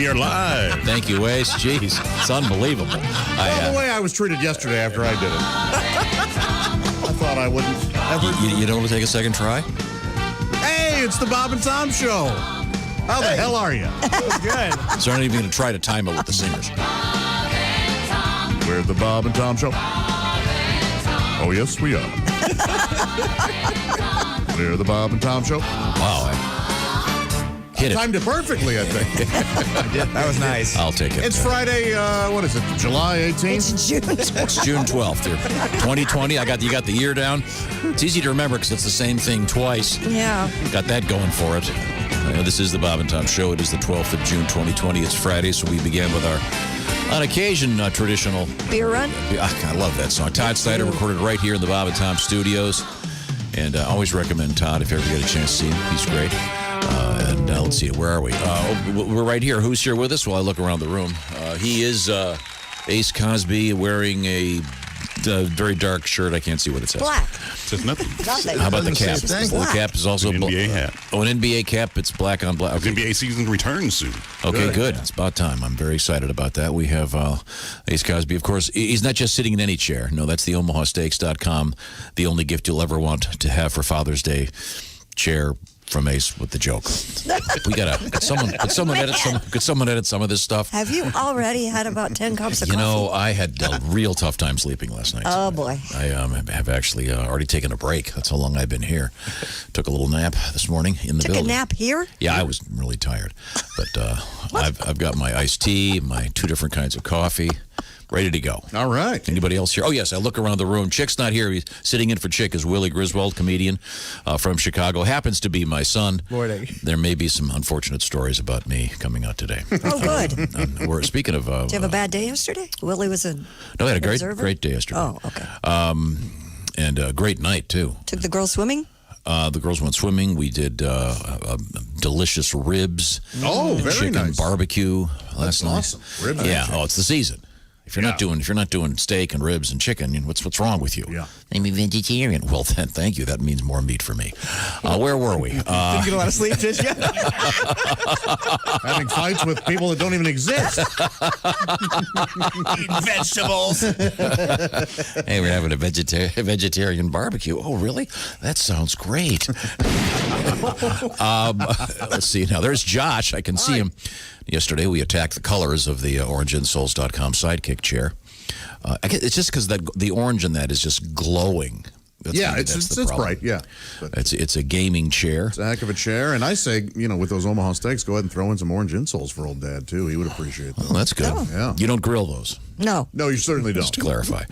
We are live. Thank you, Ace. Jeez, it's unbelievable. Well, the way I was treated yesterday after I did it. I thought I wouldn't ever. You don't want to take a second try? Hey, it's the Bob and Tom Show. How the hell are you? Good. So I'm not even going to try to time it with the singers. We're the Bob and Tom Show. Oh, yes, we are. We're the Bob and Tom Show. Wow. Hit it. Timed it perfectly, I think. That was nice. I'll take it. It's Friday, what is it, July 18th? It's June. It's June 12th. 2020. You got the year down. It's easy to remember because it's the same thing twice. Yeah. Got that going for it. This is the Bob and Tom Show. It is the 12th of June, 2020. It's Friday, so we began with our, on occasion, traditional Beer run? I love that song. Todd Snyder recorded right here in the Bob and Tom studios. And I always recommend Todd if you ever get a chance to see him. He's great. And let's see, where are we? We're right here. Who's here with us? Well, I look around the room. He is Ace Cosby wearing a very dark shirt. I can't see what it says. Black. Says nothing. Nothing. How about the cap? It's The cap is also An NBA hat. Oh, an NBA cap. It's black on black. Okay. NBA season returns soon. Okay, good. It's about time. I'm very excited about that. We have Ace Cosby, of course. He's not just sitting in any chair. No, that's the OmahaSteaks.com. The only gift you'll ever want to have for Father's Day chair from Ace with the joke. We could someone edit some of this stuff? Have you already had about 10 cups of coffee? You know, I had a real tough time sleeping last night. Oh, boy. I have actually already taken a break. That's how long I've been here. Took a little nap this morning in the building. Took a nap here? Yeah, I was really tired. But I've got my iced tea, my 2 different kinds of coffee, ready to go. All right. Anybody else here? Oh, yes, I look around the room. Chick's not here. He's sitting in for Chick is Willy Griswold, comedian from Chicago. Happens to be my son. Morning. There may be some unfortunate stories about me coming out today. Oh, good. We're speaking of... Did you have a bad day yesterday? Willie was a No, I had a observer? great day yesterday. Oh, okay. And a great night, too. Took the girls swimming? The girls went swimming. We did delicious ribs. Oh, and very chicken nice. barbecue last night. Awesome. Ribs. Yeah. Oh, it's the season. If you're not doing steak and ribs and chicken, what's wrong with you? Yeah. I'm a vegetarian. Well, then, thank you. That means more meat for me. Where were we? Didn't get a lot of sleep, did you? Having fights with people that don't even exist. Eating vegetables. Hey, we're having a vegetarian barbecue. Oh, really? That sounds great. Let's see. Now, there's Josh. I can see him. Yesterday, we attacked the colors of the orangeinsoles.com sidekick chair. It's just because the orange in that is just glowing. It's bright, yeah. But It's a gaming chair. it's a heck of a chair. And I say, with those Omaha steaks, go ahead and throw in some orange insoles for old Dad, too. He would appreciate that. Well, that's good. Oh. Yeah. You don't grill those, No. No, you certainly don't. just to clarify.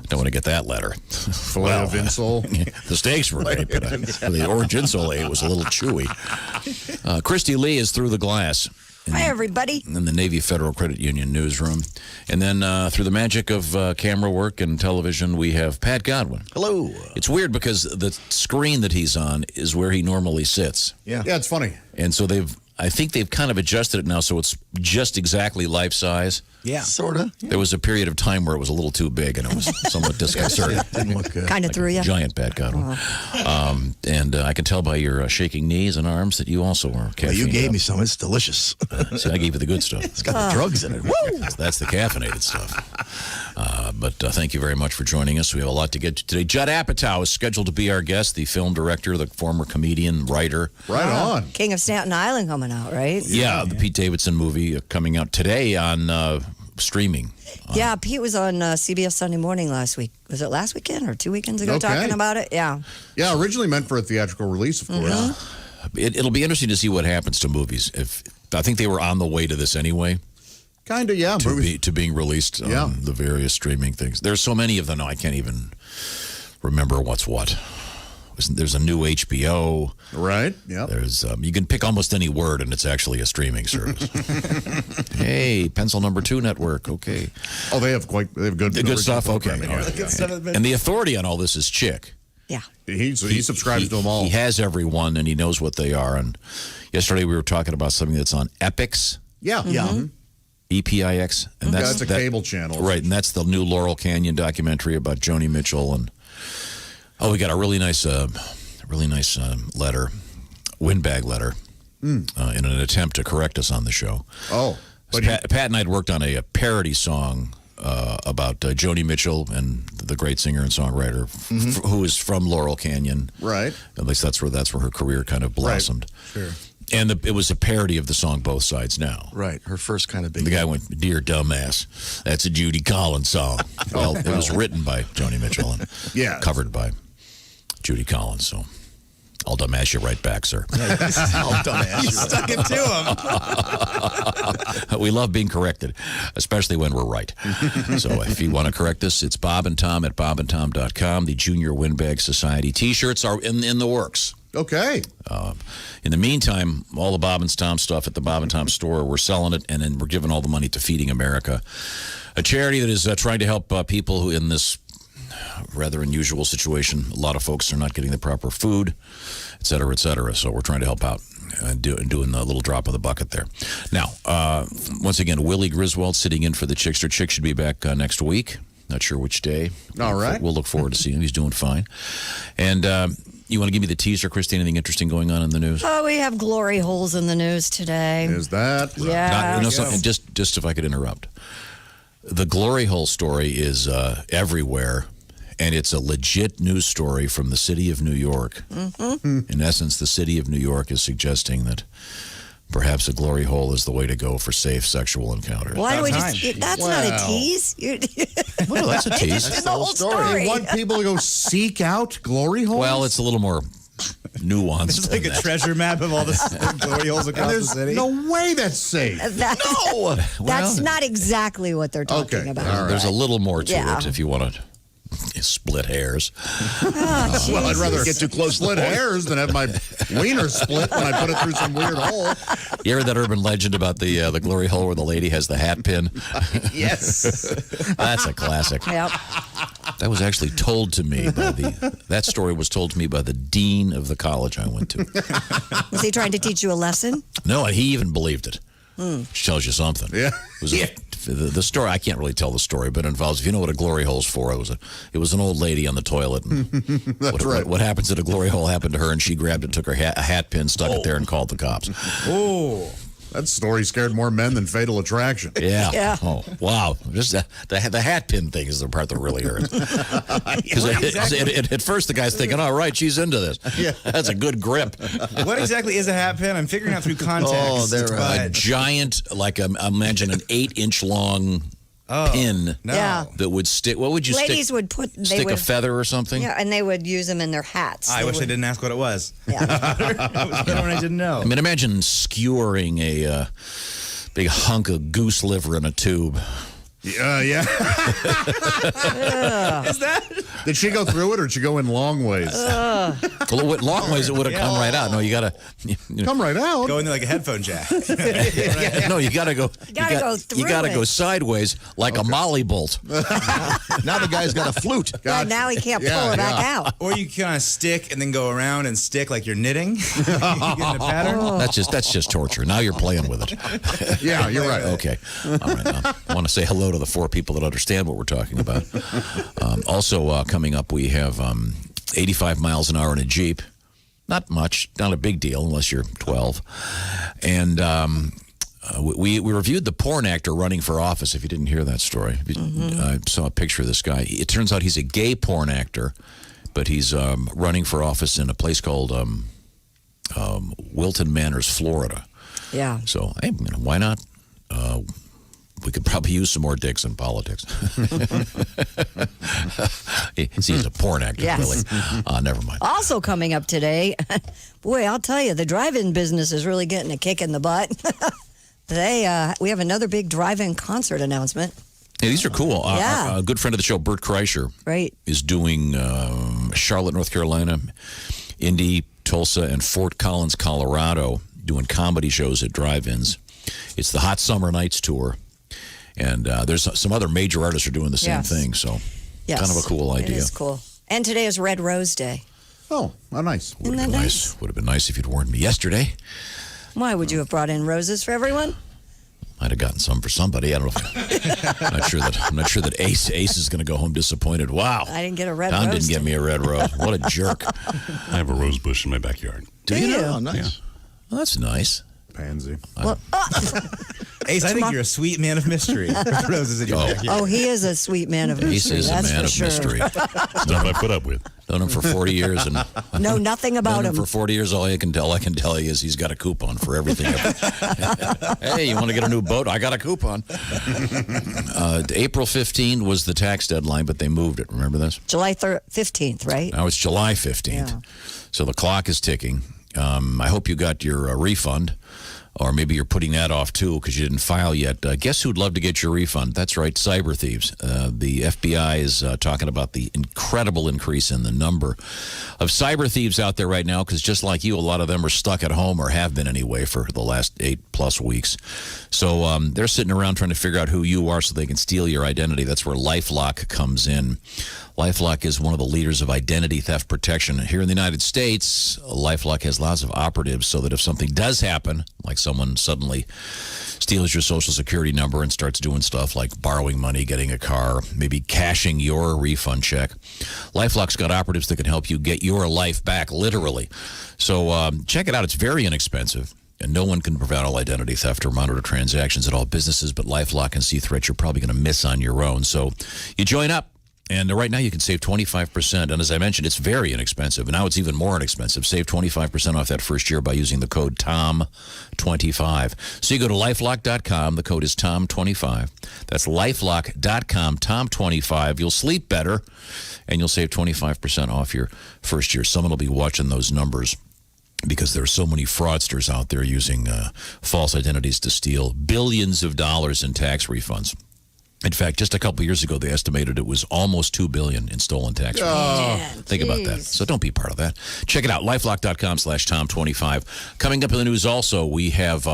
Don't want to get that letter. Filet of insole. The steaks were great, but the orange insole was a little chewy. Christy Lee is through the glass. Hi, everybody. In the Navy Federal Credit Union newsroom. And then through the magic of camera work and television, we have Pat Godwin. Hello. It's weird because the screen that he's on is where he normally sits. Yeah. Yeah, it's funny. And so I think they've kind of adjusted it now so it's just exactly life size. Yeah. Sort of. There was a period of time where it was a little too big and it was somewhat disconcerting. Didn't look good. Kind of threw you. Giant Pat Godwin. And I can tell by your shaking knees and arms that you also are caffeinated. You gave me some. It's delicious. See, I gave you the good stuff. It's got the drugs in it. Woo! That's the caffeinated stuff. But thank you very much for joining us. We have a lot to get to today. Judd Apatow is scheduled to be our guest, the film director, the former comedian, writer. Right on. King of Staten Island coming out, right? Yeah, the Pete Davidson movie coming out today on streaming. Yeah, Pete was on CBS Sunday Morning last week. Was it last weekend or 2 weekends ago Okay. talking about it? Yeah. Yeah, originally meant for a theatrical release, of course. It'll be interesting to see what happens to movies. I think they were on the way to this anyway. Kind of, yeah. To being released on the various streaming things. There's so many of them now, I can't even remember what's what. There's a new HBO. Right, yeah. There's you can pick almost any word, and it's actually a streaming service. Hey, Pencil Number 2 Network, okay. Oh, they have good stuff, okay. programming, All yeah. right. Good stuff has been- And the authority on all this is Chick. Yeah. He subscribes to them all. He has everyone, and he knows what they are. And yesterday we were talking about something that's on Epix. Yeah. Mm-hmm. EPIX, and That's a cable channel. right? And that's the new Laurel Canyon documentary about Joni Mitchell. And we got a really nice letter, windbag letter, in an attempt to correct us on the show. Oh. But Pat and I had worked on a parody song about Joni Mitchell and the great singer and songwriter who is from Laurel Canyon. Right. At least that's where her career kind of blossomed. Right. Sure. And it was a parody of the song Both Sides Now. Right. Her first kind of big. The guy went, "Dear dumbass, that's a Judy Collins song." Well, it was written by Joni Mitchell and covered by Judy Collins. So I'll dumbass you right back, sir. I'll dumbass. You stuck it to him. We love being corrected, especially when we're right. So if you want to correct us, it's Bob and Tom at bobandtom.com. The Junior Windbag Society T-shirts are in the works. Okay. In the meantime, all the Bob and Tom stuff at the Bob and Tom store, we're selling it, and then we're giving all the money to Feeding America, a charity that is trying to help people who in this rather unusual situation. A lot of folks are not getting the proper food, et cetera, et cetera. So we're trying to help out and doing a little drop of the bucket there. Now, once again, Willy Griswold sitting in for the Chickster. Chick should be back next week. Not sure which day. All right. We'll look forward to seeing him. He's doing fine. And you want to give me the teaser, Christine? Anything interesting going on in the news? Oh, we have glory holes in the news today. Is that? Yeah. Just if I could interrupt. The glory hole story is everywhere, and it's a legit news story from the city of New York. Mm-hmm. In essence, the city of New York is suggesting that perhaps a glory hole is the way to go for safe sexual encounters. Why do we just... That's not a tease. Well, that's a tease. It's the whole story. They want people to go seek out glory holes? Well, it's a little more nuanced. It's like a treasure map of all the glory holes across the city. No way that's safe. That's not exactly what they're talking about. All right. There's a little more to it if you want to split hairs. Well, I'd rather get too close to split hairs than have my wiener split when I put it through some weird hole. You hear that urban legend about the glory hole where the lady has the hat pin? Yes. That's a classic. Yep. That was actually told to me by that story was told to me by the dean of the college I went to. Was he trying to teach you a lesson? No, he even believed it. Which tells you something. Yeah. It was the story, I can't really tell the story, but it involves, if you know what a glory hole's for, it was an old lady on the toilet. And That's right. What happens at a glory hole happened to her, and she grabbed it, took her a hat pin, stuck it there, and called the cops. Oh. That story scared more men than Fatal Attraction. Yeah. Yeah. Oh, wow. Just the hat pin thing is the part that really hurts. Because at first the guy's thinking, all right, she's into this. Yeah. That's a good grip. What exactly is a hat pin? I'm figuring out through context. Oh, they're A giant, like imagine an 8-inch long pin Yeah. that would stick. What would you Ladies stick? would put... Stick a feather or something? Yeah, and they would use them in their hats. I wish I didn't ask what it was. Yeah. I was better when I didn't know. I mean, imagine skewering a big hunk of goose liver in a tube. Yeah. Is that? Did she go through it or did she go in long ways? Well, long ways it would have come right out. No, you got to... Come right out. Go in there like a headphone jack. No, you got to go... You got to go sideways like a molly bolt. Now the guy's got a flute. Well, now he can't pull it back out. Or you kind of stick and then go around and stick like you're knitting. You get in a pattern. That's just torture. Now you're playing with it. Yeah, you're right. Okay. All right. I want to say hello to the 4 people that understand what we're talking about. Also, coming up, we have 85 miles an hour in a Jeep. Not much. Not a big deal unless you're 12. And we reviewed the porn actor running for office, if you didn't hear that story. I saw a picture of this guy. It turns out he's a gay porn actor, but he's running for office in a place called Wilton Manors, Florida. Yeah. So, hey, why not? We could probably use some more dicks in politics. He's a porn actor, Yes. really. Never mind. Also coming up today, boy, I'll tell you, the drive-in business is really getting a kick in the butt. We have another big drive-in concert announcement. Hey, these are cool. Yeah. A good friend of the show, Bert Kreischer, Right. is doing Charlotte, North Carolina, Indy, Tulsa, and Fort Collins, Colorado, doing comedy shows at drive-ins. It's the Hot Summer Nights Tour. And there's some other major artists are doing the same thing, so kind of a cool idea. It is cool. And today is Red Rose Day. Oh, nice. Would have been nice. Would have been nice if you'd warned me yesterday. Why would you have brought in roses for everyone? I'd have gotten some for somebody. I don't know. I'm not sure that Ace is going to go home disappointed. Wow. I didn't get a red Don rose. didn't get me a red rose. What a jerk. I have a rose bush in my backyard. Do you? Oh, nice. Well, that's nice. Pansy. Well, Ace, I think you're a sweet man of mystery. With roses in your backyard. Oh, he is a sweet man of Ace mystery. is a That's man for of sure. mystery. Stuff I put up with. Known him for 40 years, and Know nothing about known him him. for 40 years. All I can tell you is he's got a coupon for everything. Hey, you want to get a new boat? I got a coupon. April 15 was the tax deadline, but they moved it. Remember this? July 15th, right? Now it's July 15th. Yeah. So the clock is ticking. I hope you got your refund, or maybe you're putting that off too because you didn't file yet. Guess who'd love to get your refund? That's right, cyber thieves. The FBI is talking about the incredible increase in the number of cyber thieves out there right now because just like you, a lot of them are stuck at home or have been anyway for the last 8+ weeks. So they're sitting around trying to figure out who you are so they can steal your identity. That's where LifeLock comes in. LifeLock is one of the leaders of identity theft protection. Here in the United States, LifeLock has lots of operatives so that if something does happen, like someone suddenly steals your social security number and starts doing stuff like borrowing money, getting a car, maybe cashing your refund check, LifeLock's got operatives that can help you get your life back, literally. So check it out. It's very inexpensive. And no one can prevent all identity theft or monitor transactions at all businesses, but LifeLock can see threats you're probably going to miss on your own. So you join up. And right now you can save 25%. And as I mentioned, it's very inexpensive. And now it's even more inexpensive. Save 25% off that first year by using the code TOM25. So you go to LifeLock.com. The code is TOM25. That's LifeLock.com, TOM25. You'll sleep better, and you'll save 25% off your first year. Someone will be watching those numbers because there are so many fraudsters out there using false identities to steal billions of dollars in tax refunds. In fact, just a couple of years ago, they estimated it was almost $2 billion in stolen tax refunds. Think about that. So don't be part of that. Check it out, LifeLock.com/Tom25. Coming up in the news also, we have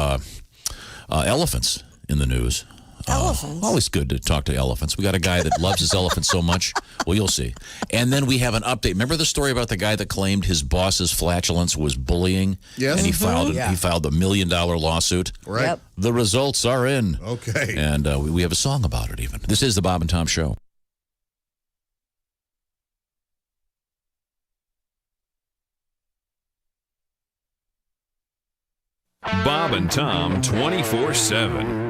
elephants in the news. Elephants? Always good to talk to elephants. We got a guy that loves his elephants so much. Well, you'll see. And then we have an update. Remember the story about the guy that claimed his boss's flatulence was bullying? Yes. And he filed Yeah. he filed a $1 million lawsuit. Right. Yep. The results are in. Okay. And we have a song about it even. This is the Bob and Tom Show. Bob and Tom 24/7.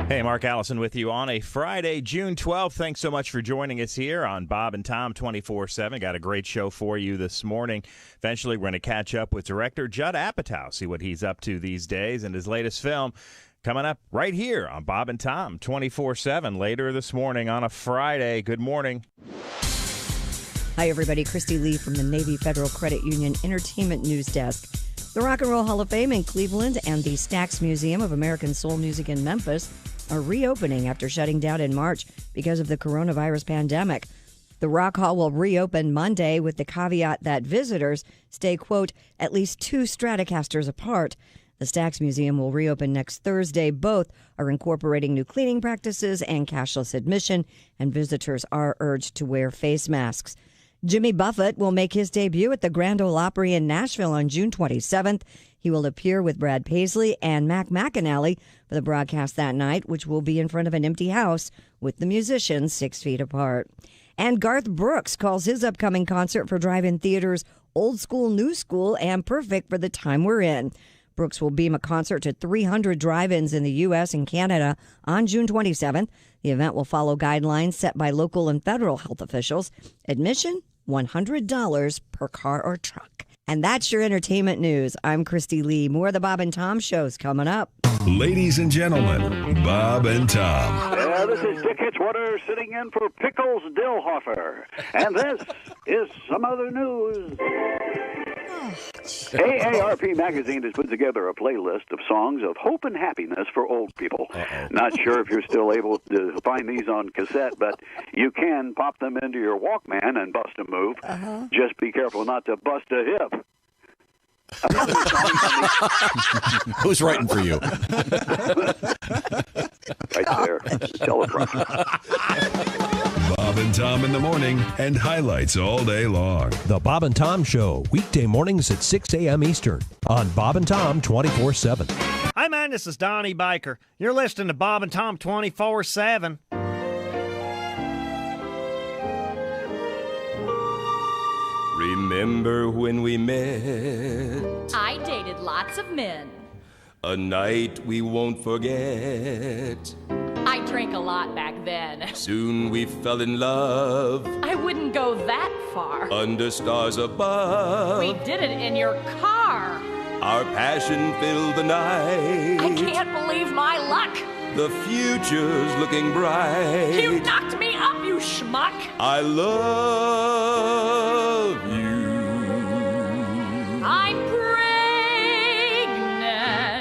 Hey, Mark Allison with you on a Friday, June 12th. Thanks so much for joining us here on Bob and Tom 24/7. Got a great show for you this morning. Eventually, we're going to catch up with director Judd Apatow, see what he's up to these days and his latest film coming up right here on Bob and Tom 24/7 later this morning on a Friday. Good morning. Hi, everybody. Christy Lee from the Navy Federal Credit Union Entertainment News Desk. The Rock and Roll Hall of Fame in Cleveland and the Stax Museum of American Soul Music in Memphis are reopening after shutting down in March because of the coronavirus pandemic. The Rock Hall will reopen Monday with the caveat that visitors stay, quote, at least 2 Stratocasters apart. The Stax Museum will reopen next Thursday. Both are incorporating new cleaning practices and cashless admission, and visitors are urged to wear face masks. Jimmy Buffett will make his debut at the Grand Ole Opry in Nashville on June 27th. He will appear with Brad Paisley and Mac McAnally for the broadcast that night, which will be in front of an empty house with the musicians 6 feet apart. And Garth Brooks calls his upcoming concert for drive-in theaters old school, new school, and perfect for the time we're in. Brooks will beam a concert to 300 drive-ins in the U.S. and Canada on June 27th. The event will follow guidelines set by local and federal health officials. Admission, $100 per car or truck. And that's your entertainment news. I'm Christy Lee. More of the Bob and Tom shows coming up. Ladies and gentlemen, Bob and Tom. This is Dick Hitchwater sitting in for Pickles Dillhofer. And this is some other news. AARP Magazine has put together a playlist of songs of hope and happiness for old people. Not sure if you're still able to find these on cassette, but you can pop them into your Walkman and bust a move. Just be careful not to bust a hip. Who's writing for you? Right there. Teleprompter. Bob and Tom in the morning and highlights all day long. The Bob and Tom Show, weekday mornings at 6 a.m. Eastern on Bob and Tom 24/7. Hi, man, this is Donnie Baker. You're listening to Bob and Tom 24/7. Remember when we met? I dated lots of men. A night we won't forget. I drank a lot back then. Soon we fell in love. I wouldn't go that far. Under stars above. We did it in your car. Our passion filled the night. I can't believe my luck. The future's looking bright. You knocked me up, you schmuck. I love you. I'm pregnant.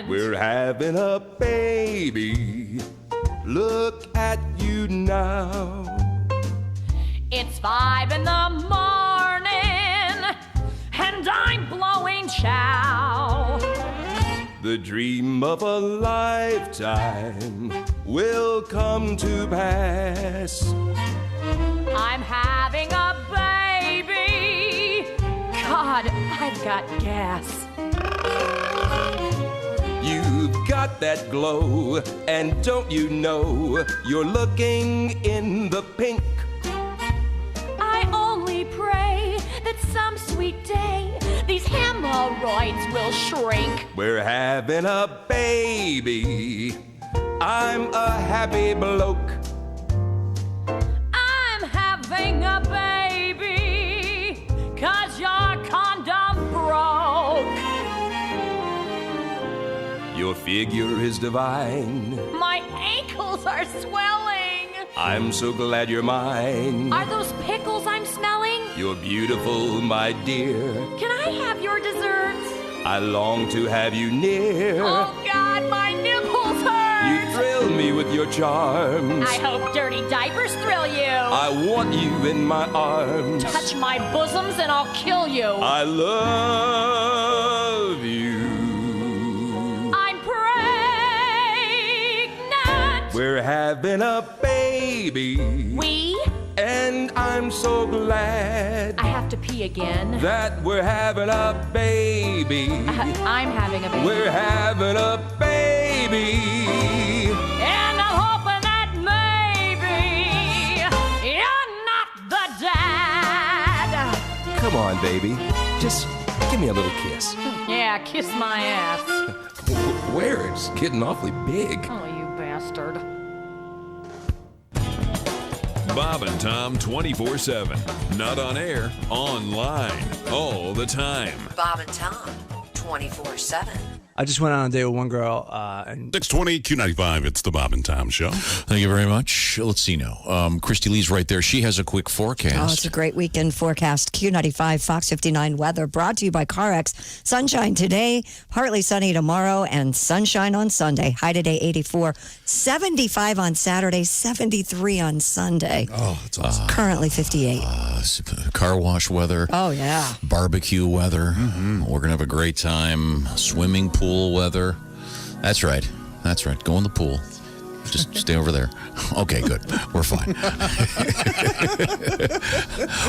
We're having a baby. Look at you now. It's 5 in the morning, and I'm blowing chow. The dream of a lifetime will come to pass. I'm having a baby. God, I've got gas. You've got that glow, and don't you know you're looking in the pink. I only pray that some sweet day these hemorrhoids will shrink. We're having a baby. I'm a happy bloke. I'm having a baby, 'cause your condom broke. Your figure is divine. My ankles are swelling. I'm so glad you're mine. Are those pickles I'm smelling? You're beautiful, my dear. Can I have your desserts? I long to have you near. Oh, God, my nipples hurt. You thrill me with your charms. I hope dirty diapers thrill you. I want you in my arms. Touch my bosoms and I'll kill you. I love you. I'm pregnant. We're having a baby. We? And I'm so glad. I have to pee again. That we're having a baby. I'm having a baby. We're having a baby. And I'm hoping that maybe you're not the dad. Come on, baby. Just give me a little kiss. Yeah, kiss my ass. Where? It's getting awfully big. Oh, you bastard. Bob and Tom 24/7. Not on air, online, all the time. Bob and Tom, 24/7. I just went on a date with one girl. And 620 Q95, it's the Bob and Tom Show. Thank you very much. Let's see now. Christy Lee's right there. She has a quick forecast. Oh, it's a great weekend forecast. Q95, Fox 59 weather brought to you by CarX. Sunshine today, partly sunny tomorrow, and sunshine on Sunday. High today, 84. 75 on Saturday, 73 on Sunday. Oh, that's awesome. Currently 58. Car wash weather. Oh, yeah. Barbecue weather. We're going to have a great time. Swimming pool weather. That's right. That's right. Go in the pool. Just stay over there. Okay, good. We're fine.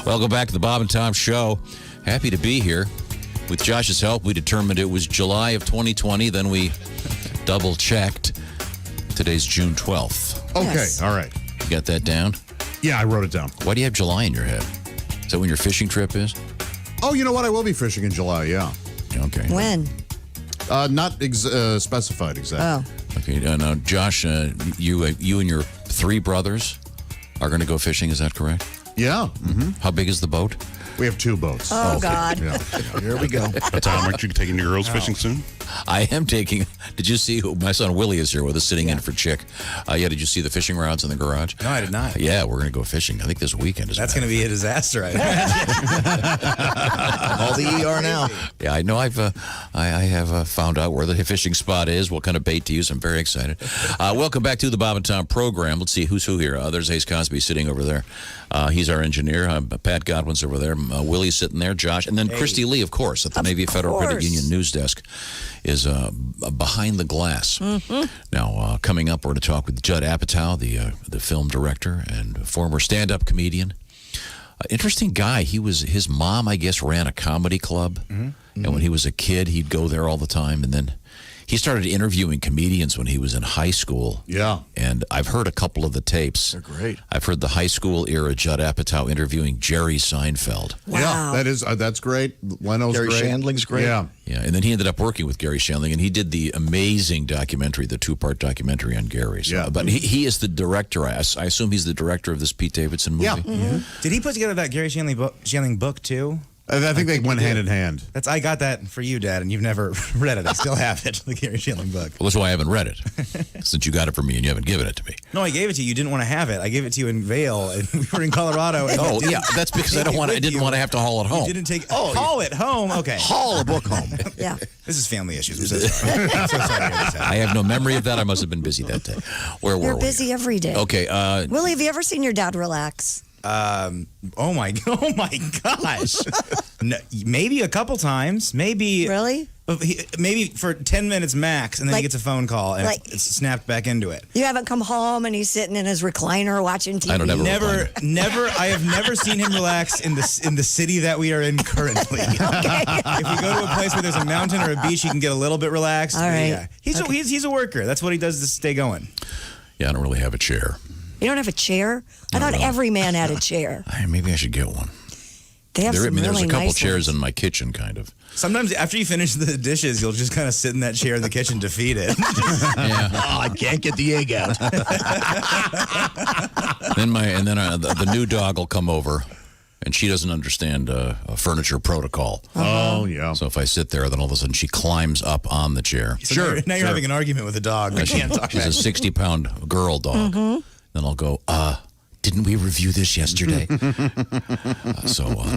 Welcome back to the Bob and Tom Show. Happy to be here. With Josh's help, we determined it was July of 2020. Then we double-checked. Today's June 12th. Okay, yes. All right. You got that down? Yeah, I wrote it down. Why do you have July in your head? Is that when your fishing trip is? Oh, you know what? I will be fishing in July, yeah. Okay. When? Not specified exactly. Oh. Okay, now, Josh, you and your 3 brothers are going to go fishing, is that correct? Yeah. Mm-hmm. How big is the boat? We have 2 boats. Oh, okay. God. Yeah. Here we go. Tom, aren't you taking your girls fishing soon? I am taking. Did you see my son Willy is here with us sitting in for Chick? Yeah, did you see the fishing rods in the garage? No, I did not. Yeah, we're going to go fishing. I think this weekend is. That's going to be a disaster. I All the ER now. Yeah, I know. I have found out where the fishing spot is, what kind of bait to use. I'm very excited. Welcome back to the Bob and Tom program. Let's see who's who here. There's Ace Cosby sitting over there. He's our engineer. Pat Godwin's over there. Willie's sitting there. Josh, and then Christy Lee, of course, at the Navy Federal Credit Union news desk, is behind the glass. Mm-hmm. Now, coming up, we're going to talk with Judd Apatow, the film director and former stand-up comedian. Interesting guy. His mom, I guess, ran a comedy club, and when he was a kid, he'd go there all the time, and then He started interviewing comedians when he was in high school. Yeah. And I've heard a couple of the tapes. They're great. I've heard the high school era Judd Apatow interviewing Jerry Seinfeld. Yeah, that's great. Leno's Gary great. Shandling's great. Yeah. Yeah, and then he ended up working with Gary Shandling, and he did the amazing documentary, the 2-part documentary on Gary. So, Yeah. But he is the director. I assume he's the director of this Pete Davidson movie. Yeah. Did he put together that Gary Shandling book too? I think they went hand in hand. I got that for you, Dad, and you've never read it. I still have it, the Gary Shandling book. Well, that's why I haven't read it, since you got it from me and you haven't given it to me. No, I gave it to you. You didn't want to have it. I gave it to you in Vail, and we were in Colorado. And Oh, yeah, that's because I didn't want to have to haul it home. You didn't take haul it home. Okay, Haul a book home. Yeah. This is family issues. I'm so sorry. I'm so sorry to hear this. I have no memory of that. I must have been busy that day. Where were You're we? busy every day. Okay. Willie, have you ever seen your dad relax? Oh my gosh. No, maybe a couple times. Maybe Really? Maybe for 10 minutes max, and then he gets a phone call and it's snapped back into it. You haven't come home and he's sitting in his recliner watching TV? I don't ever Never. I have never seen him relax in the city that we are in currently. Okay. If we go to a place where there's a mountain or a beach, he can get a little bit relaxed. All right. Yeah. He's a worker. That's what he does to stay going. Yeah, I don't really have a chair. You don't have a chair? I thought every man had a chair. Maybe I should get one. They have some there's really a couple nice chairs ones. in my kitchen, kind of. Sometimes after you finish the dishes, you'll just kind of sit in that chair in the kitchen to feed it. Yeah. Oh, I can't get the egg out. Then the new dog will come over, and she doesn't understand furniture protocol. Oh, yeah. So if I sit there, then all of a sudden she climbs up on the chair. So now you're having an argument with a dog. That can't talk She's back. a 60-pound girl dog. Mm-hmm. Then I'll go, didn't we review this yesterday? No.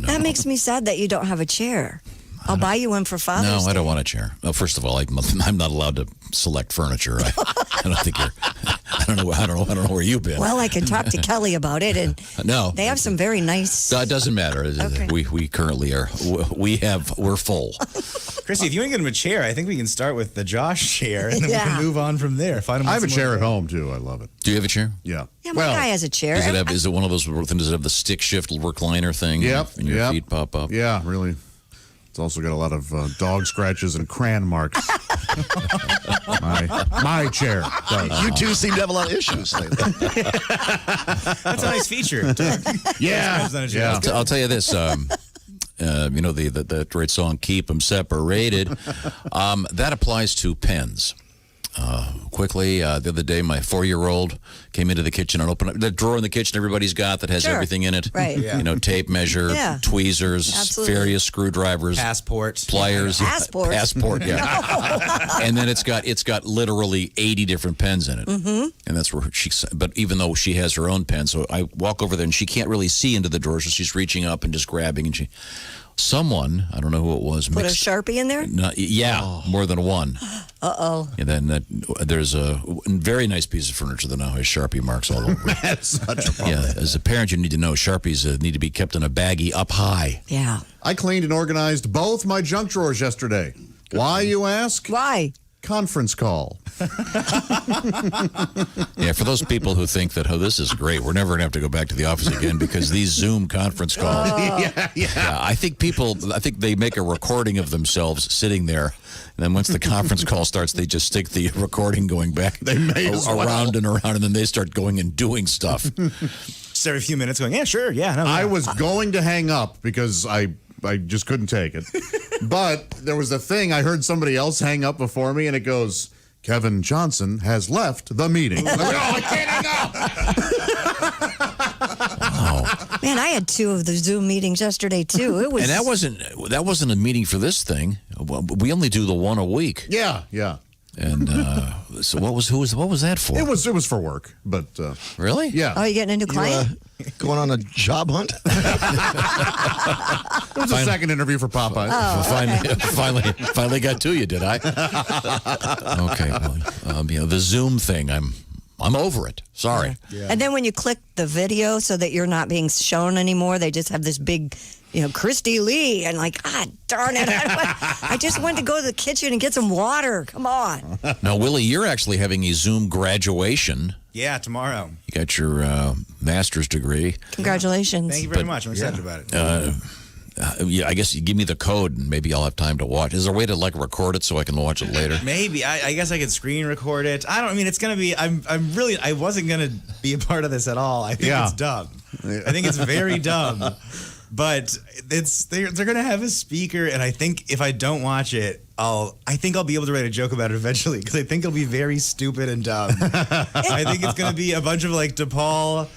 That makes me sad that you don't have a chair. I'll buy you one for Father's Day. No, I don't want a chair. No, first of all, I'm not allowed to select furniture. I don't think you're. I don't know where you've been. Well, I can talk to Kelly about it, and No. they have some very nice. It doesn't matter. Okay. We currently are. We're full. Christy, if you want to get him a chair, I think we can start with the Josh chair, and then we can move on from there. Find him I have a somewhere chair at to go. home, too. I love it. Do you have a chair? Yeah. Yeah, my guy has a chair. Is it one of those things? Does it have the stick shift recliner thing? Yep. And your feet pop up. Yeah, really. It's also got a lot of dog scratches and crayon marks. my chair does. You two seem to have a lot of issues lately. That's a nice feature. Yeah. Yeah. I'll tell you this. You know the great song "Keep 'Em Separated." That applies to pens. Quickly, the other day, my 4-year-old came into the kitchen and opened up the drawer in the kitchen everybody's got that has Sure. everything in it. Right. Yeah. You know, tape measure, Yeah. tweezers, Absolutely. various screwdrivers, Passport. pliers, Passport. passport, yeah. And then it's got literally 80 different pens in it. Mm-hmm. And that's where but even though she has her own pen, so I walk over there and she can't really see into the drawer, so she's reaching up and just grabbing, and someone, I don't know who it was, Put a Sharpie in there? more than one. Uh-oh. And then there's a very nice piece of furniture that now has Sharpie marks all over it. That's such a problem. Yeah, as a parent, you need to know Sharpies need to be kept in a baggie up high. Yeah. I cleaned and organized both my junk drawers yesterday. Why, you ask? Why? Conference call. Yeah, for those people who think that, this is great, we're never going to have to go back to the office again because these Zoom conference calls. Yeah, I think they make a recording of themselves sitting there, and then once the conference call starts, they just stick the recording going back around and around, and then they start going and doing stuff. Just every few minutes going, yeah, sure, yeah. No, I was going to hang up because I just couldn't take it. But there was a thing, I heard somebody else hang up before me, and it goes, Kevin Johnson has left the meeting. I'm like, I can't hang up. Man, I had 2 of the Zoom meetings yesterday too. It was, And that wasn't a meeting for this thing. We only do the one a week. Yeah. And so what was that for? It was for work, but Really? yeah. Oh, you getting a new client? Going on a job hunt? It was a second interview for Popeye. Finally got to you, did I? Okay. Well, the Zoom thing, I'm over it. Sorry. Yeah. And then when you click the video so that you're not being shown anymore, they just have this big, Christy Lee, and like, God darn it. I just wanted to go to the kitchen and get some water. Come on. Now, Willie, you're actually having a Zoom graduation. Yeah, tomorrow. You got your master's degree. Congratulations. Thank you very much. I'm excited about it. Yeah, I guess you give me the code and maybe I'll have time to watch. Is there a way to like record it so I can watch it later? Maybe. I guess I could screen record it. I mean, it's going to be, I wasn't going to be a part of this at all. I think it's dumb. I think it's very dumb. But they're going to have a speaker, and I think if I don't watch it, I think I'll be able to write a joke about it eventually, because I think it'll be very stupid and dumb. I think it's going to be a bunch of like DePaul,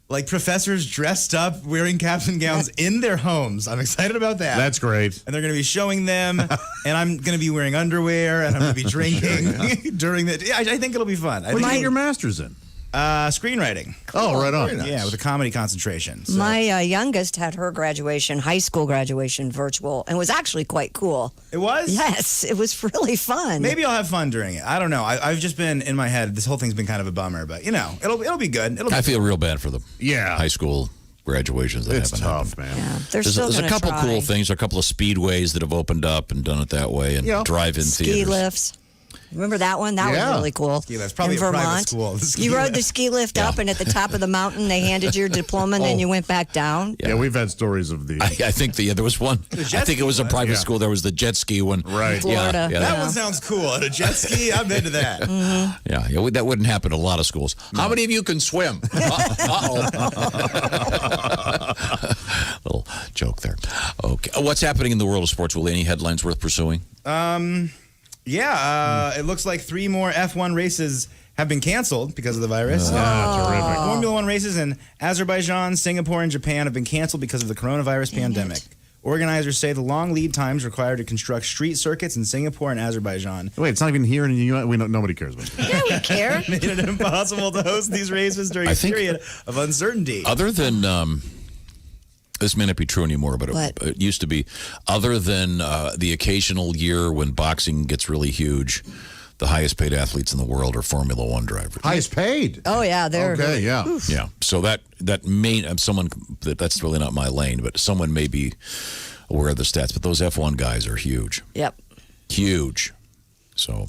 like professors dressed up wearing caps and gowns in their homes. I'm excited about that. That's great. And they're going to be showing them, and I'm going to be wearing underwear, and I'm going to be drinking during the. I think it'll be fun. What do you get your master's in? Screenwriting. Oh, right on. Nice. Yeah, with a comedy concentration. So. My youngest had her graduation, high school graduation, virtual, and it was actually quite cool. It was? Yes, it was really fun. Maybe I'll have fun during it. I don't know. I've just been in my head. This whole thing's been kind of a bummer, but it'll be good. I feel real bad for the high school graduations that haven't tough, happened. man. Yeah, There's a couple cool things. There are a couple of speedways that have opened up and done it that way, and drive-in ski theaters. lifts. Remember that one? That was really cool. Ski lift's probably in a private Vermont. school. You rode the ski lift up, and at the top of the mountain, they handed your diploma, and then you went back down. Yeah, we've had stories of these. I think there was one. I think it was a private school. There was the jet ski one. Right. Florida. Yeah, that one sounds cool. At a jet ski, I'm into that. Mm-hmm. Yeah, that wouldn't happen in a lot of schools. How many of you can swim? Uh-oh. Little joke there. Okay. What's happening in the world of sports? Will any headlines worth pursuing? It looks like 3 more F1 races have been canceled because of the virus. Terrific. Formula One races in Azerbaijan, Singapore, and Japan have been canceled because of the coronavirus pandemic. Organizers say the long lead times required to construct street circuits in Singapore and Azerbaijan. Wait, it's not even here in the U.S. Nobody cares about it. Yeah, we care. Made it impossible to host these races during a period of uncertainty. Other than this may not be true anymore, but it used to be. Other than the occasional year when boxing gets really huge, the highest paid athletes in the world are Formula One drivers. Highest paid? Oh, yeah. They're okay, yeah. Oof. Yeah. So that may, that's really not my lane, but someone may be aware of the stats. But those F1 guys are huge. Yep. Huge. So.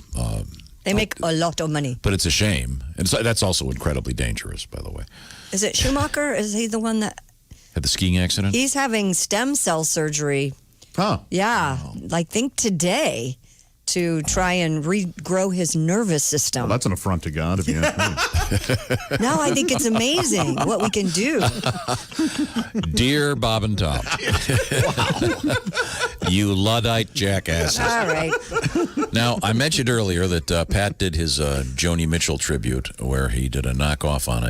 They make a lot of money. But it's a shame. And so that's also incredibly dangerous, by the way. Is it Schumacher? Is he the one that... Had the skiing accident? He's having stem cell surgery. Huh. Yeah. I think today to try and regrow his nervous system. Well, that's an affront to God, if you ask me. No, I think it's amazing what we can do. Dear Bob and Tom. You Luddite jackasses. All right. Now, I mentioned earlier that Pat did his Joni Mitchell tribute, where he did a knockoff on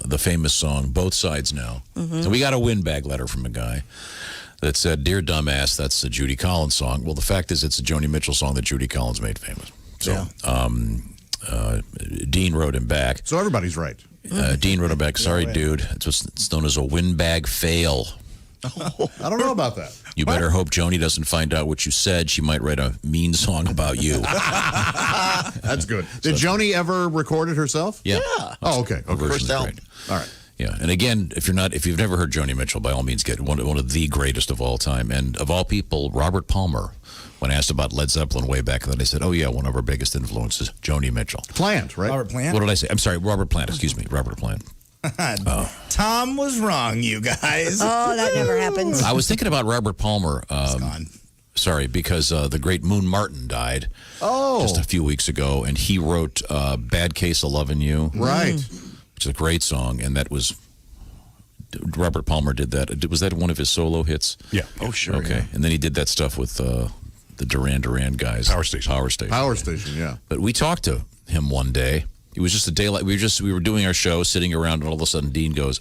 the famous song Both Sides Now. Mm-hmm. So we got a windbag letter from a guy that said, "Dear dumbass, that's a Judy Collins song." Well, the fact is it's a Joni Mitchell song that Judy Collins made famous. So Dean wrote him back. So everybody's right. Dean wrote him back, "Sorry, dude. It's known as a windbag fail." I don't know about that. You better hope Joni doesn't find out what you said. She might write a mean song about you. That's good. Did Joni ever record it herself? Yeah. Oh, okay. First album. All right. Yeah, and again, if you've never heard Joni Mitchell, by all means, get one of the greatest of all time. And of all people, Robert Palmer, when asked about Led Zeppelin way back then, they said, "Oh yeah, one of our biggest influences, Joni Mitchell." Plant, right? Robert Plant? What did I say? I'm sorry, Robert Plant. Excuse me, Robert Plant. Tom was wrong, you guys. Oh, that never happens. I was thinking about Robert Palmer. Sorry, because the great Moon Martin died just a few weeks ago, and he wrote "Bad Case of Lovin' You," right? Which is a great song, and that was Robert Palmer did that. Was that one of his solo hits? Yeah. Oh, sure. Okay, yeah. and then he did that stuff with the Duran Duran guys. Power Station. Power Station. Yeah. But we talked to him one day. It was just a day like we were doing our show, sitting around, and all of a sudden Dean goes,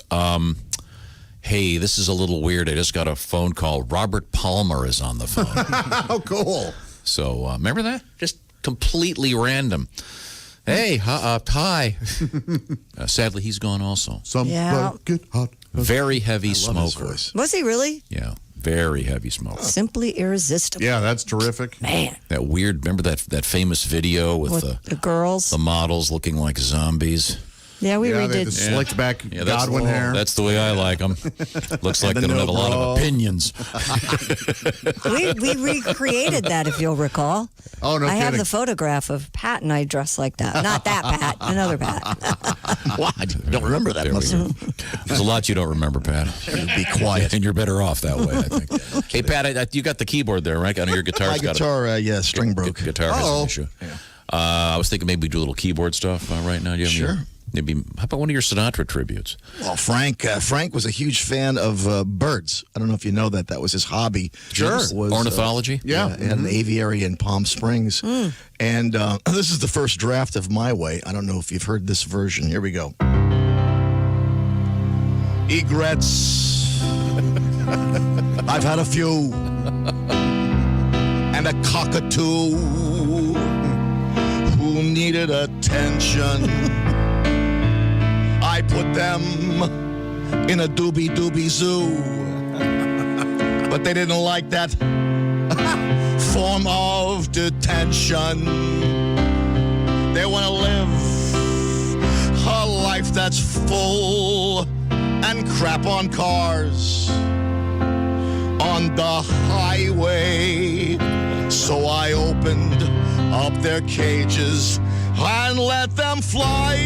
"Hey, this is a little weird. I just got a phone call. Robert Palmer is on the phone." Oh, cool. So remember that? Just completely random. Hey, hi. Sadly, he's gone also. Get hot. Very heavy smoker. Was he really? Yeah, very heavy smoker. Simply irresistible. Yeah, that's terrific. Man. That weird, remember that famous video with the girls? The models looking like zombies? Yeah, we They had redid. the slicked back that's Godwin hair. That's the way I like them. Looks like they don't have a lot of opinions. We recreated that, if you'll recall. Oh, no I have kidding. the photograph of Pat and I dressed like that. Not that Pat, another Pat. Well, I don't remember that. There we go. There's a lot you don't remember, Pat. Be quiet. And you're better off that way, I think. Hey, Pat, you got the keyboard there, right? I know your guitar's My guitar, string broke. Guitar has an issue. I was thinking maybe we do a little keyboard stuff right now. Do you have any- Maybe how about one of your Sinatra tributes? Well, Frank was a huge fan of birds. I don't know if you know that. That was his hobby. Sure. Was, Ornithology? He had an aviary in Palm Springs. And this is the first draft of My Way. I don't know if you've heard this version. Here we go. Egrets. I've had a few. And a cockatoo who needed attention. I put them in a doobie zoo, but they didn't like that form of detention. They want to live a life that's full and crap on cars on the highway. So I opened up their cages and let them fly.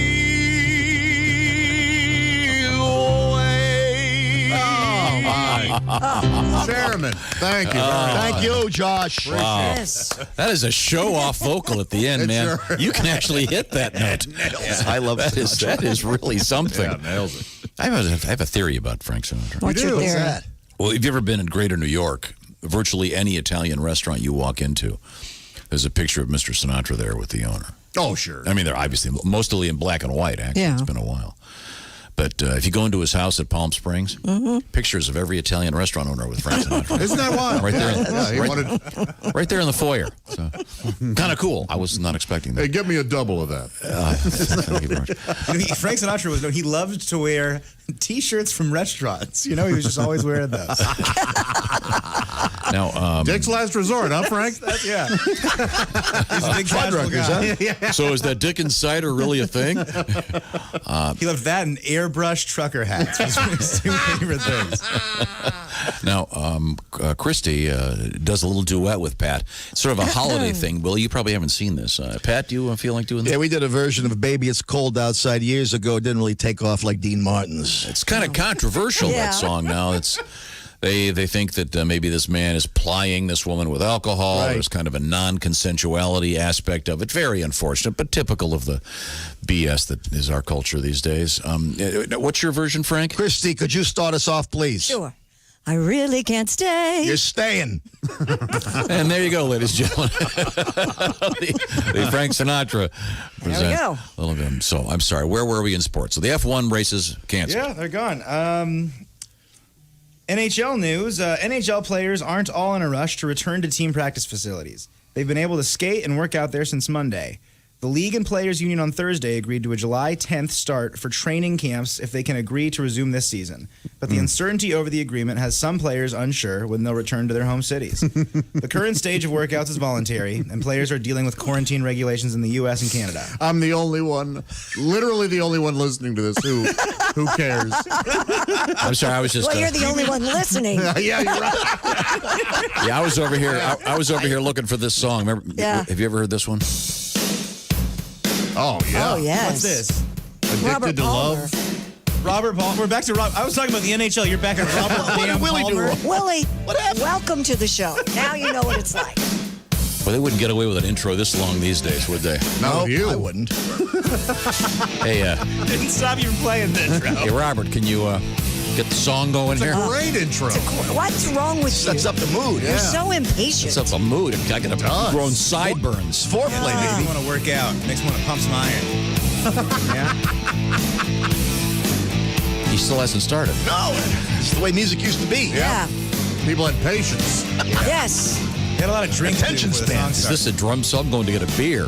Chairman, thank you. Thank you, Josh. Wow. That is a show-off vocal at the end, man. Sure. You can actually hit that note. I love that. That is really something. Yeah, nails it. I have a theory about Frank Sinatra. What's your What's theory? that? Well, have you ever been in Greater New York? Virtually any Italian restaurant you walk into, there's a picture of Mr. Sinatra there with the owner. Oh, sure. I mean, they're obviously mostly in black and white, actually. Yeah. It's been a while. But if you go into his house at Palm Springs, pictures of every Italian restaurant owner with Frank Sinatra. Isn't that wild? Right there, He right, wanted, right there in the foyer. So, kind of cool. I was not expecting hey, that. give me a double of that. Thank you very much. Frank Sinatra was known. He loved to wear T-shirts from restaurants. He was just always wearing those. Now, Dick's Last Resort, huh, Frank? Yeah. He's a big casual guy. so is that Dickens cider really a thing? He loved that and airbrush trucker hats. Was his two favorite things. Now, Christy does a little duet with Pat. It's sort of a holiday thing. Willie, you probably haven't seen this. Pat, do you feel like doing this? Yeah, we did a version of Baby It's Cold Outside years ago. It didn't really take off like Dean Martin's. It's kind of controversial, Yeah. that song now. They think that maybe this man is plying this woman with alcohol. Right. There's kind of a non-consensuality aspect of it. Very unfortunate, but typical of the BS that is our culture these days. What's your version, Frank? Christy, could you start us off, please? Sure. I really can't stay. You're staying. And there you go, ladies and gentlemen. the Frank Sinatra present. go. Little of him. So, I'm sorry, where were we in sports? So the F1 races canceled. Yeah, they're gone. NHL news. NHL players aren't all in a rush to return to team practice facilities. They've been able to skate and work out there since Monday. The league and players union on Thursday agreed to a July 10th start for training camps if they can agree to resume this season. But the uncertainty over the agreement has some players unsure when they'll return to their home cities. The current stage of workouts is voluntary, and players are dealing with quarantine regulations in the U.S. and Canada. I'm the only one, literally the only one listening to this who cares. I'm sorry, I was just... Well, you're the only one listening. Yeah, you're right. Yeah, I was over here. I was over here looking for this song. Remember? Yeah. Have you ever heard this one? Oh, yeah. Oh, yes. What's this? Addicted Robert to Palmer. Love. Robert Palmer. We're back to Rob. I was talking about the NHL. You're back at Robert damn Palmer. Willie, welcome to the show. Now you know what it's like. Well, they wouldn't get away with an intro this long these days, would they? Not you. I wouldn't. Hey, Didn't stop you from playing the intro. hey, Robert, can you get the song going here? Great intro. What's wrong with you? Sets up the mood. You're so impatient. It's up the mood. I got grown sideburns. Foreplay, Makes baby. me want to work out. Makes me want to pump some iron. Yeah. He still hasn't started. No, it's the way music used to be. Yeah. People had patience. Yes. He had a lot of drinks Attention before the span. song Is started. this a drum sub? I'm going to get a beer.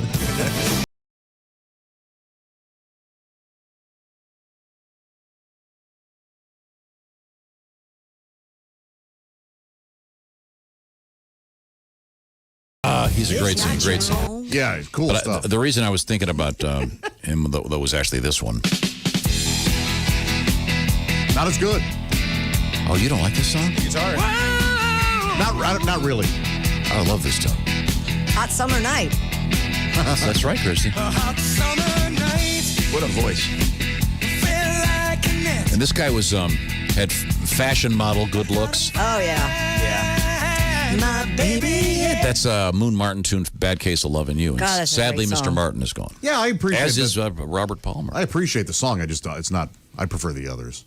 He's a great singer. Yeah, cool But stuff. the reason I was thinking about him, though, was actually this one. Not as good. Oh, you don't like this song? Guitar. Not really. I love this tone. Hot summer night. That's right, Christy. What a voice. And this guy was had fashion model good looks. Oh, yeah. My baby. That's a Moon Martin tune, Bad Case of Loving You. And God, that's a sadly, great Mr. song. Martin is gone. Yeah, I appreciate As that. is Robert Palmer. I appreciate the song. I just it's not. I prefer the others.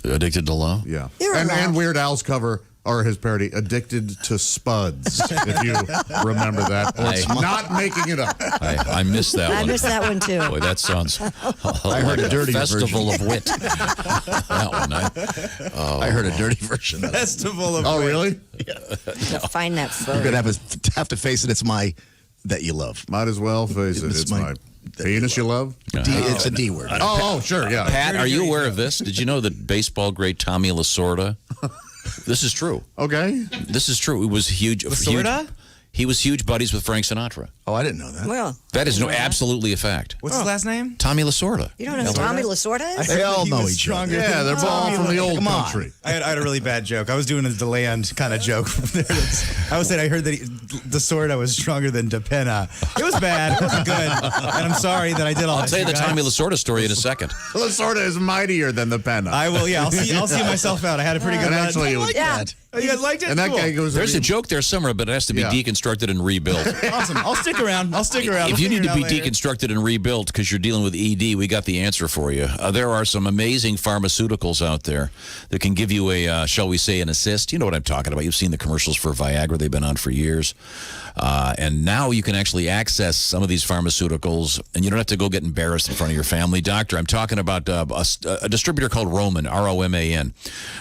Addicted to Love? Yeah. You're And allowed. Weird Al's cover, or his parody, Addicted to Spuds, if you remember that. Not making it up. I missed that one. I missed that one, too. Boy, that sounds I heard a dirty Festival version. of Wit. That one. I heard a dirty version of it. Festival of Oh, Wit. really? Find that You're photo. going to have to face it. It's my that you love. Might as well face it. It's my penis you love. It's a D word. Oh, sure, yeah. Pat, are you aware of this? Did you know that baseball great Tommy Lasorda? This is true. Okay. This is true. It was huge. Lasorda? He was huge buddies with Frank Sinatra. Oh, I didn't know that. Well, That is absolutely a fact. What's his last name? Tommy Lasorda. you don't know who Tommy Lasorda is? They all He know was each other. stronger Yeah, they're all from the old Come on. country. I had a really bad joke. I was doing a DeLand kind of joke. There it is. I was saying I heard that the Sorda was stronger than DePena. It was bad. It wasn't good. And I'm sorry that I did all I'll that. tell you the guys. Tommy Lasorda story in a second. Lasorda is mightier than the penna. I will. Yeah, I'll see myself out. I had a pretty good And run. actually, it was, Yeah. Oh, you guys liked it? and that Cool. guy goes. There's a joke there somewhere, but it has to be Yeah. deconstructed and rebuilt. Awesome. I'll stick around. If you need to be deconstructed and rebuilt because you're dealing with ED, we got the answer for you. There are some amazing pharmaceuticals out there that can give you a, shall we say, an assist. You know what I'm talking about. You've seen the commercials for Viagra. They've been on for years. And now you can actually access some of these pharmaceuticals, and you don't have to go get embarrassed in front of your family doctor. I'm talking about a distributor called Roman, R-O-M-A-N.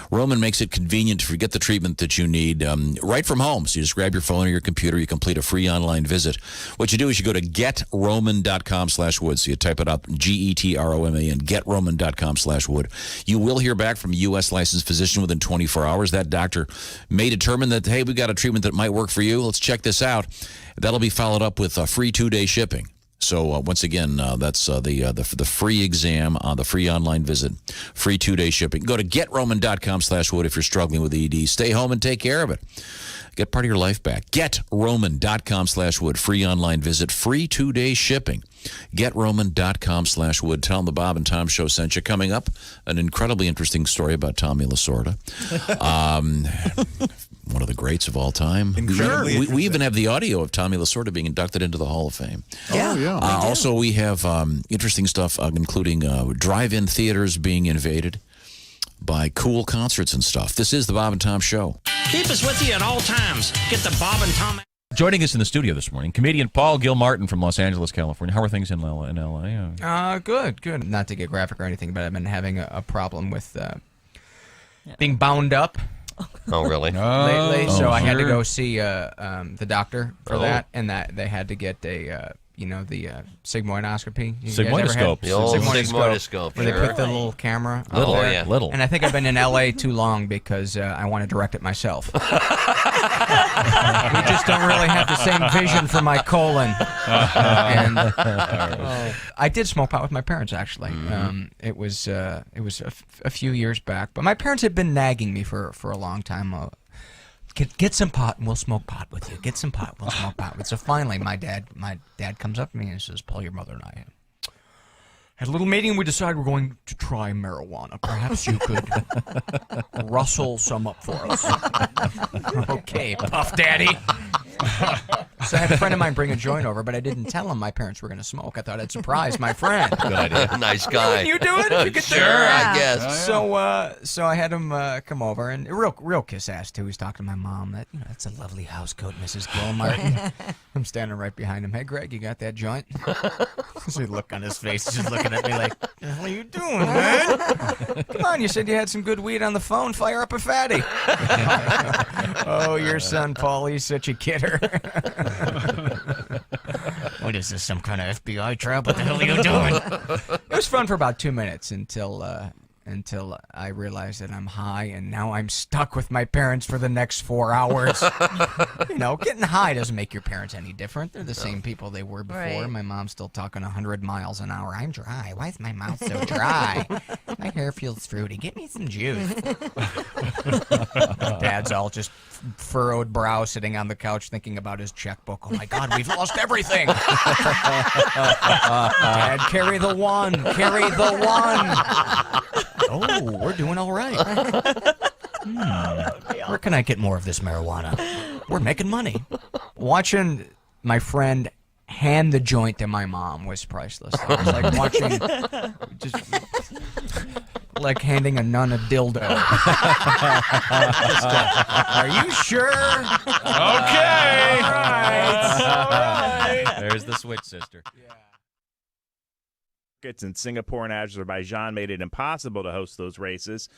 Roman makes it convenient to get the treatment that you need right from home. So you just grab your phone or your computer. You complete a free online visit. What you do is you go to getroman.com/wood. So you type it up, Getroman, getroman.com/wood. You will hear back from a U.S. licensed physician within 24 hours. That doctor may determine that, hey, we got a treatment that might work for you. Let's check this out. That'll be followed up with free 2-day shipping. So once again, that's the free exam, the free online visit, free 2-day shipping. Go to getroman.com/wood if you're struggling with ED. Stay home and take care of it. Get part of your life back. GetRoman.com/wood. Free online visit. Free 2-day shipping. GetRoman.com/wood. Tell them the Bob and Tom Show sent you. Coming up, an incredibly interesting story about Tommy Lasorda. One of the greats of all time. We even have the audio of Tommy Lasorda being inducted into the Hall of Fame. Yeah. Oh, yeah. Also, we have interesting stuff, including drive-in theaters being invaded by cool concerts and stuff. This is the Bob and Tom Show. Keep us with you at all times. Get the Bob and Tom. Joining us in the studio this morning, comedian Paul Gilmartin from Los Angeles, California. How are things in L.A.? Good. Not to get graphic or anything, but I've been having a problem with being bound up. Oh, really? Lately, so I had to go see the doctor for that, and that they had to get the sigmoidoscopy. Sigmoidoscope. The old sigmoidoscope. Where they put the little camera. Little, there. yeah. Little. And I think I've been in L.A. too long because I want to direct it myself. We just don't really have the same vision for my colon. And I did smoke pot with my parents, actually. It was a few years back, but my parents had been nagging me for a long time. Get some pot and we'll smoke pot with you. Get some pot, we'll smoke pot with you. So finally, my dad comes up to me and says, "Paul, your mother and I had a little meeting. We decided we're going to try marijuana. Perhaps you could rustle some up for us." Okay, Puff Daddy. So I had a friend of mine bring a joint over, but I didn't tell him my parents were going to smoke. I thought I'd surprise my friend. Good idea. Nice guy. Can you do it? If you could do Sure, it? I guess. So I had him come over, and real kiss ass too. He's talking to my mom. That's a lovely house coat, Mrs. Gilmartin. I'm standing right behind him. Hey, Greg, you got that joint? So look on his face, just looking at me like, "What the hell are you doing, man? Come on, you said you had some good weed on the phone. Fire up a fatty." Oh, your son, Paul, he's such a kidder. What is this, some kind of FBI trap? What the hell are you doing? It was fun for about 2 minutes until until I realize that I'm high, and now I'm stuck with my parents for the next 4 hours. Getting high doesn't make your parents any different. They're the same people they were before. Right. My mom's still talking 100 miles an hour. I'm dry. Why is my mouth so dry? My hair feels fruity. Get me some juice. Dad's all just furrowed brow sitting on the couch thinking about his checkbook. Oh, my God, we've lost everything. Dad, carry the one. Carry the one. Oh, we're doing all right. Where can I get more of this marijuana? We're making money. Watching my friend hand the joint to my mom was priceless. It was like watching, like handing a nun a dildo. Are you sure? Okay. All right. There's the switch, sister. In Singapore and Azerbaijan made it impossible to host those races.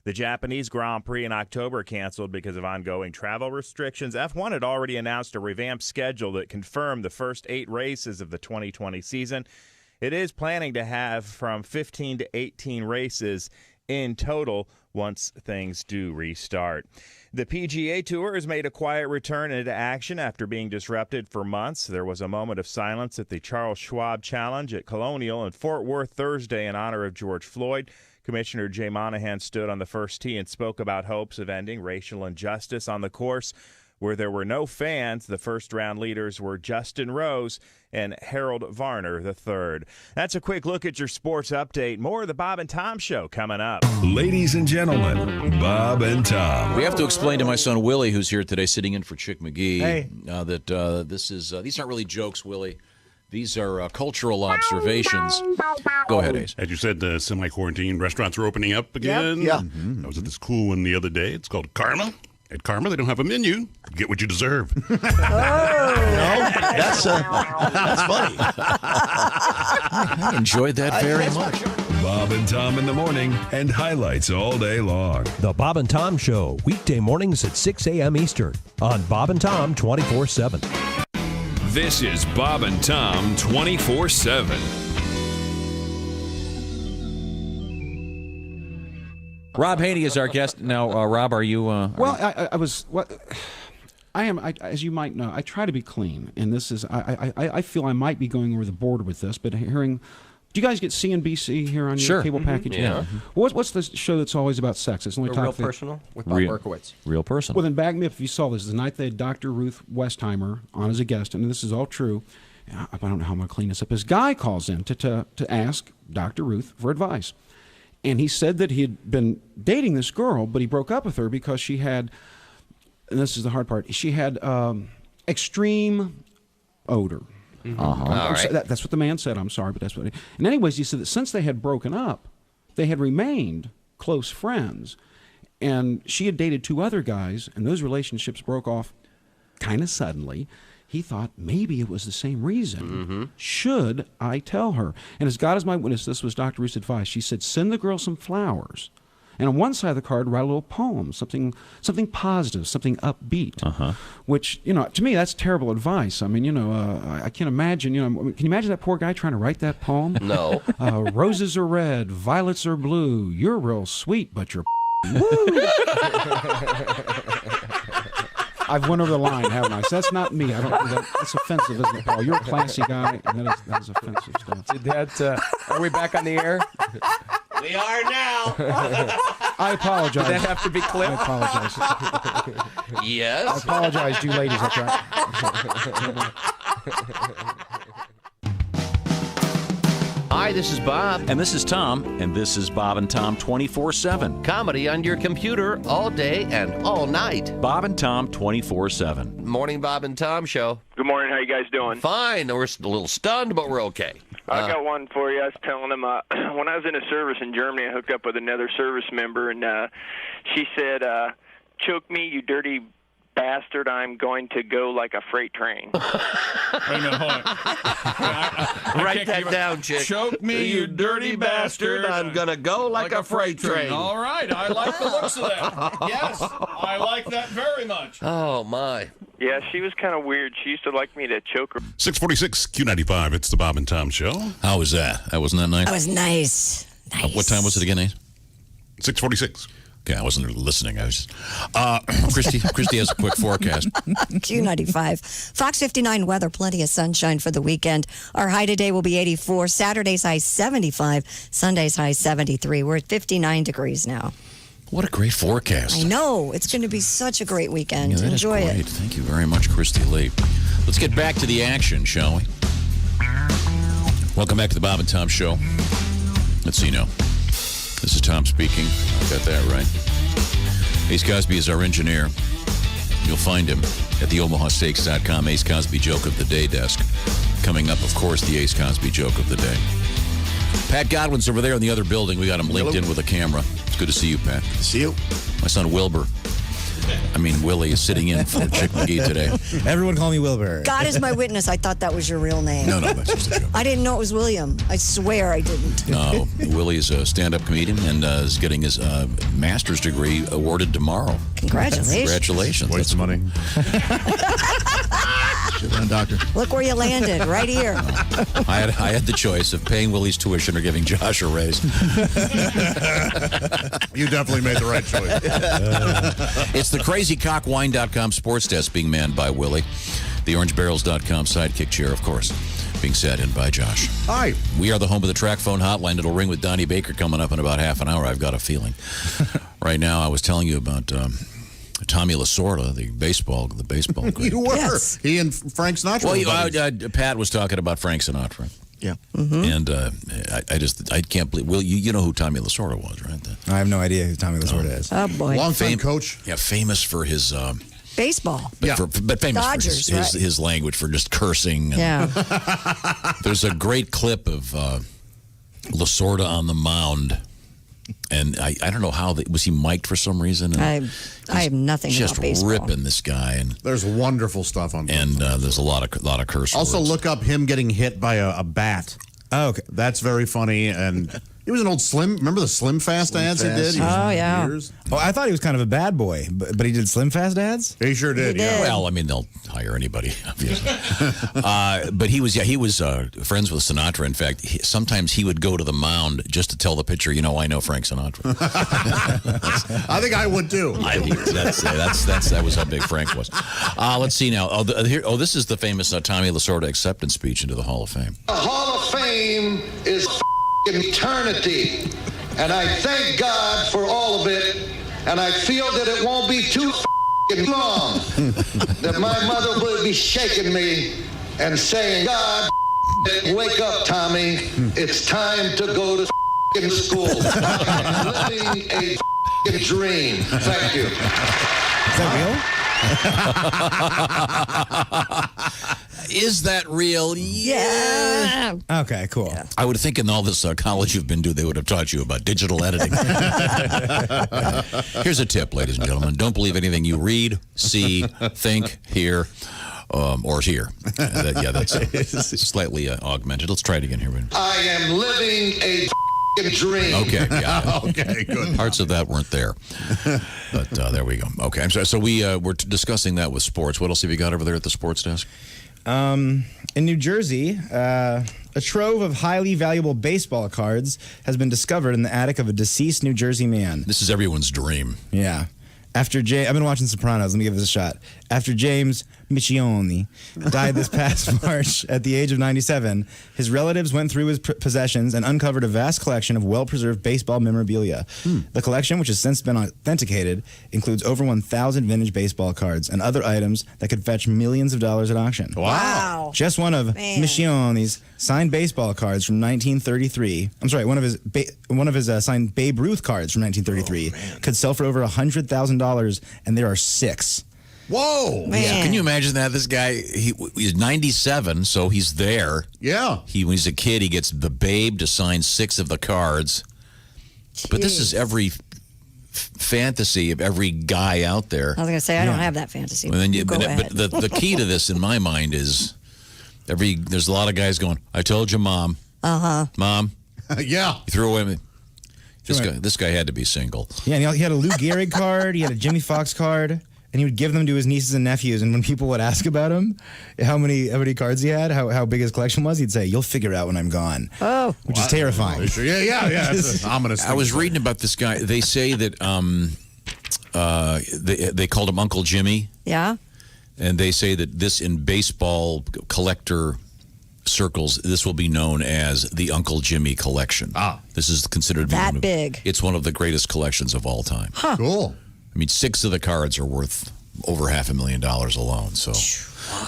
The Japanese Grand Prix in October canceled because of ongoing travel restrictions. F1 had already announced a revamped schedule that confirmed the first 8 races of the 2020 season. It is planning to have from 15 to 18 races in total once things do restart. The PGA Tour has made a quiet return into action after being disrupted for months. There was a moment of silence at the Charles Schwab Challenge at Colonial in Fort Worth Thursday in honor of George Floyd. Commissioner Jay Monahan stood on the first tee and spoke about hopes of ending racial injustice on the course. Where there were no fans, the first-round leaders were Justin Rose and Harold Varner III. That's a quick look at your sports update. More of the Bob and Tom Show coming up. Ladies and gentlemen, Bob and Tom. We have to explain to my son Willie, who's here today sitting in for Chick McGee, Hey. that this is these aren't really jokes, Willie. These are cultural observations. Go ahead, Ace. As you said, semi-quarantine restaurants are opening up again. Yeah. I was at this cool one the other day. It's called Karma. At Karma, they don't have a menu. Get what you deserve. That's funny. I enjoyed that very much. Bob and Tom in the morning and highlights all day long. The Bob and Tom Show, weekday mornings at 6 a.m. Eastern on Bob and Tom 24/7. This is Bob and Tom 24/7. Rob Haney is our guest. Now, Rob, are you... Well, I was... I am, as you might know, I try to be clean, and this is... I feel I might be going over the border with this, but hearing... Do you guys get CNBC here on your cable package? Yeah. What's the show that's always about sex? It's only Real Personal with Bob Berkowitz. Real Personal. Well, then back me up if you saw this. The night they had Dr. Ruth Westheimer on as a guest, and this is all true. I don't know how I'm going to clean this up. This guy calls in to ask Dr. Ruth for advice. And he said that he had been dating this girl, but he broke up with her because she had, and this is the hard part, she had extreme odor. All right. That's what the man said. I'm sorry, but that's what he... And anyways, he said that since they had broken up, they had remained close friends. And she had dated 2 other guys, and those relationships broke off kind of suddenly. He thought maybe it was the same reason. Should I tell her? And as God is my witness, this was Dr. Ruth's advice. She said, send the girl some flowers. And on one side of the card, write a little poem, something positive, something upbeat. Which, to me, that's terrible advice. I mean, I can't imagine, can you imagine that poor guy trying to write that poem? No. Roses are red, violets are blue. You're real sweet, but you're woo. I've went over the line, haven't I? So that's not me. That's offensive, isn't it, Paul? You're a classy guy, and that is offensive stuff. Are we back on the air? We are now. I apologize. Did that have to be clipped? I apologize. Yes. I apologize to you ladies. That's right. Hi, this is Bob. And this is Tom, and this is Bob and Tom 24/7. Comedy on your computer all day and all night. Bob and Tom 24/7. Morning Bob and Tom show. Good morning. How you guys doing? Fine. We're a little stunned, but we're okay. I got one for you. I was telling him when I was in a service in Germany, I hooked up with another service member, and she said, choke me, you dirty bastard, I'm going to go like a freight train. Wait a minute, hold on. Write that down, chick. Choke me, you dirty bastard. I'm going to go like a freight train. All right, I like the looks of that. Yes, I like that very much. Oh, my. Yeah, she was kind of weird. She used to like me to choke her. 646 Q95. It's the Bob and Tom Show. How was that? Wasn't that nice? That was nice. What time was it again, Ace? 646. Okay, I wasn't listening. I was just, Christy has a quick forecast. Q95. Fox 59 weather, plenty of sunshine for the weekend. Our high today will be 84. Saturday's high 75. Sunday's high 73. We're at 59 degrees now. What a great forecast. I know. It's going to be such a great weekend. Yeah, that is Enjoy great. it. Thank you very much, Christy Lee. Let's get back to the action, shall we? Welcome back to the Bob and Tom Show. Let's see now. This is Tom speaking. I got that right. Ace Cosby is our engineer. You'll find him at the omahasteaks.com Ace Cosby Joke of the Day desk. Coming up, of course, the Ace Cosby Joke of the Day. Pat Godwin's over there in the other building. We got him linked in with a camera. It's good to see you, Pat. See you. My son Willie is sitting in for Chick McGee today. Everyone call me Wilbur. God is my witness. I thought that was your real name. No, that's just a joke. I didn't know it was William. I swear I didn't. No, Willie is a stand-up comedian and is getting his master's degree awarded tomorrow. Congratulations. Waste money. Doctor. Look where you landed, right here. I had the choice of paying Willie's tuition or giving Josh a raise. You definitely made the right choice. It's the crazycockwine.com sports desk being manned by Willie. The orangebarrels.com sidekick chair, of course, being sat in by Josh. Hi. We are the home of the track phone hotline. It'll ring with Donnie Baker coming up in about half an hour, I've got a feeling. Right now, I was telling you about Tommy Lasorda, the baseball great. You were. Yes. He and Frank Sinatra. Well, Pat was talking about Frank Sinatra. Yeah. Mm-hmm. And I can't believe. Well, you know who Tommy Lasorda was, right? I have no idea who Tommy Lasorda is. Oh, boy. Long-time coach. Yeah, famous for his Baseball. but famous Dodgers, for his language, for just cursing. Yeah. There's a great clip of Lasorda on the mound. And I don't know how was he mic'd for some reason? I have nothing just about baseball. ripping this guy, and there's wonderful stuff on. And there's a lot of curse Also, words. look up him getting hit by a bat. Oh, okay. That's very funny. And he was an old Slim. Remember the Slim Fast ads he did? Oh, yeah. Oh, I thought he was kind of a bad boy, but he did Slim Fast ads? He sure did, yeah. Well, I mean, they'll hire anybody, obviously. But he was friends with Sinatra. In fact, sometimes he would go to the mound just to tell the pitcher, I know Frank Sinatra. I think I would too. That was how big Frank was. Let's see now. This is the famous Tommy Lasorda acceptance speech into the Hall of Fame. The Hall of Fame is eternity, and I thank God for all of it, and I feel that it won't be too long that my mother will be shaking me and saying, God, wake up, Tommy, it's time to go to school. I'm living a dream. Thank you. Is that Is that real? Yeah. Okay, cool. Yeah. I would think in all this college you've been to, they would have taught you about digital editing. Here's a tip, ladies and gentlemen. Don't believe anything you read, see, think, hear, or hear. That's slightly augmented. Let's try it again here. I am living a dream. Okay, yeah. Okay, good. Parts of that weren't there. But there we go. Okay, I'm sorry. So we're discussing that with sports. What else have you got over there at the sports desk? In New Jersey, a trove of highly valuable baseball cards has been discovered in the attic of a deceased New Jersey man. This is everyone's dream. Yeah. I've been watching Sopranos. Let me give this a shot. After James Michioni died this past March at the age of 97, his relatives went through his possessions and uncovered a vast collection of well-preserved baseball memorabilia. The collection, which has since been authenticated, includes over 1,000 vintage baseball cards and other items that could fetch millions of dollars at auction. Wow. Just one of Michioni's signed baseball cards from 1933. I'm sorry, one of his signed Babe Ruth cards from 1933 could sell for over $100,000, and there are 6. Whoa! Man. Yeah, can you imagine that? This guy, he's 97, so he's there. Yeah. When he's a kid, he gets the Babe to sign 6 of the cards. Jeez. But this is every fantasy of every guy out there. I was going to say, I don't have that fantasy. And then Go ahead. but the key to this, in my mind, is there's a lot of guys going, I told you, Mom. Uh-huh. Mom. Yeah. You threw away. This guy had to be single. Yeah, and he had a Lou Gehrig card. He had a Jimmy Fox card. and he would give them to his nieces and nephews. And when people would ask about him, how many cards he had, how big his collection was, he'd say, "You'll figure out when I'm gone." Oh, which is terrifying. Yeah. It's an ominous thing I was to say. reading about this guy. They say that they called him Uncle Jimmy. Yeah. And they say that this in baseball collector circles, this will be known as the Uncle Jimmy collection. This is considered to be That big. It's one of the greatest collections of all time. Huh. Cool. I mean, 6 of the cards are worth over $500,000 alone. So,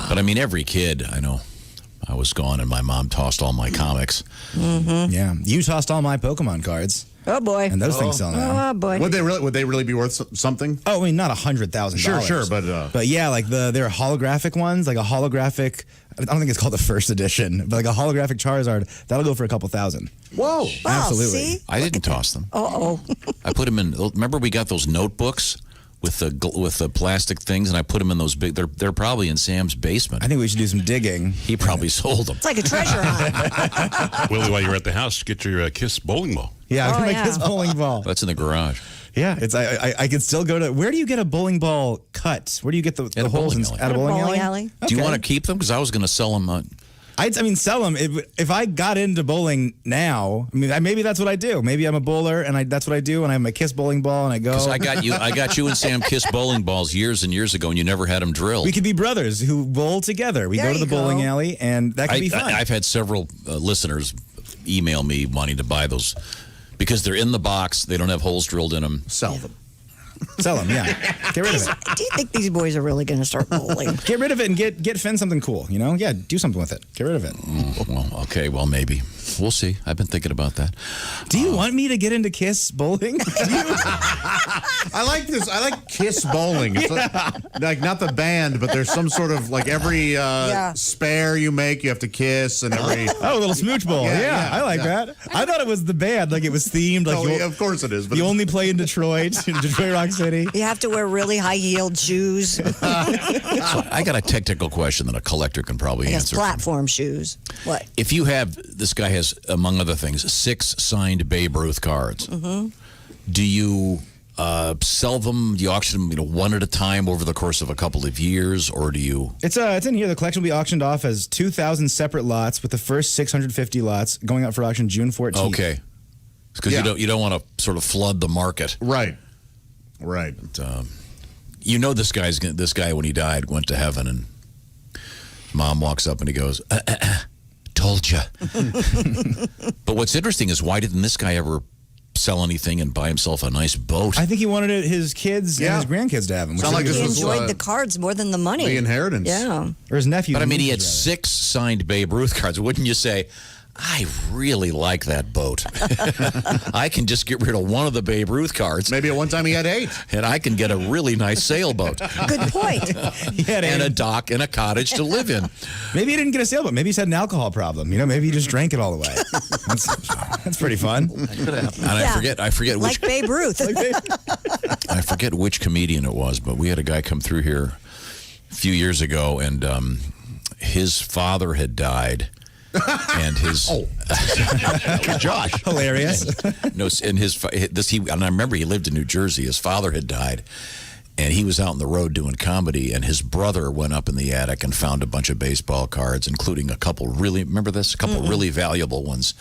but I mean, every kid I know. I was gone, and my mom tossed all my comics. Mm-hmm. Yeah, you tossed all my Pokemon cards. Oh boy. And those things sell now. Oh boy. Would they really be worth something? Oh, I mean, not $100,000. Sure, but yeah, like they're holographic ones, like a holographic. I don't think it's called the first edition, but like a holographic Charizard that'll go for a couple thousand. Whoa! Absolutely. See? I didn't toss them. Uh-oh. I put them in. Remember, we got those notebooks with the plastic things, and I put them in those big. They're probably in Sam's basement. I think we should do some digging. He probably sold them. It's like a treasure hunt. Willie, while you're at the house, get your Kiss bowling ball. Yeah, I Oh, can make yeah. this bowling ball. That's in the garage. Yeah, it's I could still go to. Where do you get a bowling ball cut? Where do you get the a holes bowling alley. at a bowling alley? Do you Okay. want to keep them? Because I was going to sell them. I mean, sell them. If I got into bowling now, I mean, maybe that's what I do. Maybe I'm a bowler, and that's what I do. And I have my Kiss bowling ball, and I go. Because I got you and Sam Kiss bowling balls years and years ago, and you never had them drilled. We could be brothers who bowl together. We There go to the you bowling go. alley, and that could be fun. I've had several listeners email me wanting to buy those because they're in the box. They don't have holes drilled in them. Sell them. Sell them, yeah. Get rid of it. Do you think these boys are really going to start bowling? Get rid of it and get Finn something cool. You know, yeah, do something with it. Get rid of it. Well, okay, well maybe we'll see. I've been thinking about that. Do you want me to get into Kiss bowling? I like this. I like Kiss bowling. It's like not the band, but there's some sort of like every spare you make, you have to kiss, and every Oh, a little smooch bowl. Yeah, Yeah, I like that. I thought it was the band, like it was themed. Like Oh, yeah, of course it is. But you only play in Detroit, in Detroit Rock City. You have to wear really high-heeled shoes. So I got a technical question that a collector can probably I guess answer. platform shoes. What? If you have, this guy has, among other things, 6 signed Babe Ruth cards. Mm-hmm. Do you sell them? Do you auction them, one at a time over the course of a couple of years, or do you? It's in here. The collection will be auctioned off as 2,000 separate lots, with the first 650 lots going up for auction June 14th. Okay, because you don't want to sort of flood the market, right. But, this guy when he died went to heaven, and Mom walks up and he goes, "Told you." But what's interesting is why didn't this guy ever sell anything and buy himself a nice boat? I think he wanted his kids and his grandkids to have them. Sound like He this was enjoyed the cards more than the money. the inheritance. Yeah. Or his nephew. But I mean, he had 6 signed Babe Ruth cards. Wouldn't you say, I really like that boat. I can just get rid of one of the Babe Ruth cards. Maybe at one time he had 8. And I can get a really nice sailboat. Good point. And a dock and a cottage to live in. Maybe he didn't get a sailboat. Maybe he's had an alcohol problem. Maybe he just drank it all the way. That's pretty fun. And I forget Like which Babe Ruth. I forget which comedian it was, but we had a guy come through here a few years ago, and his father had died. And his Josh, hilarious. No, and I remember he lived in New Jersey. His father had died, and he was out on the road doing comedy. And his brother went up in the attic and found a bunch of baseball cards, including a couple really really valuable ones,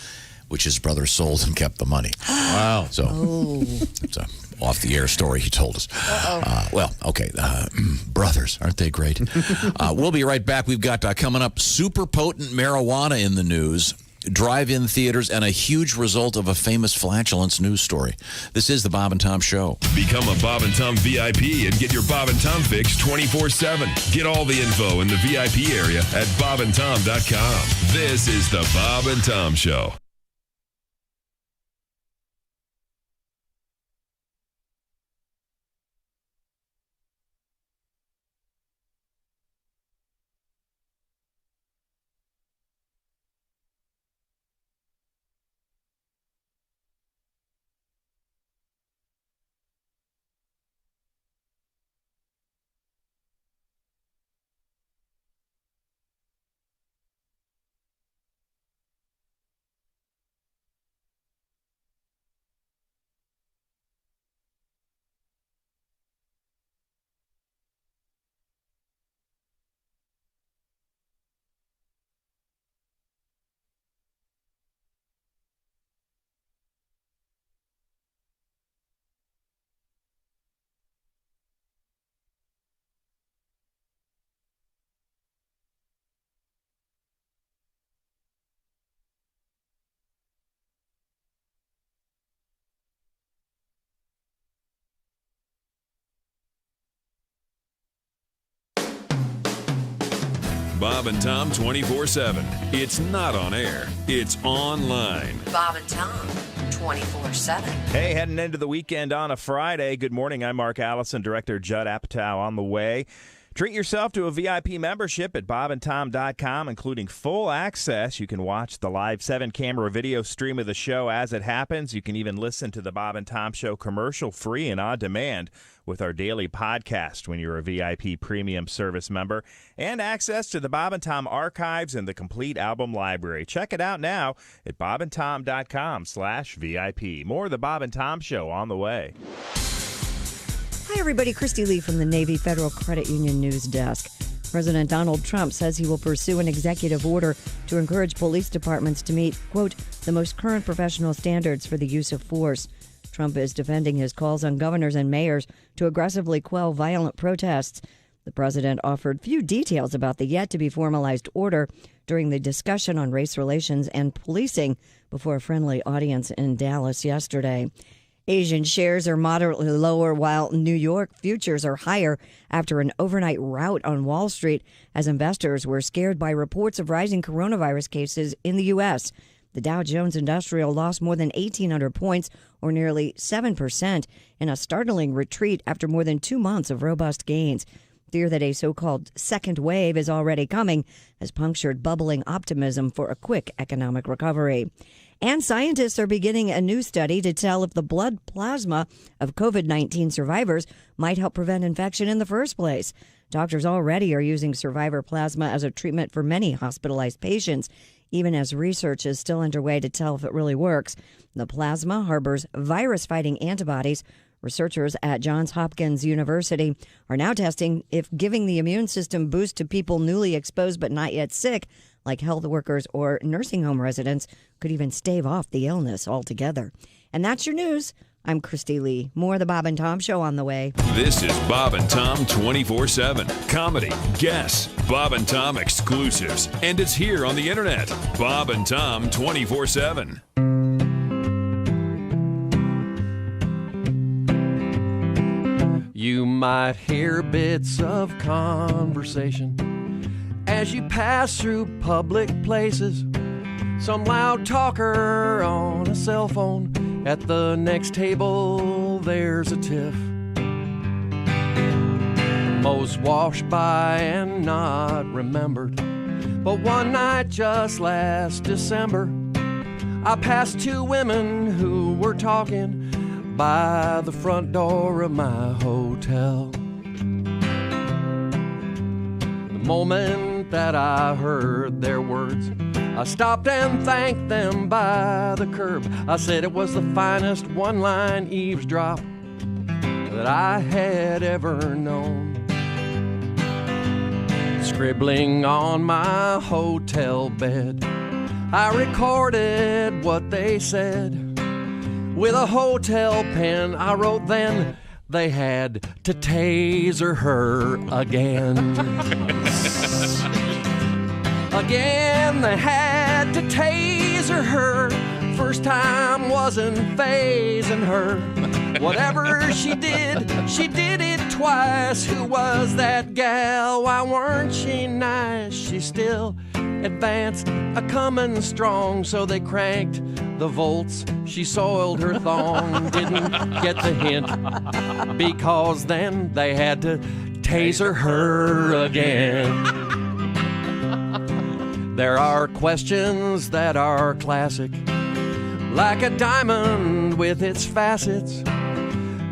which his brother sold and kept the money. Wow! So it's a off-the-air story he told us. Brothers, aren't they great? We'll be right back. We've got coming up super potent marijuana in the news, drive-in theaters, and a huge result of a famous flatulence news story. This is the Bob and Tom Show. Become a Bob and Tom VIP and get your Bob and Tom fix 24/7. Get all the info in the VIP area at bobandtom.com. This is the Bob and Tom Show. Bob and Tom 24/7. It's not on air, it's online. Bob and Tom, 24/7. Hey, heading into the weekend on a Friday. Good morning. I'm Mark Allison, Director Judd Apatow on the way. Treat yourself to a VIP membership at bobandtom.com, including full access. You can watch the live 7-camera video stream of the show as it happens. You can even listen to the Bob and Tom Show commercial-free and on demand with our daily podcast when you're a VIP premium service member, and access to the Bob and Tom archives and the complete album library. Check it out now at bobandtom.com/VIP. More of the Bob and Tom Show on the way. Hi, everybody. Christy Lee from the Navy Federal Credit Union News Desk. President Donald Trump says he will pursue an executive order to encourage police departments to meet, quote, the most current professional standards for the use of force. Trump is defending his calls on governors and mayors to aggressively quell violent protests. The president offered few details about the yet-to-be-formalized order during the discussion on race relations and policing before a friendly audience in Dallas yesterday. Asian shares are moderately lower, while New York futures are higher after an overnight rout on Wall Street as investors were scared by reports of rising coronavirus cases in the U.S. The Dow Jones Industrial lost more than 1,800 points, or nearly 7%, in a startling retreat after more than 2 months of robust gains. Fear that a so-called second wave is already coming has punctured bubbling optimism for a quick economic recovery. And scientists are beginning a new study to tell if the blood plasma of COVID-19 survivors might help prevent infection in the first place. Doctors already are using survivor plasma as a treatment for many hospitalized patients, even as research is still underway to tell if it really works. The plasma harbors virus-fighting antibodies. Researchers at Johns Hopkins University are now testing if giving the immune system boost to people newly exposed but not yet sick, like health workers or nursing home residents, could even stave off the illness altogether. And that's your news. I'm Christy Lee. More of the Bob and Tom Show on the way. This is Bob and Tom 24/7. Comedy, guests, Bob and Tom exclusives, and it's here on the internet. Bob and Tom 24/7. You might hear bits of conversation as you pass through public places. Some loud talker on a cell phone. At the next table, there's a tiff. Most washed by and not remembered. But one night just last December, I passed 2 women who were talking by the front door of my hotel. The moment that I heard their words, I stopped and thanked them by the curb. I said it was the finest one-line eavesdrop that I had ever known. Scribbling on my hotel bed, I recorded what they said. With a hotel pen, I wrote then they had to taser her again. Again, they had to taser her. First time wasn't phasing her. Whatever she did it twice. Who was that gal? Why weren't she nice? She still advanced, a-comin' strong. So they cranked the volts. She soiled her thong. Didn't get the hint, because then they had to taser her again. There are questions that are classic, like a diamond with its facets.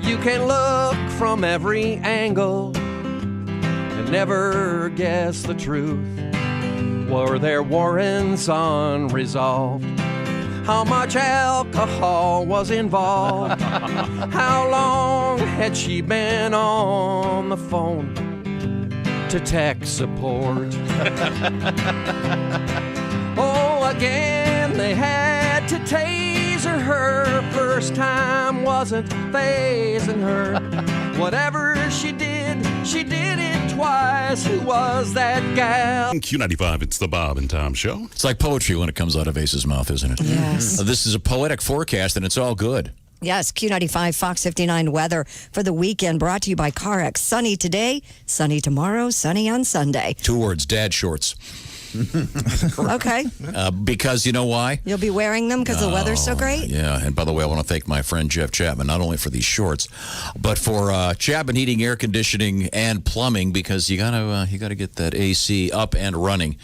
You can look from every angle and never guess the truth. Were there warrants unresolved? How much alcohol was involved? How long had she been on the phone to tech support? Oh, again, they had to taser her. First time wasn't phasing her. Whatever she did it twice. Who was that gal? Q95, it's the Bob and Tom Show. It's like poetry when it comes out of Ace's mouth, isn't it? Yes. This is a poetic forecast, and it's all good. Yes, Q95 Fox 59 weather for the weekend brought to you by CarX. Sunny today, sunny tomorrow, sunny on Sunday. 2 words, dad shorts. Okay. Because you know why? You'll be wearing them because the weather's so great? Yeah, and by the way, I want to thank my friend Jeff Chapman, not only for these shorts, but for Chapman Heating, Air Conditioning, and Plumbing, because you gotta get that AC up and running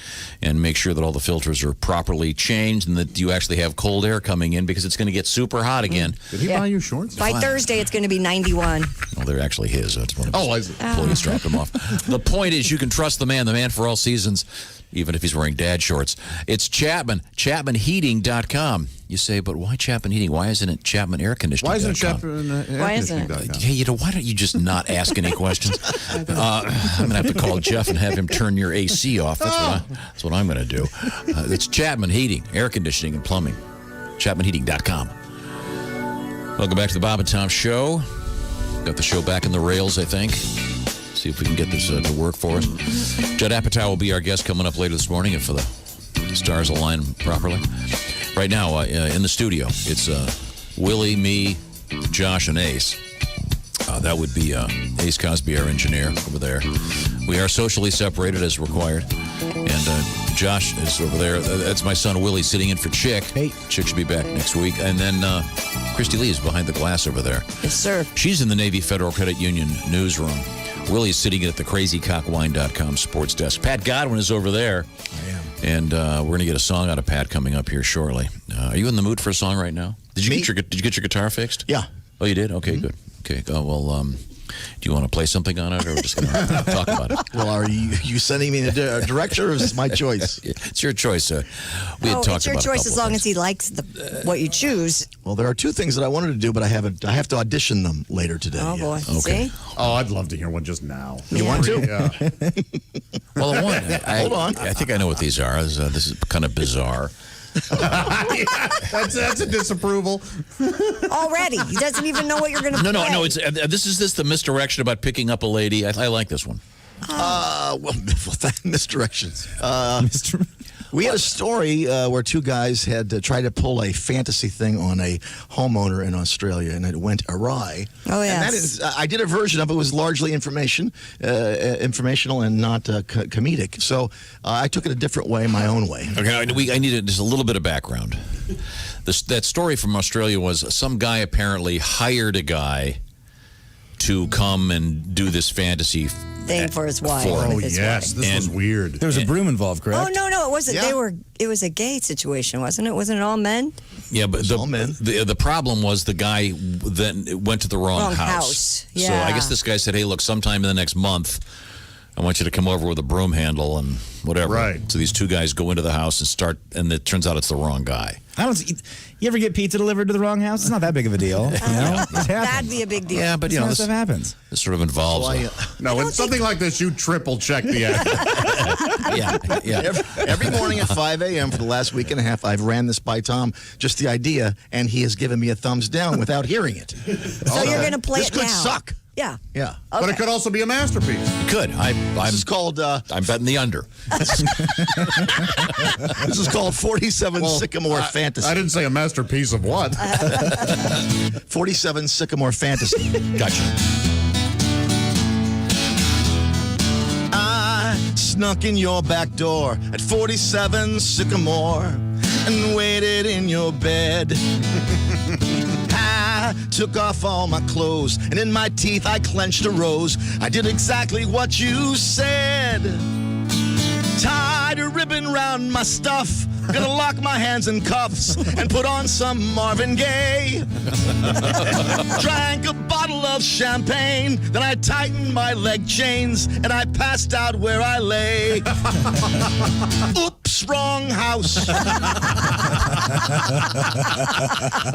and make sure that all the filters are properly changed and that you actually have cold air coming in, because it's going to get super hot again. Did he buy you shorts? By Thursday, it's going to be 91. Well, they're actually his. That's one of his is it? employees dropped them off. The point is, you can trust the man for all seasons, even if he's wearing dad shorts. It's Chapman, ChapmanHeating.com. You say, but why Chapman Heating? Why isn't it Chapman Air Conditioning? Why isn't it Chapman Why isn't it? Hey, why don't you just not ask any questions? I'm going to have to call Jeff and have him turn your AC off. That's what I'm going to do. It's Chapman Heating, Air Conditioning, and Plumbing. ChapmanHeating.com. Welcome back to the Bob and Tom Show. Got the show back in the rails, I think. See if we can get this to work for us. Judd Apatow will be our guest coming up later this morning if the stars align properly. Right now, in the studio, it's Willie, me, Josh, and Ace. That would be Ace Cosby, our engineer, over there. We are socially separated as required. And Josh is over there. That's my son, Willie, sitting in for Chick. Hey. Chick should be back next week. And then Christy Lee is behind the glass over there. Yes, sir. She's in the Navy Federal Credit Union newsroom. Willie's sitting at the crazycockwine.com sports desk. Pat Godwin is over there. I am. And we're going to get a song out of Pat coming up here shortly. Are you in the mood for a song right now? Did you get your guitar fixed? Yeah. Oh, you did? Okay, good. Okay. Well, do you want to play something on it, or we're just going to talk about it? Well, are you sending me in a direction, or is it my choice? It's your choice. We had talked about it's your choice as long as he likes what you choose. Well, there are 2 things that I wanted to do, but I have to audition them later today. Oh, boy. Okay. See? Oh, I'd love to hear one just now. You want to? Yeah. Well, Hold on. I think I know what these are. This is kind of bizarre. That's a disapproval. Already. He doesn't even know what you're going to play. No. It's this is the misdirection about picking up a lady. I like this one. Misdirections. We had a story where 2 guys had tried to pull a fantasy thing on a homeowner in Australia, and it went awry. Oh, yes. And that is, I did a version of it. It was largely informational and not comedic. So I took it a different way, my own way. Okay, I needed just a little bit of background. That story from Australia was some guy apparently hired a guy to come and do this fantasy thing for his wife. This was weird. There was a broom involved, correct? Oh, no, it wasn't. Yeah. It was a gay situation, wasn't it? Wasn't it all men? Yeah, but all men. The problem was the guy then went to the wrong house. Yeah. So I guess this guy said, hey, look, sometime in the next month, I want you to come over with a broom handle and whatever. Right. So these 2 guys go into the house and it turns out it's the wrong guy. You ever get pizza delivered to the wrong house? It's not that big of a deal. That'd be a big deal. Yeah, but this stuff happens. This sort of involves. When something like this, you triple check the ad. Yeah. Every morning at 5 a.m. for the last week and a half, I've ran this by Tom, just the idea, and he has given me a thumbs down without hearing it. So you're going to play this it now. could suck. Yeah. Yeah. Okay. But it could also be a masterpiece. It could. This is called... I'm betting the under. This is called 47 Sycamore Fantasy. I didn't say a masterpiece of what. 47 Sycamore Fantasy. Gotcha. I snuck in your back door at 47 Sycamore and waited in your bed. I took off all my clothes, and in my teeth I clenched a rose. I did exactly what you said. Tied a ribbon round my stuff, gonna lock my hands in cuffs and put on some Marvin Gaye. Drank a bottle of champagne, then I tightened my leg chains and I passed out where I lay. Oops, wrong house.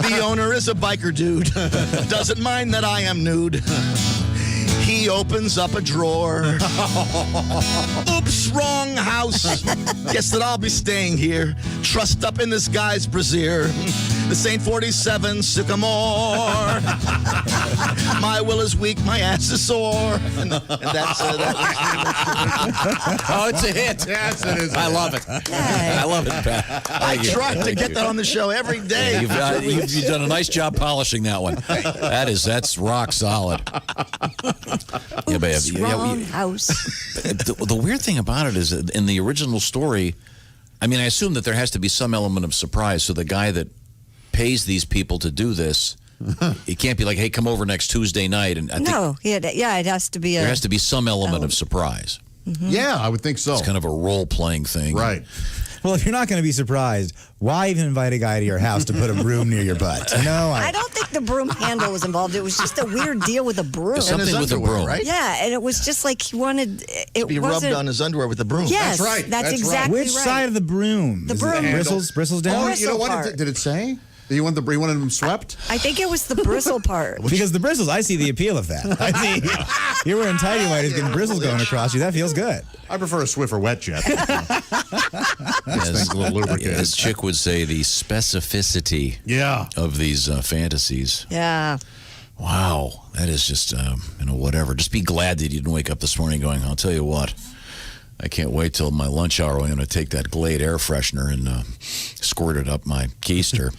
The owner is a biker dude, doesn't mind that I am nude. He opens up a drawer. Oops, wrong house. Guess that I'll be staying here, trussed up in this guy's brassiere. This ain't 47 Sycamore. My will is weak, my ass is sore. And that's Oh, it's a hit. Yes, it is. I love it. I love it, Pat. I try to get that on the show every day. You've done a nice job polishing that one. That's rock solid. Wrong house. The weird thing about it is that in the original story, I mean, I assume that there has to be some element of surprise. So the guy that pays these people to do this, it can't be like, hey, come over next Tuesday night. And it has to be there has to be some element of surprise. Mm-hmm. Yeah, I would think so. It's kind of a role-playing thing. Right. Well, if you're not going to be surprised, why even invite a guy to your house to put a broom near your butt? I don't think the broom handle was involved. It was just a weird deal with a broom. Something with a broom, right? Yeah, and it was just like he wanted it be rubbed on his underwear with the broom. Yes, That's right. That's exactly Which right. side of the broom? The Is broom. it bristles down? Oh, you know what? Did it say? You wanted them swept? I think it was the bristle part. Because the bristles, I see the appeal of that. I see you're wearing tighty whities, getting bristles going across you. That feels good. I prefer a Swiffer wet jet. This thing's a little lubricated. As Chick would say, the specificity of these fantasies. Yeah. Wow. That is just, whatever. Just be glad that you didn't wake up this morning going, I'll tell you what, I can't wait till my lunch hour. I'm going to take that Glade air freshener and squirt it up my keister.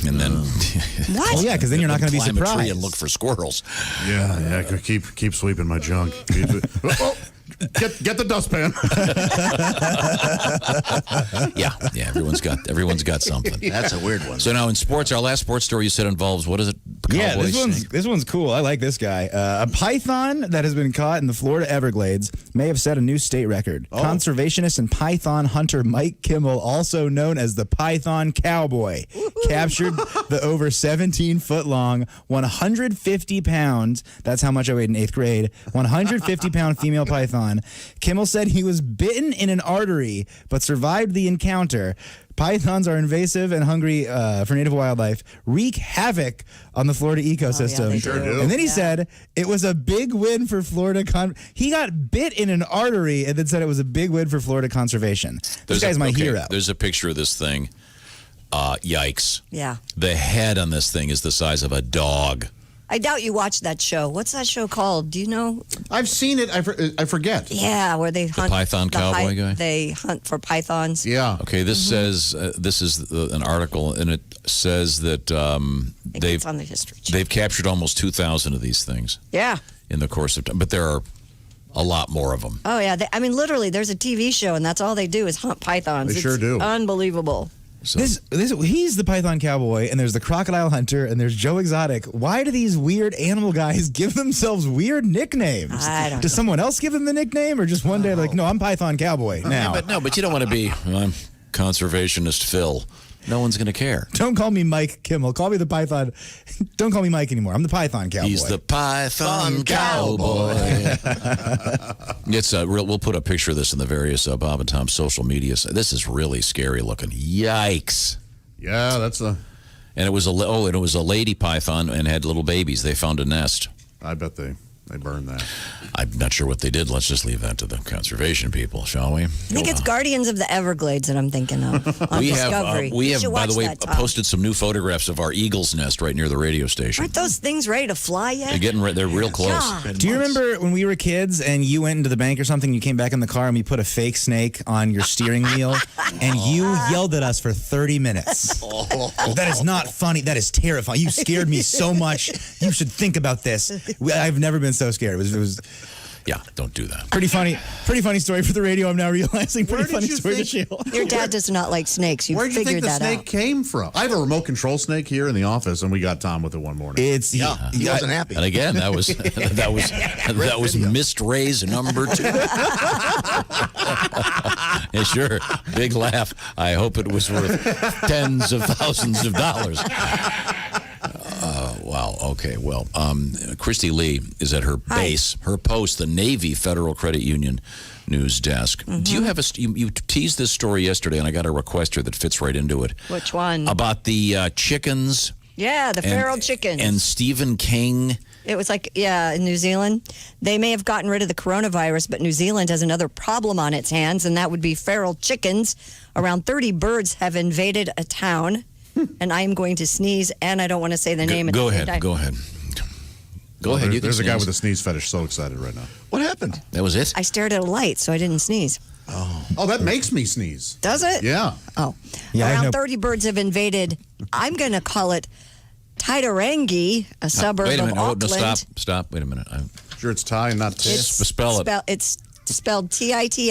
And then... What? Oh, yeah, because then you're not going to be climb a tree surprised. and look for squirrels. Yeah. Keep sweeping my junk. Get the dustpan. yeah. Everyone's got something. That's a weird one. So now in sports, our last sports story you said involves, what is it? Yeah, Cowboys? this one's cool. I like this guy. A python that has been caught in the Florida Everglades may have set a new state record. Conservationist and python hunter Mike Kimmel, also known as the Python Cowboy, captured the over 17-foot-long, 150-pound, that's how much I weighed in 8th grade, 150-pound female python. Kimmel said he was bitten in an artery, but survived the encounter. Pythons are invasive and hungry for native wildlife, wreak havoc on the Florida ecosystem. they sure do. And then he said it was a big win for Florida. He got bit in an artery and then said it was a big win for Florida conservation. This guy's my hero. There's a picture of this thing. Yikes. Yeah. The head on this thing is the size of a dog. I doubt you watched that show. What's that show called? Do you know? I've seen it. I forget. Yeah, where they hunt. The Python Cowboy guy? They hunt for pythons. Yeah. Okay, this says, this is an article, and it says that It's on the history channel. they've captured almost 2,000 of these things Yeah. in the course of time, but there are a lot more of them. Oh, yeah. Literally, there's a TV show, and that's all they do is hunt pythons. They sure do. Unbelievable. So, He's the Python Cowboy, and there's the Crocodile Hunter, and there's Joe Exotic. Why do these weird animal guys give themselves weird nicknames? I don't know. Does someone else give them the nickname, or just one day like, no, I'm Python Cowboy now? but you don't want to be, I'm conservationist Phil. No one's going to care. Don't call me Mike Kimmel. Call me the Python. Don't call me Mike anymore. I'm the Python Cowboy. He's the Python Cowboy. It's we'll put a picture of this in the various Bob and Tom social media. This is really scary looking. Yikes! Yeah, that's a. And it was a lady python and had little babies. They found a nest. I bet they burned that. I'm not sure what they did. Let's just leave that to the conservation people, shall we? I think it's Guardians of the Everglades that I'm thinking of on Discovery. We You have, should by the watch way, that, Tom. posted some new photographs of our eagle's nest right near the radio station. Aren't those things ready to fly yet? They're getting they're real close. God. Do you remember when we were kids and you went into the bank or something, you came back in the car and we put a fake snake on your steering wheel and you yelled at us for 30 minutes? That is not funny. That is terrifying. You scared me so much. You should think about this. I've never been so scared. It was Yeah, don't do that. pretty funny story for the radio. I'm now realizing pretty funny story to Sheila. Your dad does not like snakes. You Where did you figured think the that snake out. came from? I have a remote control snake here in the office, and we got Tom with it one morning. He wasn't happy. And again, that was missed raise number 2. Yeah, sure. Big laugh. I hope it was worth tens of thousands of dollars. Wow. Okay. Well, Christy Lee is at her base, her post, the Navy Federal Credit Union news desk. Mm-hmm. Do you have you teased this story yesterday, and I got a request here that fits right into it. Which one? About the chickens. Yeah, the feral chickens. And Stephen King. It was like, in New Zealand. They may have gotten rid of the coronavirus, but New Zealand has another problem on its hands, and that would be feral chickens. Around 30 birds have invaded a town. and I am going to sneeze, and I don't want to say the name. Go at the ahead. same time. Go ahead. Go ahead. You can There's a guy sneeze. with a sneeze fetish so excited right now. What happened? That was it? I stared at a light, so I didn't sneeze. Oh, that makes me sneeze. Does it? Yeah. Oh. Yeah, I Around know. 30 birds have invaded, I'm going to call it Taitarangi, a suburb Wait a of minute. Oh, Auckland. no, stop. Wait a minute. Sure, it's Thai and not Thai. Spell it. It's spelled Titi.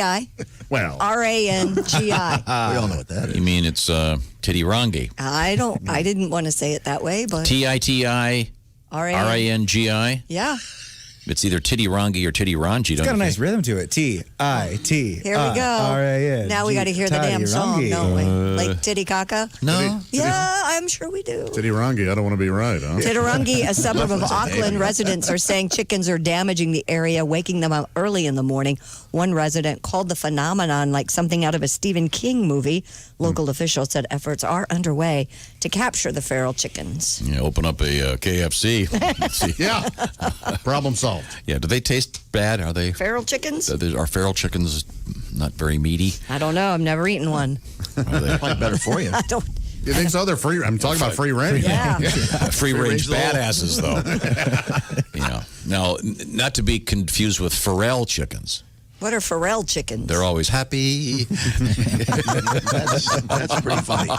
Well. Rangi. We all know what that is. You mean it's Titirangi? I didn't want to say it that way, but Titirangi? Yeah. It's either Titirangi or Titirangi. It's got a nice rhythm to it. T-I-T. Here we go. R-A-N. Now we got to hear the damn song, don't we? Like Titicaca? No. Yeah, I'm sure we do. Titirangi, I don't want to be right, huh? Titirangi, a suburb of Auckland, residents are saying chickens are damaging the area, waking them up early in the morning. One resident called the phenomenon like something out of a Stephen King movie. Local officials said efforts are underway to capture the feral chickens. Yeah, open up a KFC. Let's see. Yeah. Problem solved. Yeah, do they taste bad? Are they? Feral chickens? Are feral chickens not very meaty? I don't know. I've never eaten one. Are they? Probably better for you. I don't. You think so? They're free. I'm talking about free range. Yeah. Free range range badasses, though. Yeah. Now, not to be confused with Pharrell chickens. What are Pharrell chickens? They're always happy. That's pretty funny.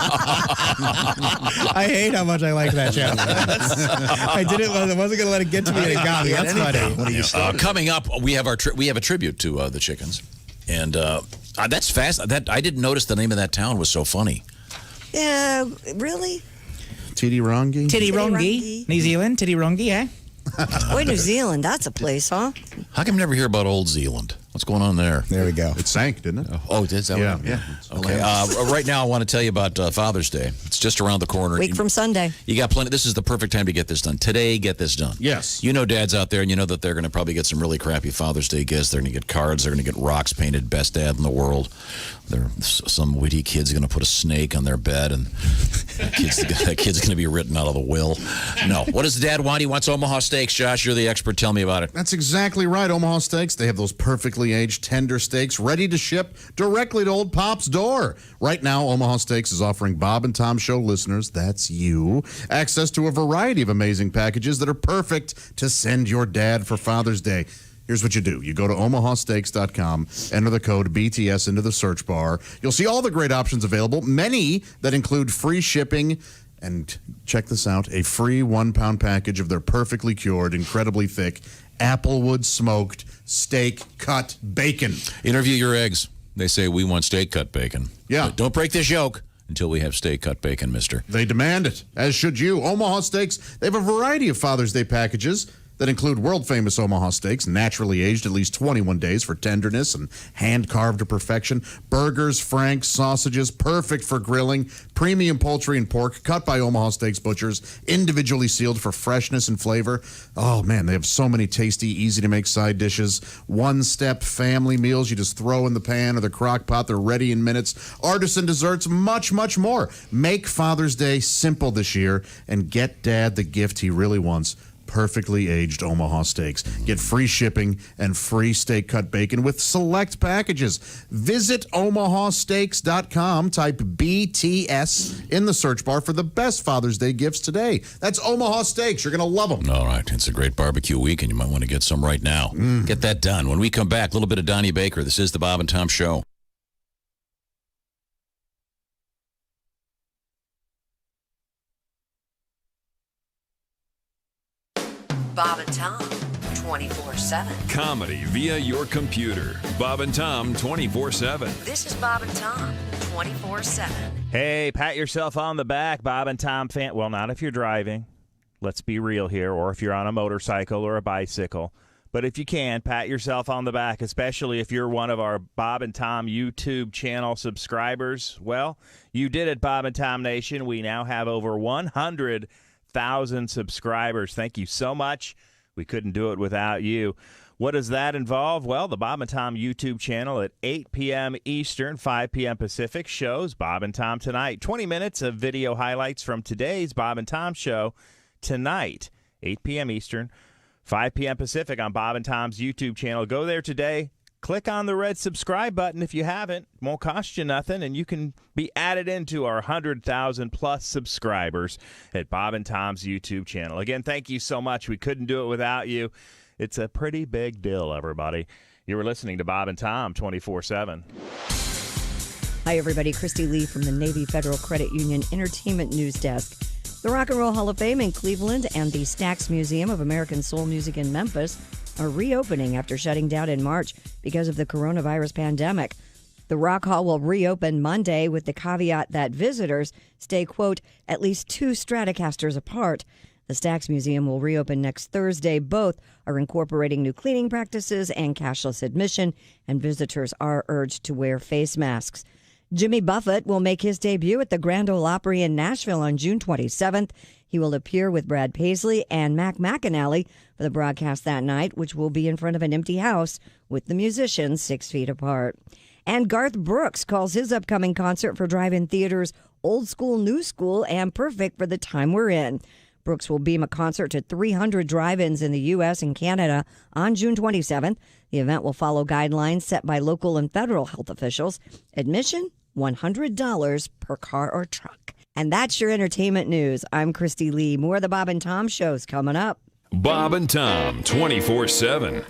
I hate how much I like that chapter. I wasn't going to let it get to me, and it got me. That's funny. When you start. Coming up, we have a tribute to the chickens, and that's fast. I didn't notice the name of that town was so funny. Yeah, really? Titirangi? Titirangi. New Zealand, Titirangi, eh? Boy, New Zealand, that's a place, huh? How come you never hear about Old Zealand? What's going on there? There we go. It sank, didn't it? Oh, it is? Yeah. Okay. Right now, I want to tell you about Father's Day. It's just around the corner. Week from Sunday. You got plenty. This is the perfect time to get this done. Today, get this done. Yes. You know dads out there, and you know that they're going to probably get some really crappy Father's Day gifts. They're going to get cards. They're going to get rocks painted, best dad in the world. Some witty kid's going to put a snake on their bed, and that kid's going to be written out of the will. No. What does the dad want? He wants Omaha steaks. Josh, you're the expert. Tell me about it. That's exactly right. Omaha Steaks. They have those perfectly aged, tender steaks ready to ship directly to Old Pop's door. Right now, Omaha Steaks is offering Bob and Tom Show listeners, that's you, access to a variety of amazing packages that are perfect to send your dad for Father's Day. Here's what you do. You go to omahasteaks.com, enter the code BTS into the search bar. You'll see all the great options available, many that include free shipping. And check this out, a free 1-pound package of their perfectly cured, incredibly thick, applewood smoked steak cut bacon. Interview your eggs. They say we want steak cut bacon. Yeah. But don't break this yoke until we have steak cut bacon, mister. They demand it, as should you. Omaha Steaks, they have a variety of Father's Day packages that include world-famous Omaha steaks, naturally aged at least 21 days for tenderness and hand-carved to perfection. Burgers, franks, sausages, perfect for grilling. Premium poultry and pork, cut by Omaha Steaks butchers, individually sealed for freshness and flavor. Oh, man, they have so many tasty, easy-to-make side dishes. One-step family meals you just throw in the pan or the crock pot. They're ready in minutes. Artisan desserts, much, much more. Make Father's Day simple this year and get Dad the gift he really wants. Perfectly aged Omaha steaks. Get free shipping and free steak cut bacon with select packages. Visit omahasteaks.com. Type BTS in the search bar for the best Father's Day gifts today. That's Omaha Steaks. You're going to love them. All right. It's a great barbecue week, and you might want to get some right now. Get that done. When we come back, a little bit of Donnie Baker. This is the Bob and Tom Show. Bob and Tom, 24/7. Comedy via your computer. Bob and Tom 24/7. This is Bob and Tom, 24/7. Hey, pat yourself on the back, Bob and Tom fan. Well, not if you're driving. Let's be real here. Or if you're on a motorcycle or a bicycle. But if you can, pat yourself on the back, especially if you're one of our Bob and Tom YouTube channel subscribers. Well, you did it, Bob and Tom Nation. We now have over 100,000 subscribers. Thank you so much. We couldn't do it without you. What does that involve? Well, the Bob and Tom YouTube channel at 8 p.m. Eastern, 5 p.m. Pacific shows Bob and Tom Tonight. 20 minutes of video highlights from today's Bob and Tom show tonight, 8 p.m. Eastern, 5 p.m. Pacific on Bob and Tom's YouTube channel. Go there today. click on the red subscribe button if you haven't. It won't cost you nothing, and you can be added into our 100,000 plus subscribers at Bob and Tom's YouTube channel. Again, thank you so much. We couldn't do it without you. It's a pretty big deal, everybody. You were listening to Bob and Tom 24/7. Hi, everybody. Christy Lee from the Navy Federal Credit Union Entertainment News Desk. The Rock and Roll Hall of Fame in Cleveland and the Stax Museum of American Soul Music in Memphis are reopening after shutting down in March because of the coronavirus pandemic. The Rock Hall will reopen Monday with the caveat that visitors stay, quote, at least 2 Stratocasters apart. The Stax Museum will reopen next Thursday. Both are incorporating new cleaning practices and cashless admission, and visitors are urged to wear face masks. Jimmy Buffett will make his debut at the Grand Ole Opry in Nashville on June 27th. He will appear with Brad Paisley and Mac McAnally for the broadcast that night, which will be in front of an empty house with the musicians 6 feet apart. And Garth Brooks calls his upcoming concert for drive-in theaters old school, new school, and perfect for the time we're in. Brooks will beam a concert to 300 drive-ins in the U.S. and Canada on June 27th. The event will follow guidelines set by local and federal health officials. Admission, $100 per car or truck. And that's your entertainment news. I'm Christy Lee. More of the Bob and Tom shows coming up. Bob and Tom 24/7.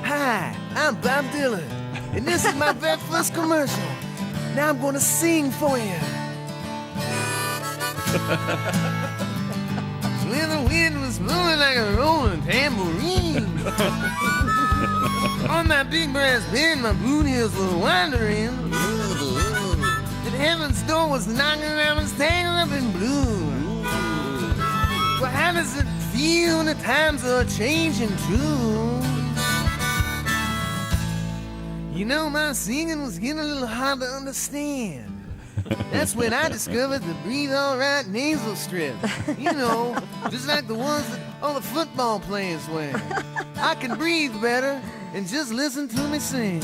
Hi, I'm Bob Dylan, and this is my very first commercial. Now I'm going to sing for you. When the wind was blowing like a rolling tambourine, on my big brass band, my boot heels were wandering. And heaven's door was knocking, I was tangled up in blue. Well, how does it feel when the times are changing too? You know, my singing was getting a little hard to understand. That's when I discovered the Breathe All Right nasal strip. You know, just like the ones that all the football players wear. I can breathe better and just listen to me sing.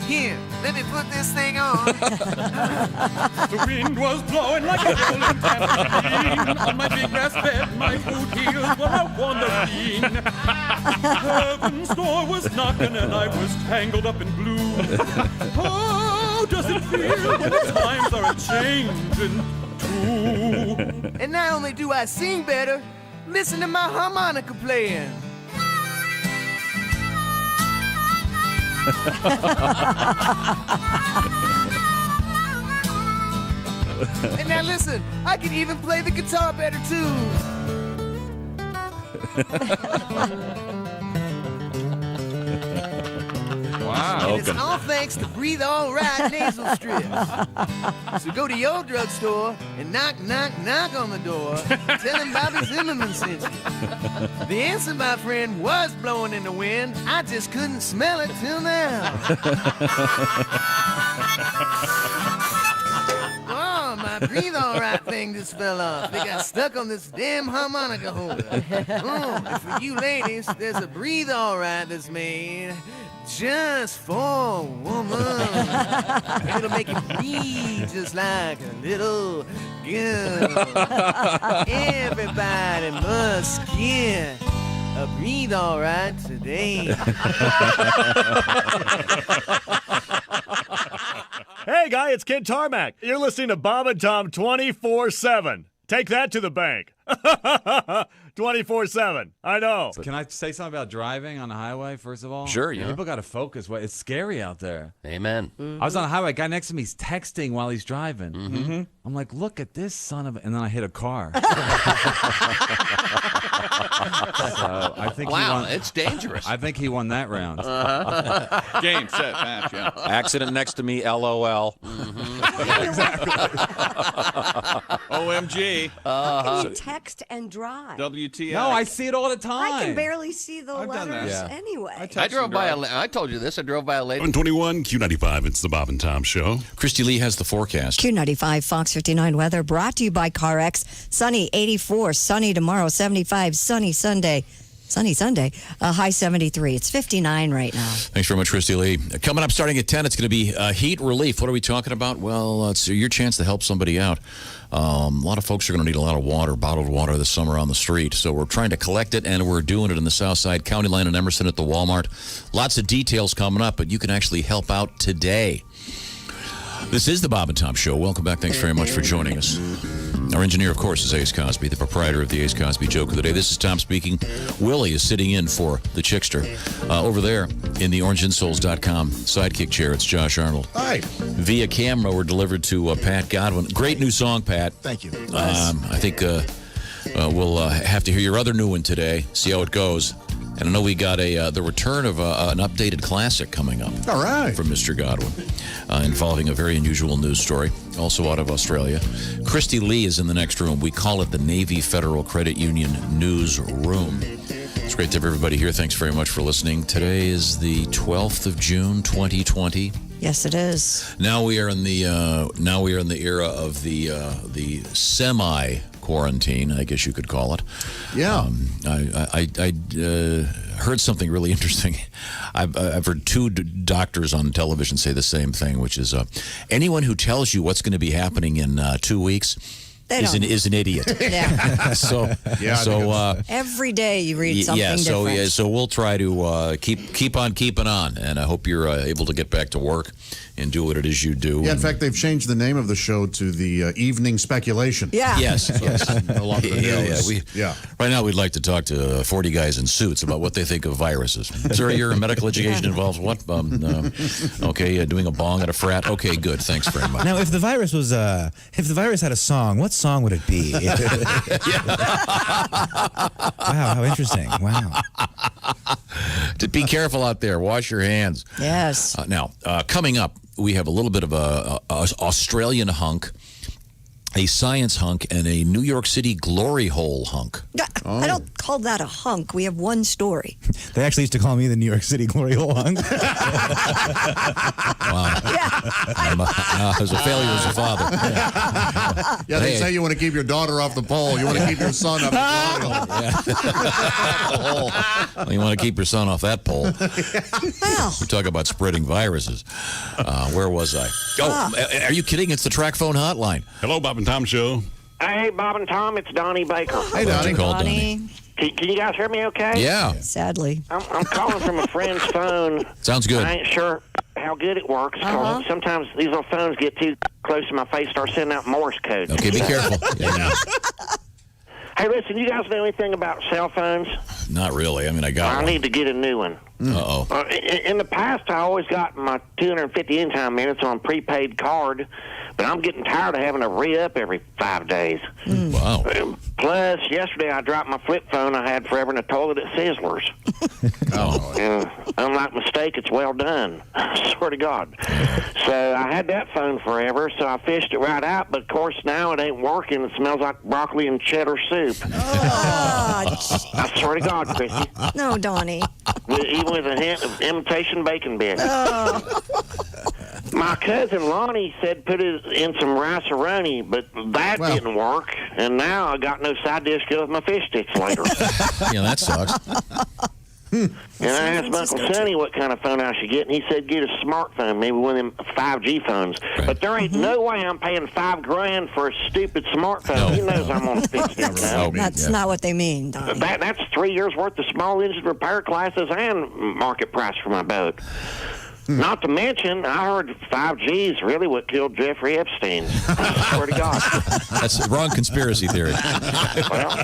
Here, let me put this thing on. The wind was blowing like a rolling tambourine. On my big grass bed, my boot heels were a wandering. Heaven's door was knocking and I was tangled up in blue. How does it feel when the times are a-changing too? And not only do I sing better, listen to my harmonica playing. And now listen, I can even play the guitar better too. Wow. And it's all thanks to Breathe All Right nasal strips. So go to your drugstore and knock, knock, knock on the door. Tell him Bobby Zimmerman sent you. The answer, my friend, was blowing in the wind. I just couldn't smell it till now. Oh, my Breathe All Right thing just fell off. They got stuck on this damn harmonica holder. Oh, and for you ladies, there's a Breathe All Right that's made just for a woman. It'll make you breathe just like a little girl. Everybody must get a Breathe All Right today. Hey, guy, it's Kid Tarmac. You're listening to Bob and Tom 24/7. Take that to the bank. 24/7. I know. Can I say something about driving on the highway, first of all? Sure, yeah. People got to focus. It's scary out there. Amen. I was on the highway. A guy next to me is texting while he's driving. Mm-hmm. I'm like, look at this son of a... And then I hit a car. So I think wow, it's dangerous. I think he won that round. Uh-huh. Game, set, match, yeah. Accident next to me, LOL. Mm-hmm. Yeah, exactly. OMG. How can you text and drive? WTF. No, I see it all the time. I can barely see the letters anyway. I drove by I told you this. I drove by a lady. 121 Q95. It's the Bob and Tom Show. Christy Lee has the forecast. Q95 Fox 59 weather brought to you by CarX. Sunny 84, sunny tomorrow 75, sunny Sunday Sunny Sunday. High 73. It's 59 right now. Thanks very much, Christy Lee. Coming up starting at 10, it's going to be heat relief. What are we talking about? Well, it's your chance to help somebody out. A lot of folks are going to need a lot of water, bottled water this summer on the street. So we're trying to collect it, and we're doing it in the South Side County Line in Emerson at the Walmart. Lots of details coming up, but you can actually help out today. This is the Bob and Tom Show. Welcome back. Thanks very much for joining us. Our engineer, of course, is Ace Cosby, the proprietor of the Ace Cosby Joke of the Day. This is Tom speaking. Willie is sitting in for the Chickster. Over there in the orangeinsoles.com sidekick chair, it's Josh Arnold. Hi. Via camera, we're delivered to Pat Godwin. Great new song, Pat. Thank you. I think we'll have to hear your other new one today, see how it goes. And I know we got the return of an updated classic coming up. All right. From Mr. Godwin, involving a very unusual news story, also out of Australia. Christy Lee is in the next room. We call it the Navy Federal Credit Union News Room. It's great to have everybody here. Thanks very much for listening. Today is the 12th of June, 2020. Yes, it is. Now we are in the era of the semi-quarantine, I guess you could call it. Yeah. I heard something really interesting. I've heard two doctors on television say the same thing, which is anyone who tells you what's going to be happening in 2 weeks is an idiot. Yeah. So every day you read something different. So we'll try to keep on keeping on, and I hope you're able to get back to work and do what it is you do. Yeah, in fact, they've changed the name of the show to the Evening Speculation. Yeah. Yes. No longer the news. Right now, we'd like to talk to 40 guys in suits about what they think of viruses. Sir, your medical education involves what? Okay, doing a bong at a frat. Okay, good. Thanks very much. Now, if the virus had a song, what song would it be? Wow, how interesting. Wow. Be careful out there. Wash your hands. Yes. Now, coming up, we have a little bit of a Australian hunk, a science hunk, and a New York City glory hole hunk. I don't call that a hunk. We have one story. They actually used to call me the New York City glory hole hunk. Wow. I was a failure as a father. Yeah, they say you want to keep your daughter off the pole. You want to keep your son off the pole. Well, you want to keep your son off that pole. We talk about spreading viruses. Where was I? Are you kidding? It's the Track Phone Hotline. Hello, Bob and Tom Show. Hey, Bob and Tom, it's Donnie Baker. Hey, Donnie. Donnie. Can you guys hear me okay? Yeah. Sadly. I'm calling from a friend's phone. Sounds good. I ain't sure how good it works. 'Cause sometimes these little phones get too close to my face, start sending out Morse code. Okay, be careful. Yeah. Hey, listen, you guys know anything about cell phones? Not really. I mean, I got I one. need to get a new one. Uh-oh. In the past, I always got my 250 in-time minutes on prepaid card, but I'm getting tired of having to re-up every 5 days. Wow. Plus, yesterday I dropped my flip phone I had forever in the toilet at Sizzler's. And unlike mistake, it's well done. I swear to God. So I had that phone forever, so I fished it right out, but of course now it ain't working. It smells like broccoli and cheddar soup. I swear to God, Christy. No, Donnie. Even with a hint of imitation bacon bits. My cousin Lonnie said put it in some rice-a-roni, but that didn't work. And now I got no side dish to go with my fish sticks later. Yeah, that sucks. And I asked my Uncle Sonny what kind of phone I should get, and he said get a smartphone, maybe one of them 5G phones. Right. But there ain't no way I'm paying $5,000 for a stupid smartphone. No. He knows I'm on a fix it. That's not what they mean, Donnie. That's 3 years worth of small engine repair classes and market price for my boat. Not to mention, I heard 5G is really what killed Jeffrey Epstein. I swear to God. That's the wrong conspiracy theory. Well,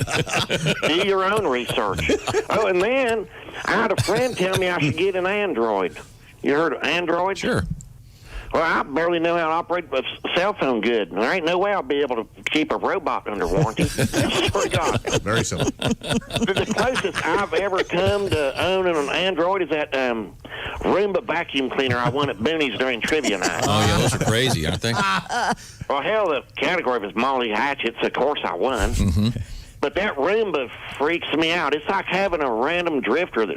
do your own research. Oh, and then I had a friend tell me I should get an Android. You heard of Android? Sure. Well, I barely know how to operate a cell phone good. There ain't no way I'll be able to keep a robot under warranty. I swear to God. Very simple. The closest I've ever come to owning an Android is that Roomba vacuum cleaner I won at Booney's during trivia night. Oh, yeah, those are crazy, aren't they? Well, hell, the category was Molly Hatchets. Of course I won. But that Roomba freaks me out. It's like having a random drifter that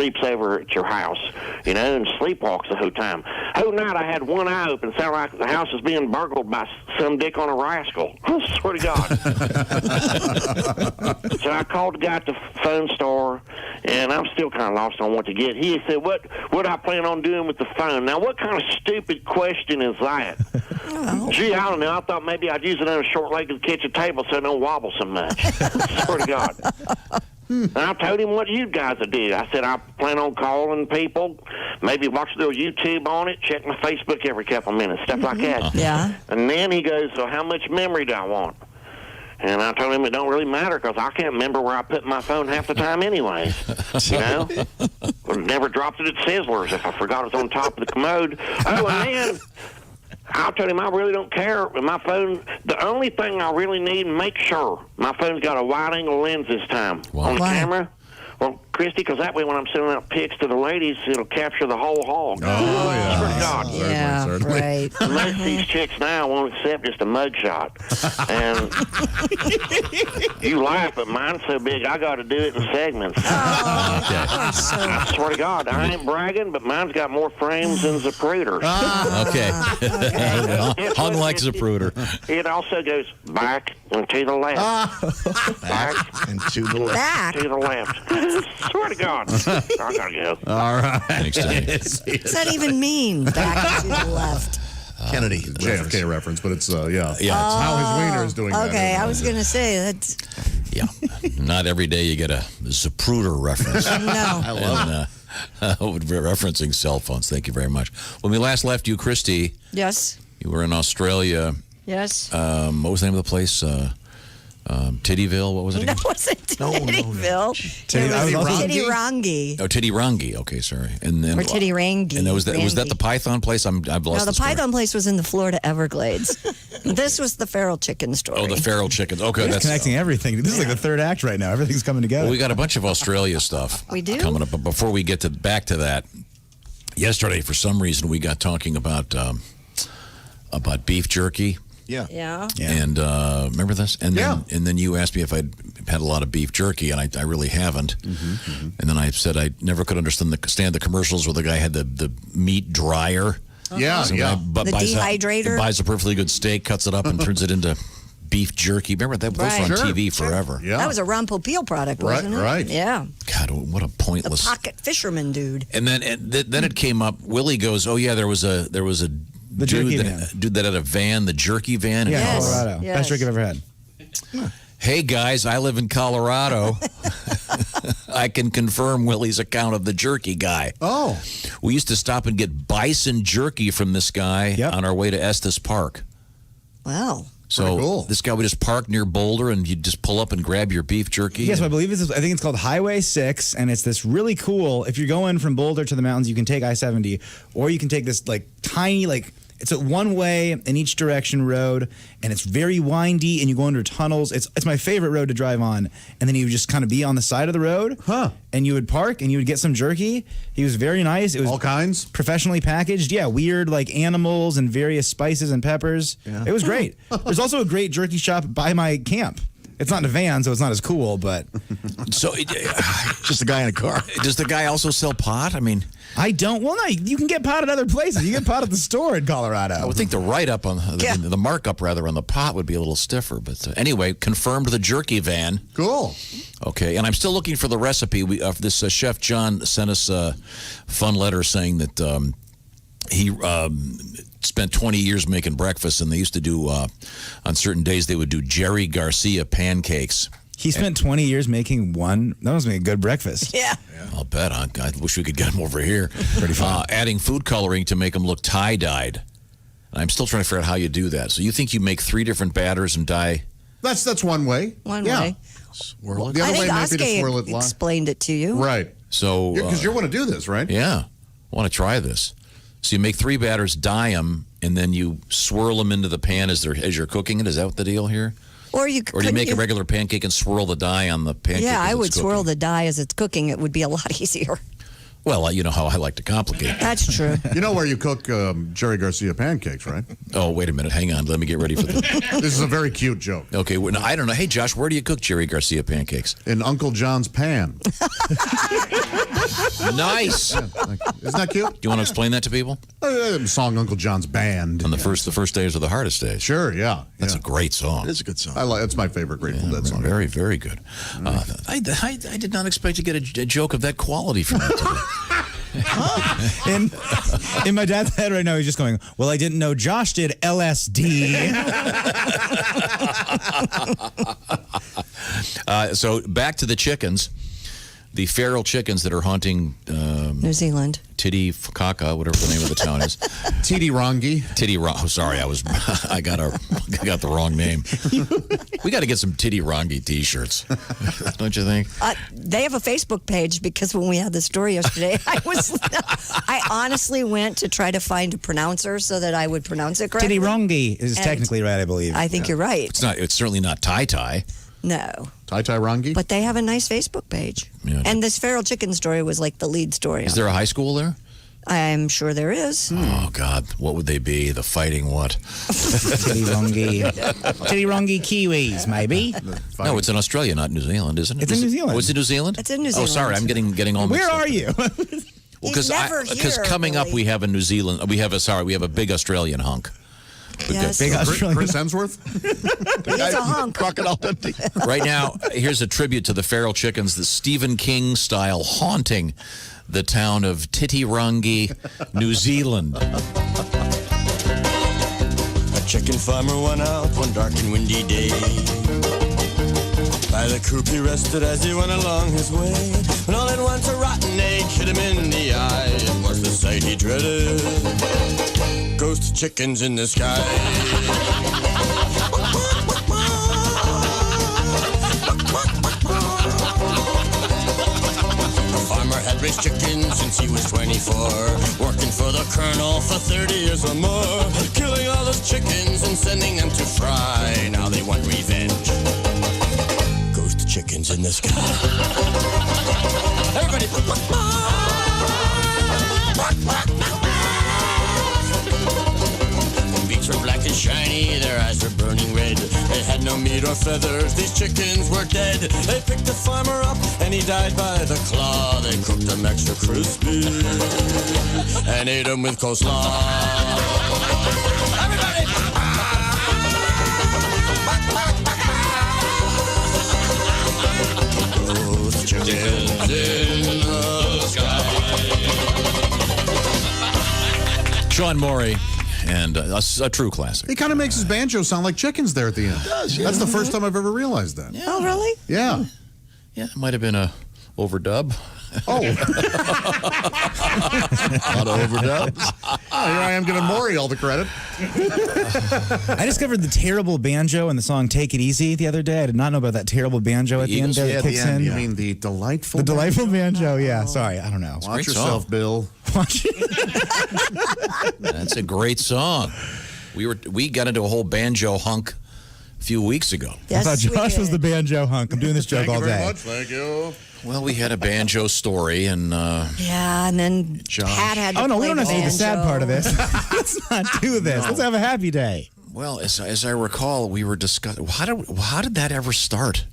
sleeps over at your house, you know, and sleepwalks the whole time. Whole night I had one eye open, sounded like the house was being burgled by some dick on a rascal. I swear to God. So I called the guy at the phone store, and I'm still kind of lost on what to get. He said, what I plan on doing with the phone? Now, what kind of stupid question is that? Gee, I don't know. I thought maybe I'd use it on a short leg of the kitchen table so it don't wobble so much. I swear to God. And I told him what you guys would do. I said I plan on calling people, maybe watch a little YouTube on it, check my Facebook every couple of minutes, stuff like that. Yeah. And then he goes, so how much memory do I want? And I told him it don't really matter because I can't remember where I put my phone half the time anyway. You know? I never dropped it at Sizzler's if I forgot it was on top of the commode. Oh, and then I told him I really don't care. My phone, the only thing I really need, make sure my phone's got a wide-angle lens this time on the camera. Well, Christy, because that way when I'm sending out pics to the ladies, it'll capture the whole hog. Oh, yeah. Swear to God. Yeah, Certainly. right. Most of these chicks now won't accept just a mugshot. And you laugh, but mine's so big, I got to do it in segments. I swear to God, I ain't bragging, but mine's got more frames than Zapruder's. Okay. Hung like Zapruder. It also goes back and to the left. Back And to the left. Back. to the left. Swear to God. I gotta go. All right. Thanks, Danny. What does that even mean? Back to the left. Kennedy. JFK reference, but it's, yeah. Yeah, It's how his wiener is doing that. Okay, isn't I it? was going to say that. Yeah. Not every day you get a Zapruder reference. No. I love it. Referencing cell phones. Thank you very much. When we last left you, Christy, Yes. you were in Australia. Yes. What was the name of the place? Tittyville? What was it No, again? it wasn't Tittyville. Titty- It was Rangi? Tittyrangi. Oh, Tittyrangi. Okay, sorry. And then Or Tittyrangi. And was that Rangi. the Python place? I've lost No, the story. Python place was in the Florida Everglades. This was the feral chicken story. Oh, the feral chickens. Okay, It's that's connecting everything. This is like the third act right now. Everything's coming together. Well, we got a bunch of Australia stuff We do? coming up. But before we get back to that, yesterday for some reason we got talking about beef jerky. Yeah. Yeah. And remember this? And then you asked me if I'd had a lot of beef jerky, and I really haven't. And then I said I never could understand the commercials where the guy had the meat dryer. Yeah, Some yeah. guy The dehydrator? buys a perfectly good steak, cuts it up, and turns it into beef jerky. Remember that? Those were on Right. TV forever. Yeah. That was a Ron Popeil product, wasn't it? Right. Yeah. God, what a The pointless. pocket fisherman dude. And then it came up. Willie goes, "Oh yeah, there was a The jerky dude van. that had a van, the jerky van." in Yeah, Yes. Colorado. Yes. Best drink I've ever had. Hey guys, I live in Colorado. I can confirm Willie's account of the jerky guy. Oh. We used to stop and get bison jerky from this guy on our way to Estes Park. Wow. So Pretty cool. this guy would just park near Boulder, and you'd just pull up and grab your beef jerky. Yes, I believe this is, I think it's called Highway 6, and it's this really cool, if you're going from Boulder to the mountains, you can take I-70, or you can take this like tiny, like, it's a one-way in each direction road, and it's very windy, and you go under tunnels. It's my favorite road to drive on. And then you would just kind of be on the side of the road, and you would park, and you would get some jerky. He was very nice. It was all kinds, professionally packaged. Yeah, weird like animals and various spices and peppers. Yeah. It was great. There's also a great jerky shop by my camp. It's not in a van, so it's not as cool, but so just a guy in a car. Does the guy also sell pot? I mean, I don't. Well, no, you can get pot at other places. You get pot at the store in Colorado. I would think the write-up on the markup rather on the pot would be a little stiffer. But anyway, confirmed the jerky van. Cool. Okay, and I'm still looking for the recipe. This Chef John sent us a fun letter saying that he spent 20 years making breakfast, and they used to do on certain days they would do Jerry Garcia pancakes. He spent 20 years making one. That must be a good breakfast. Yeah. I'll bet. I wish we could get him over here. Pretty fun. Adding food coloring to make them look tie-dyed. I'm still trying to figure out how you do that. So you think you make 3 different batters and dye? That's one way. One yeah. way. Swirl it. The I other think way might be to Oskay swirl it live. explained it to you. Right. So Because you want to do this, right? Yeah. I want to try this. So you make 3 batters, dye them, and then you swirl them into the pan as you're cooking it. Is that what the deal here? Or do you make a regular pancake and swirl the dye on the pancake? Yeah, as I it's would cooking? swirl the dye as it's cooking. It would be a lot easier. Well, you know how I like to complicate. That's true. You know where you cook Jerry Garcia pancakes, right? Oh, wait a minute. Hang on. Let me get ready for this. This is a very cute joke. Okay, well, no, I don't know. Hey, Josh, where do you cook Jerry Garcia pancakes? In Uncle John's pan. Nice. Yeah, isn't that cute? Do you want to explain that to people? Song Uncle John's Band. On the first days are the hardest days. Sure, yeah. That's a great song. It's a good song. It's my favorite Grateful Dead song. Very, very good. I did not expect to get a joke of that quality from you today. In my dad's head right now, he's just going, well, I didn't know Josh did LSD. So back to the chickens. The feral chickens that are haunting New Zealand. Titiwangka, whatever the name of the town is. Titirangi. Oh, sorry, I got the wrong name. We got to get some Titirangi T-shirts, don't you think? They have a Facebook page because when we had the story yesterday, I honestly went to try to find a pronouncer so that I would pronounce it correctly. Titirangi is technically right, I believe. I think you're right. It's certainly not Tai. No. Titirangi? But they have a nice Facebook page. Yeah. And this feral chicken story was like the lead story. Is there a high school there? I'm sure there is. Oh, God. What would they be? The fighting what? Titirangi Kiwis, maybe. No, it's in Australia, not New Zealand, isn't it? It's in New Zealand. Oh, it's in New Zealand? It's in New Zealand. Oh, sorry. I'm getting all mixed Where up. are you? Well, He's never here, because coming up, we have a New Zealand. We have a big Australian hunk. Yes. Big Australian. Chris Hemsworth? He's a hunk. Crocodile Dundee. Right now, here's a tribute to the feral chickens, the Stephen King style haunting the town of Titirangi, New Zealand. A chicken farmer went out one dark and windy day. By the coop he rested as he went along his way. When all at once a rotten egg hit him in the eye. It was the sight he dreaded. Ghost chickens in the sky. The farmer had raised chickens since he was 24, working for the colonel for 30 years or more, killing all those chickens and sending them to fry. Now they want revenge. Ghost chickens in the sky. Everybody. Beaks were black and shiny, their eyes were burning red. They had no meat or feathers, these chickens were dead. They picked the farmer up and he died by the claw. They cooked them extra crispy and ate them with coleslaw. Everybody! Ghost chickens in the sky. Sean Morey. And a true classic. He kind of makes his banjo sound like chickens there at the end. That's the first time I've ever realized that. Yeah. Oh, really? Yeah. Yeah, it might have been a overdub. Oh. A lot of overdubs. Oh, here I am giving Maury all the credit. I discovered the terrible banjo in the song Take It Easy the other day. I did not know about that terrible banjo at the end there that kicks in. You mean the delightful The delightful banjo, yeah. Sorry, I don't know. Watch yourself, Bill. That's a great song. We got into a whole banjo hunk a few weeks ago. I thought Josh was the banjo hunk. I'm doing this joke all day. Thank you. Well, we had a banjo story, and Yeah, and then Pat had to Oh, no, we play don't have to see the sad banjo. part of this. Let's not do this. Let's have a happy day. well, as I recall, we were discussing how did that ever start?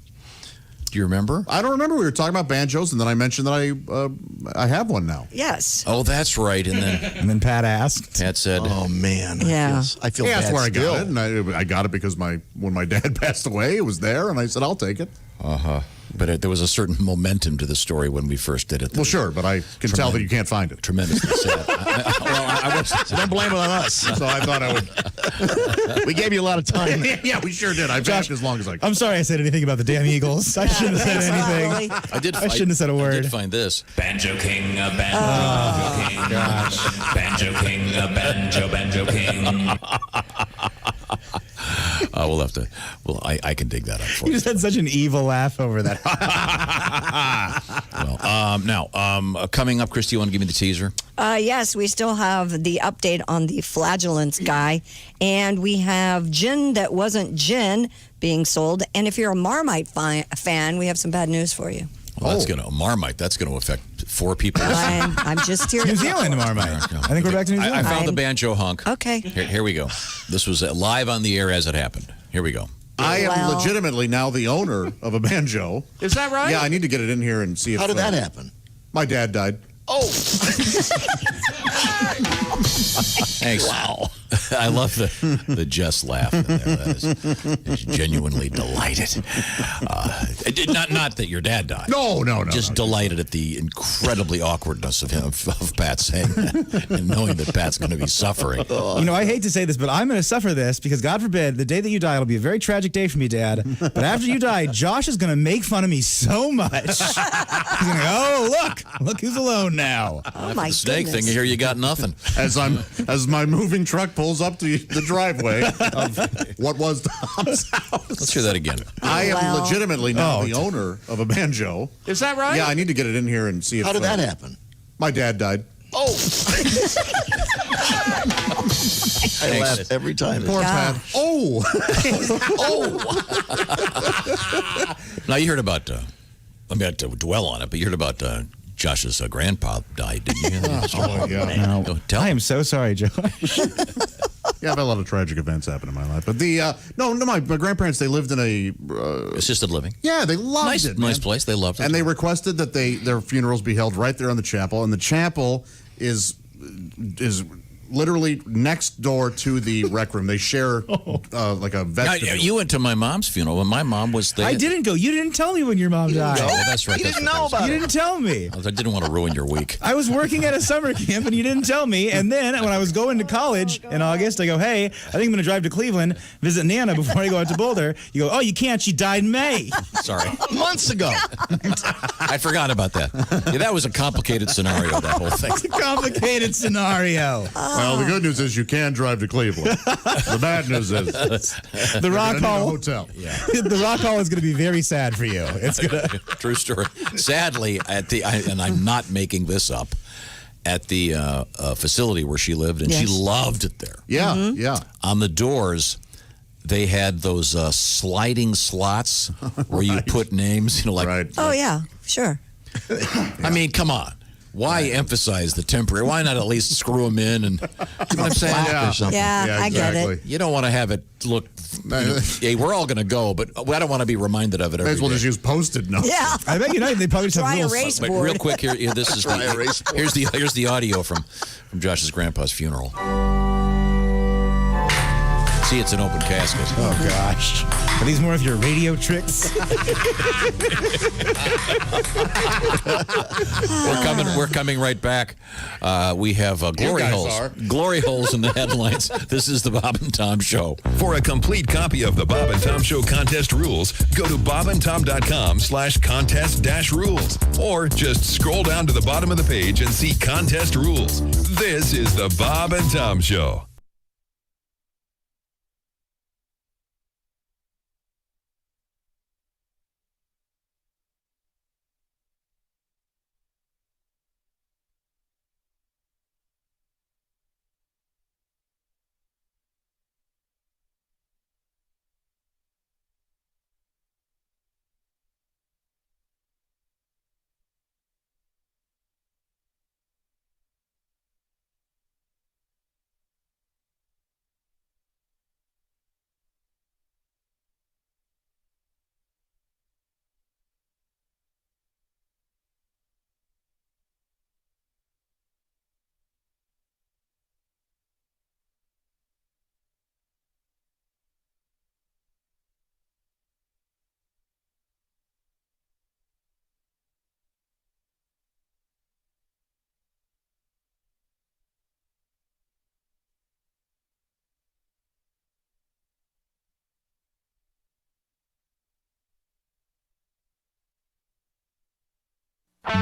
Do you remember? I don't remember. We were talking about banjos, and then I mentioned that I have one now. Yes. Oh, that's right. And then Pat asked. Pat said, "Oh man, Yeah. I feel He bad asked where still. I got it, and I got it because when my dad passed away, it was there, and I said, I'll take it. But there was a certain momentum to the story when we first did it. Well, sure, but I can tell that you can't find it. Tremendously sad. So don't blame it on us. So I thought I would. We gave you a lot of time. Yeah, we sure did. I've Josh, asked as long as I could. I'm sorry I said anything about the damn Eagles. I shouldn't have said anything. I shouldn't have said a word. I did find this. Banjo King, Banjo King. Gosh. Banjo King, Banjo King. We'll have to. Well, I can dig that up for You you. just had such an evil laugh over that. Well, now, coming up, Christy, you want to give me the teaser? Yes, we still have the update on the flagellants guy, and we have gin that wasn't gin being sold. And if you're a Marmite fan, we have some bad news for you. Well, that's going to Marmite. That's going to affect 4 people. I'm just here. New Zealand Marmite. I think we're back to New Zealand. I found the banjo hunk. Okay. Here we go. This was live on the air as it happened. Here we go. I am legitimately now the owner of a banjo. Is that right? Yeah, I need to get it in here and see if. How did that happen? My dad died. Oh. Thanks. Wow. I love the Jess laugh in there. That is genuinely delighted. Not that your dad died. No. Just delighted at the incredibly awkwardness of Pat saying that and knowing that Pat's going to be suffering. You know, I hate to say this, but I'm going to suffer this because, God forbid, the day that you die, it'll be a very tragic day for me, Dad. But after you die, Josh is going to make fun of me so much. He's going to go, oh, look who's alone now. Oh, my Snake goodness. thing, you hear you got nothing. As my moving truck pulls up to the driveway of what was Tom's house. Let's hear that again. I am legitimately now the owner of a banjo. Is that right? Yeah, I need to get it in here and see if. How did that happen? My dad died. Oh. I laugh every time. Poor Pat. Oh. Now, you heard about, I'm going to dwell on it, but you heard about Josh's grandpa died, didn't you? Yeah. Go tell I am so sorry, Josh. Yeah, I've had a lot of tragic events happen in my life. But my grandparents, they lived in a assisted living. Yeah, they loved it. Nice place. They loved it. And they requested that their funerals be held right there in the chapel. And the chapel is literally next door to the rec room. They share like a vestibule. You went to my mom's funeral when my mom was there. I didn't go. You didn't tell me when your mom died. Oh, that's right. You didn't know about it. You didn't tell me. I didn't want to ruin your week. I was working at a summer camp and you didn't tell me. And then when I was going to college in August, I go, hey, I think I'm going to drive to Cleveland, visit Nana before I go out to Boulder. You go, oh, you can't. She died in May. Sorry. Months ago. I forgot about that. Yeah, that was a complicated scenario, that whole thing. It's a complicated scenario. Well, the good news is you can drive to Cleveland. The bad news is the Rock Hall hotel. Yeah. The Rock Hall is going to be very sad for you. It's gonna. True story. Sadly, and I'm not making this up, at the facility where she lived, and she loved it there. Yeah, yeah. On the doors, they had those sliding slots where you put names. Oh yeah, sure. I mean, come on. Why emphasize the temporary? Why not at least screw them in and you know what I'm saying? Yeah. Or something? Yeah, I get it. You don't want to have it look. Hey, we're all going to go, but I don't want to be reminded of it. May as well just use Post-it notes. Yeah. I bet they probably just have Dry little. erase But board. real quick, here this is here's the audio from Josh's grandpa's funeral. See, it's an open casket. Oh gosh, are these more of your radio tricks? We're coming right back. We have glory holes in the headlines. This is the Bob and Tom Show. For a complete copy of the Bob and Tom Show contest rules, go to bobandtom.com/contest-rules, or just scroll down to the bottom of the page and see contest rules. This is the Bob and Tom Show.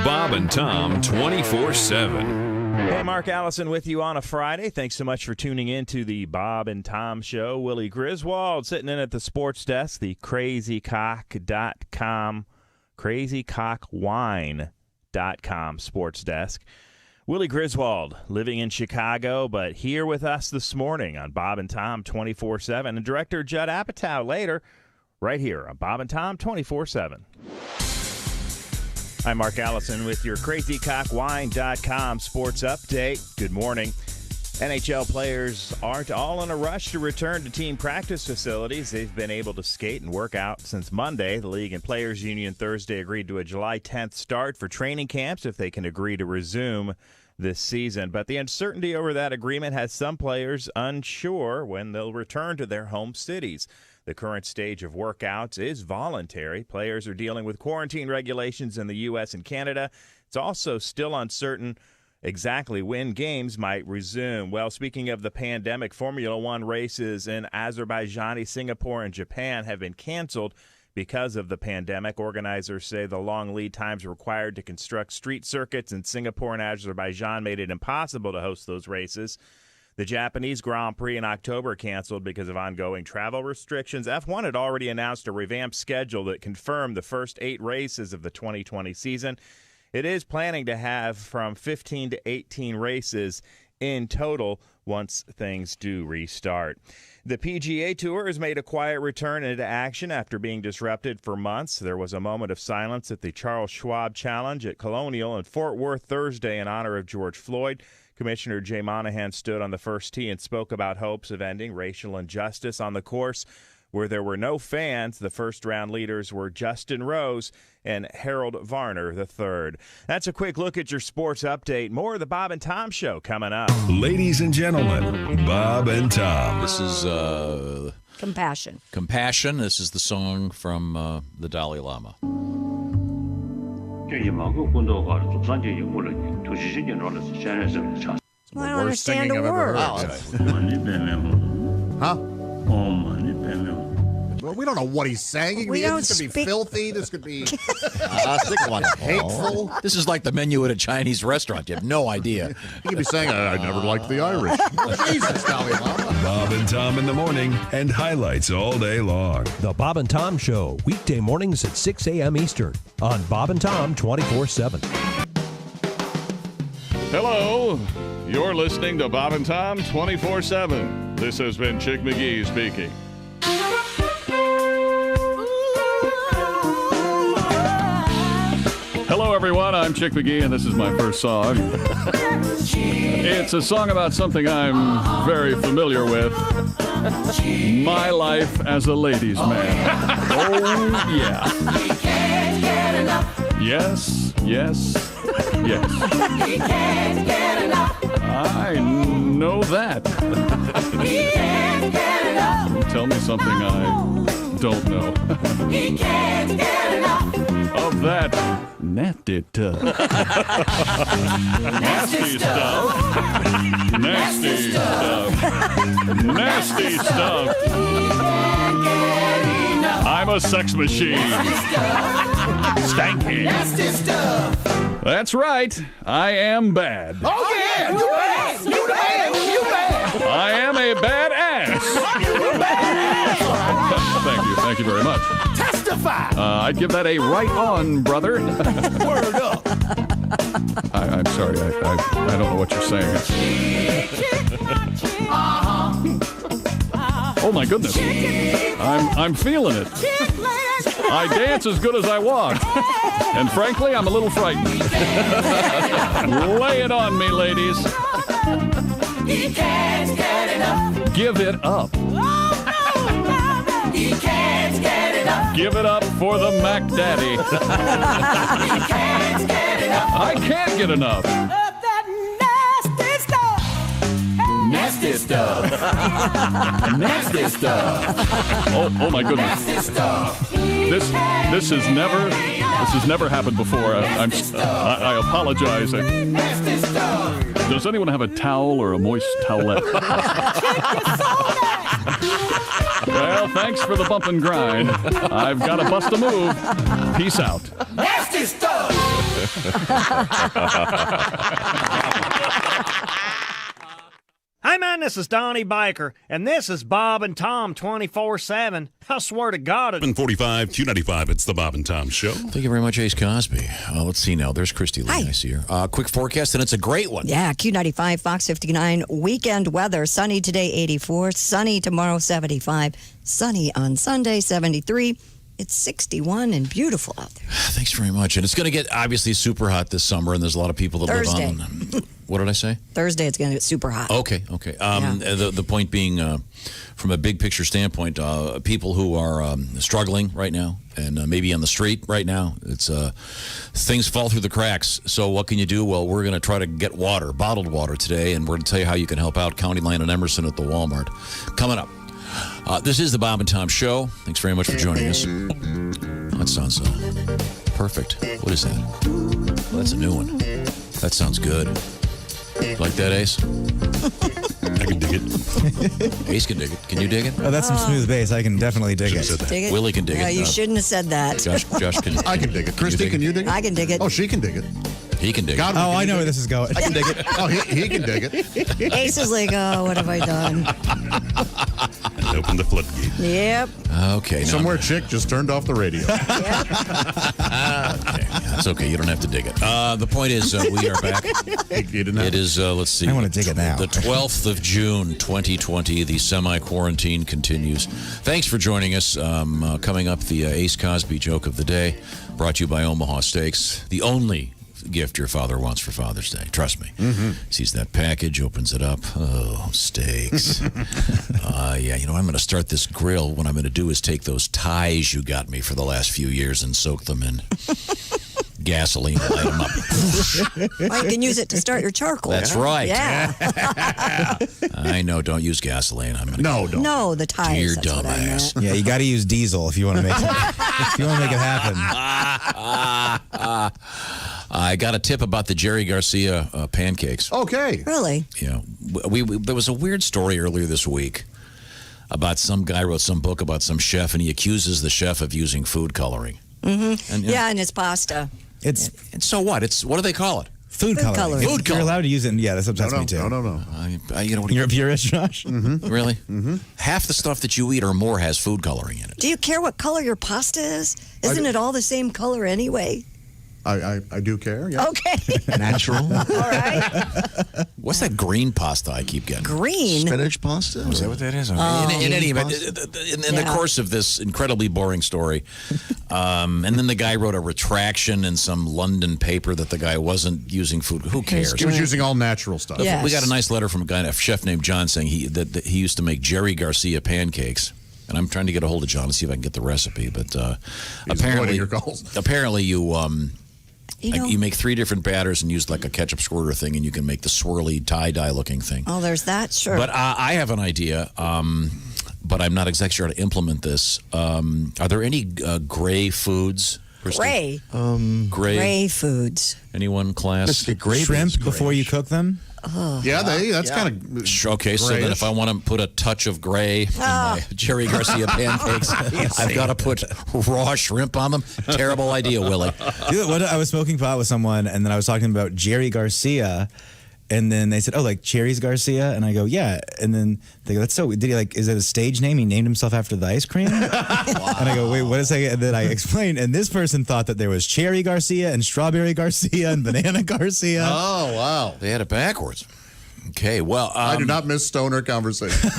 Bob and Tom 24/7. Hey, Mark Allison with you on a Friday. Thanks so much for tuning in to the Bob and Tom Show. Willy Griswold sitting in at the sports desk, the crazycock.com, crazycockwine.com sports desk. Willy Griswold living in Chicago, but here with us this morning on Bob and Tom 24/7. And director Judd Apatow later, right here on Bob and Tom 24/7. I'm Mark Allison with your CrazyCockWine.com sports update. Good morning. NHL players aren't all in a rush to return to team practice facilities. They've been able to skate and work out since Monday. The League and Players Union Thursday agreed to a July 10th start for training camps if they can agree to resume this season. But the uncertainty over that agreement has some players unsure when they'll return to their home cities. The current stage of workouts is voluntary. Players are dealing with quarantine regulations in the U.S. and Canada. It's also still uncertain exactly when games might resume. Well, speaking of the pandemic, Formula One races in Azerbaijan, Singapore, and Japan have been canceled because of the pandemic. Organizers say the long lead times required to construct street circuits in Singapore and Azerbaijan made it impossible to host those races. The Japanese Grand Prix in October canceled because of ongoing travel restrictions. F1 had already announced a revamped schedule that confirmed the first 8 races of the 2020 season. It is planning to have from 15 to 18 races in total once things do restart. The PGA Tour has made a quiet return into action after being disrupted for months. There was a moment of silence at the Charles Schwab Challenge at Colonial in Fort Worth Thursday in honor of George Floyd. Commissioner Jay Monahan stood on the first tee and spoke about hopes of ending racial injustice on the course. Where there were no fans, the first-round leaders were Justin Rose and Harold Varner III. That's a quick look at your sports update. More of the Bob and Tom Show coming up. Ladies and gentlemen, Bob and Tom. This is Compassion. Compassion. This is the song from the Dalai Lama. Well, I don't understand a word. Huh? Well, we don't know what he's saying. This could be filthy. This could be hateful. This is like the menu at a Chinese restaurant. You have no idea. He could be saying, I never liked the Irish. Jesus, Dalai Lama. Bob and Tom in the morning and highlights all day long. The Bob and Tom Show, weekday mornings at 6 a.m. Eastern on Bob and Tom 24/7. Hello, you're listening to Bob and Tom 24/7. This has been Chick McGee speaking. Hello, everyone. I'm Chick McGee, and this is my first song. It's a song about something I'm very familiar with. My life as a ladies' man. Oh, yeah. Yes, yes, yes. I know that. Tell me something I don't know. Of that nasty stuff. Nasty stuff. Nasty stuff. Nasty stuff. I'm a sex machine. Stanky. Nasty stuff. That's right. I am bad. Oh, yeah. You bad. You bad. You bad. I am a bad ass. You bad. Thank you. Thank you very much. Testify. I'd give that a right on, brother. Word up. I'm sorry. I don't know what you're saying. Oh my goodness. I'm feeling it. I dance as good as I walk. And frankly, I'm a little frightened. Lay it on me, ladies. He can't get enough. Give it up. He can't get enough. Give it up for the Mac Daddy. He can't get enough. I can't get enough. Of that nasty stuff. Nasty stuff. Nasty stuff. Oh my goodness. Nasty stuff. This has never happened before. I apologize. Nasty stuff. Does anyone have a towel or a moist towelette? Well, thanks for the bump and grind. I've got to bust a move. Peace out. Nasty stuff. Hey man, this is Donnie Baker, and this is Bob and Tom 24/7. I swear to God. 745, Q95, it's the Bob and Tom Show. Thank you very much, Ace Cosby. Let's see now. There's Christy Lee. I see her. Quick forecast, and it's a great one. Yeah, Q95, Fox 59, weekend weather. Sunny today, 84. Sunny tomorrow, 75. Sunny on Sunday, 73. It's 61 and beautiful out there. Thanks very much. And it's going to get obviously super hot this summer, and there's a lot of people that Thursday. live on. What did I say? Thursday, it's going to get super hot. Okay. The point being, from a big picture standpoint, people who are struggling right now and maybe on the street right now, it's things fall through the cracks. So what can you do? Well, we're going to try to get water, bottled water today, and we're going to tell you how you can help out County Line and Emerson at the Walmart. Coming up. This is the Bob and Tom Show. Thanks very much for joining us. That sounds perfect. What is that? Well, that's a new one. That sounds good. Like that, Ace? I can dig it. Ace can dig it. Can you dig it? Oh, that's some smooth bass. I can definitely dig it. Dig it? Willie can dig No, it. you shouldn't have said that. Josh can. I can dig it. Christy, can you dig it? I can dig it. Oh, she can dig it. He can dig it. Godwin, Oh, can I you know dig where it? this is going. I can dig it. Oh, he can dig it. Ace is like, oh, what have I done? And open the floodgate. Yep. Okay. now Somewhere chick just turned off the radio. Okay, that's okay. You don't have to dig it. The point is, we are back. It is, let's see. I want to dig it now. The 12th of June, 2020. The semi-quarantine continues. Thanks for joining us. Coming up, the Ace Cosby joke of the day, brought to you by Omaha Steaks. The only gift your father wants for Father's Day. Trust me. Sees that package, opens it up. Oh, steaks. Yeah, you know, I'm going to start this grill. What I'm going to do is take those ties you got me for the last few years and soak them in gasoline, light them up. Well, you can use it to start your charcoal. That's right. Yeah. I know. Don't use gasoline. I'm gonna don't. No, the ties. Dear That's what I dumbass. meant. Yeah, you got to use diesel if you want to make it. If you want to make it happen. I got a tip about the Jerry Garcia pancakes. Okay. Really? Yeah, there was a weird story earlier this week about some guy wrote some book about some chef, and he accuses the chef of using food coloring. Mm-hmm. And, yeah, and it's pasta. It's and so what? What do they call it? food coloring. Food You're coloring. allowed to use it. Yeah, that's upsets me too. No. You know, You're a purist, Josh? Really? Half the stuff that you eat or more has food coloring in it. Do you care what color your pasta is? Isn't it all the same color anyway? I do care. Yeah. Okay. Natural. All right. What's that green pasta I keep getting? Green. Spinach pasta? Is that what that is? Oh. In any event, in the course of this incredibly boring story, and then the guy wrote a retraction in some London paper that the guy wasn't using food. Who cares? He was using all natural stuff. Yes. We got a nice letter from a chef named John saying that he used to make Jerry Garcia pancakes. And I'm trying to get a hold of John to see if I can get the recipe. But apparently, you make 3 different batters and use like a ketchup squirter thing, and you can make the swirly tie-dye looking thing. Oh, there's that. Sure. But I have an idea, but I'm not exactly sure how to implement this. Are there any gray foods? Gray. Gray foods. Anyone, class? Shrimp before you cook them? Oh. Yeah, that's kind of okay. So then, if I want to put a touch of gray in my Jerry Garcia pancakes, I've got to put raw shrimp on them. Terrible idea, Willie. Dude, I was smoking pot with someone, and then I was talking about Jerry Garcia, and then they said, "Oh, like Cherry's Garcia," and I go, "Yeah," and then they go, "That's so." Did he is it a stage name? He named himself after the ice cream? And I go, "Wait, what is that?" And then I explained, and this person thought that there was Cherry Garcia and Strawberry Garcia and Banana Garcia. Oh, wow. They had it backwards. Okay, well, I do not miss stoner conversation.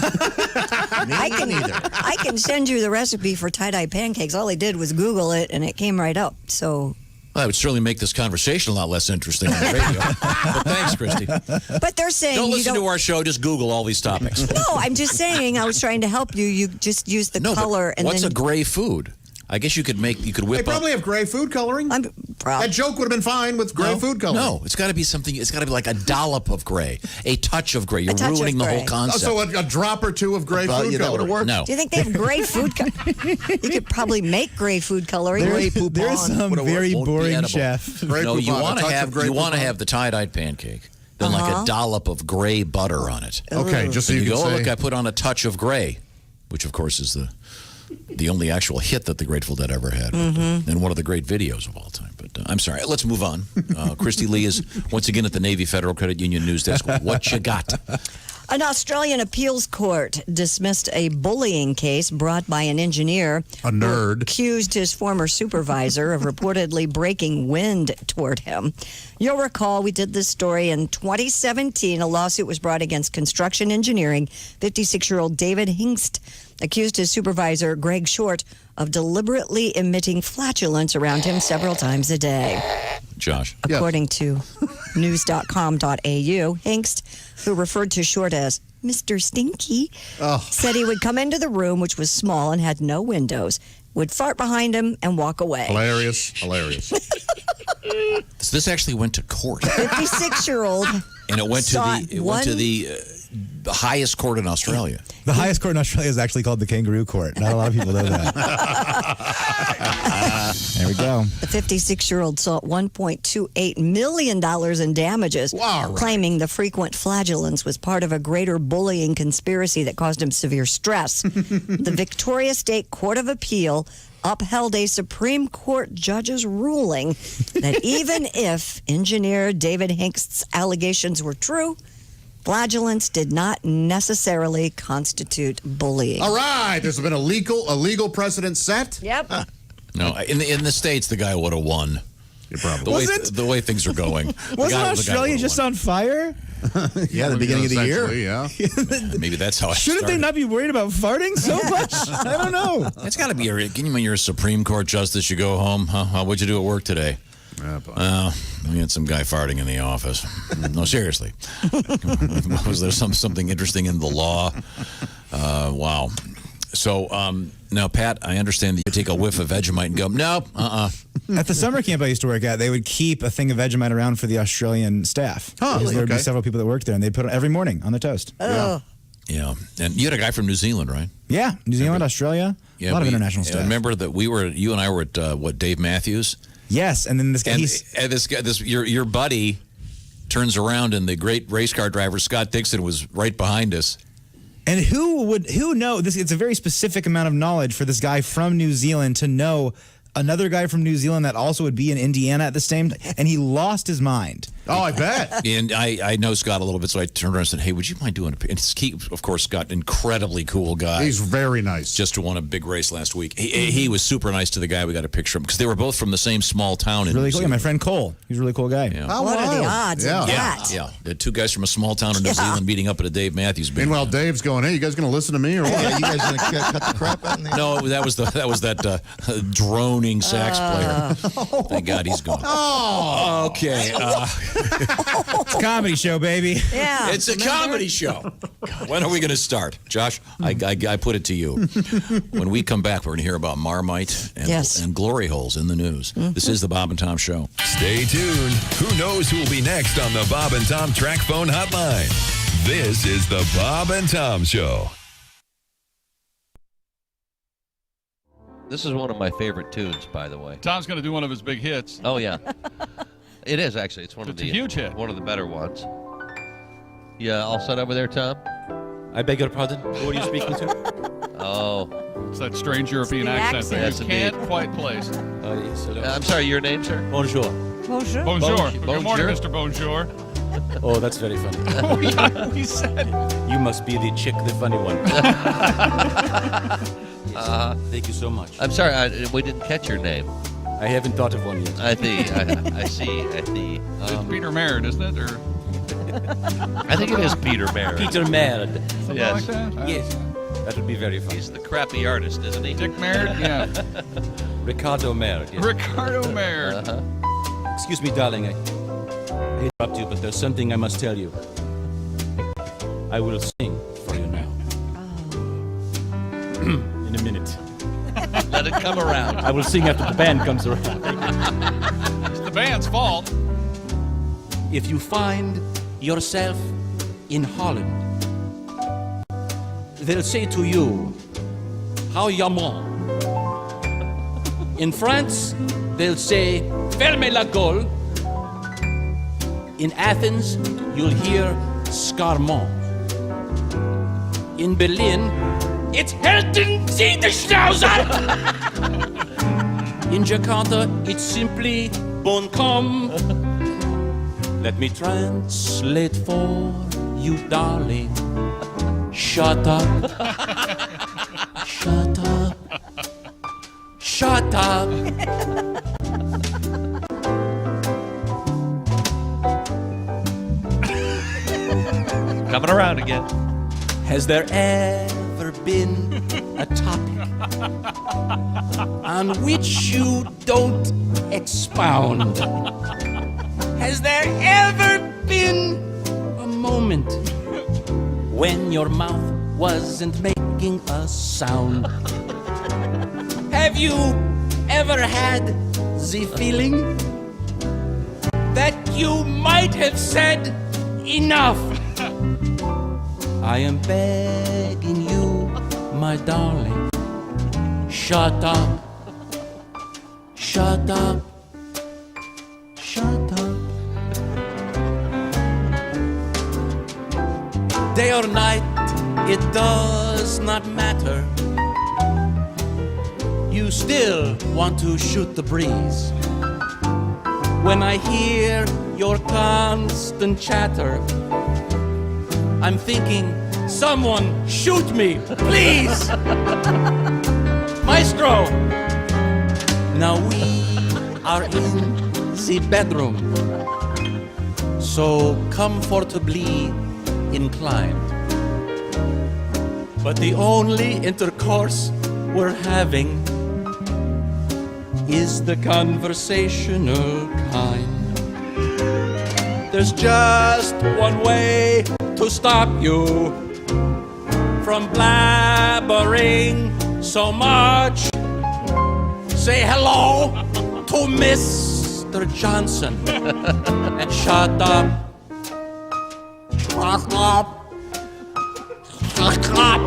I can send you the recipe for tie-dye pancakes. All I did was Google it, and it came right up. So. Well, that would certainly make this conversation a lot less interesting on the radio. But thanks, Christy. But they're saying don't listen to our show. Just Google all these topics. No, I'm just saying. I was trying to help you. You just use the color. And what's then a gray food? I guess you could whip They probably have gray food coloring. That joke would have been fine with gray food coloring. No, it's got to be something. It's got to be like a dollop of gray, a touch of gray. You're ruining the whole concept. So a drop or two of gray food coloring. No. Do you think they have gray food coloring? You could probably make gray food coloring. There's some very boring chef. No, you want to have the tie-dyed pancake. Then like a dollop of gray butter on it. Okay, just so you can go, say. Look, I put on a touch of gray, which of course is the only actual hit that the Grateful Dead ever had, and one of the great videos of all time. But I'm sorry, let's move on. Christy Lee is once again at the Navy Federal Credit Union news desk. What you got? An Australian appeals court dismissed a bullying case brought by an engineer. A nerd. Who accused his former supervisor of reportedly breaking wind toward him. You'll recall we did this story in 2017. A lawsuit was brought against construction engineering 56-year-old David Hingst. accused his supervisor, Greg Short, of deliberately emitting flatulence around him several times a day. Josh. According to news.com.au, Hengst, who referred to Short as Mr. Stinky, said he would come into the room, which was small and had no windows, would fart behind him and walk away. Hilarious. So this actually went to court. 56-year-old. And it went to the highest court in Australia. The highest court in Australia is actually called the Kangaroo Court. Not a lot of people know that. There we go. The 56-year-old sought $1.28 million in damages, claiming the frequent flatulence was part of a greater bullying conspiracy that caused him severe stress. The Victoria State Court of Appeal upheld a Supreme Court judge's ruling that even if engineer David Hengst's allegations were true, flatulence did not necessarily constitute bullying. All right, there's been a legal precedent set. Yep. No, in the States, the guy would have won. You probably the way things are going. Wasn't Australia just on fire? Yeah, the beginning of the year. Yeah. Maybe that's how it Shouldn't they not be worried about farting so much? I don't know. It's got to be when you're a Supreme Court justice, you go home. Huh? What'd you do at work today? We had some guy farting in the office. No, seriously. Was there something interesting in the law? Wow. So now, Pat, I understand that you take a whiff of Vegemite and go, no, At the summer camp I used to work at, they would keep a thing of Vegemite around for the Australian staff. Because there would be several people that worked there, and they'd put it every morning on the toast. Yeah. And you had a guy from New Zealand, right? Yeah, New Zealand, Australia, a lot of international I staff. remember that you and I were at, Dave Matthews? Yes, and then this guy, your buddy turns around, and the great race car driver, Scott Dixon, was right behind us. And who know this? It's a very specific amount of knowledge for this guy from New Zealand to know another guy from New Zealand that also would be in Indiana at the same time, and he lost his mind. Oh, I bet. And I know Scott a little bit, so I turned around and said, hey, would you mind doing a... And he, of course, Scott, incredibly cool guy. He's very nice. Just won a big race last week. He was super nice to the guy. We got a picture of him, because they were both from the same small town. Really cool. Yeah, my friend Cole. He's a really cool guy. Yeah. What are the odds of that? Yeah. The two guys from a small town in New Zealand meeting up at a Dave Matthews band. Meanwhile, Dave's going, hey, you guys going to listen to me or what? You guys going to cut the crap out in there? No, that was that droning sax player. Thank God he's gone. Oh, okay. It's a comedy show, baby. Yeah. It's a comedy show. When are we going to start? Josh, I put it to you. When we come back, we're going to hear about Marmite and glory holes in the news. This is the Bob and Tom Show. Stay tuned. Who knows who will be next on the Bob and Tom Track Phone Hotline? This is the Bob and Tom Show. This is one of my favorite tunes, by the way. Tom's going to do one of his big hits. Oh, yeah. It is, actually. It's a huge hit. One of the better ones. Yeah, all set over there, Tom? I beg your pardon? Who are you speaking to? Oh. It's that strange European accent that you can't quite place. I'm sorry, your name, sir? Bonjour. Bonjour. Good morning, Mr. Bonjour. Oh, that's very funny. Oh, yeah, we said. You must be the chick, the funny one. Thank you so much. I'm sorry, we didn't catch your name. I haven't thought of one yet. I see. It's Peter Merritt, isn't it? Or I think it is Peter Merritt. Peter Merritt. Something Yes. like that? Yes. That would be very fun. He's the crappy artist, isn't he? Dick Merritt? Yeah. Ricardo Merritt. Yes. Ricardo Merritt. Excuse me, darling. I hate to interrupt you, but there's something I must tell you. I will sing for you now. In a minute. Let it come around. I will sing after the band comes around. It's the band's fault. If you find yourself in Holland, they'll say to you, how yaman? In France, they'll say, fermez la gueule. In Athens, you'll hear scarmont. In Berlin, it's Helden Sie die Schnauzer! In Jakarta, it's simply bon com. Let me translate for you, darling. Shut up. Shut up. Shut up. Coming around again. Has there ever been a topic on which you don't expound. Has there ever been a moment when your mouth wasn't making a sound? Have you ever had the feeling that you might have said enough? I am begging you, my darling, shut up, shut up, shut up. Day or night, it does not matter. You still want to shoot the breeze. When I hear your constant chatter, I'm thinking, someone shoot me, please! Maestro! Now we are in the bedroom, so comfortably inclined. But the only intercourse we're having is the conversational kind. There's just one way to stop you from blabbering so much. Say hello to Mr. Johnson and shut up. Shut up. Shut up.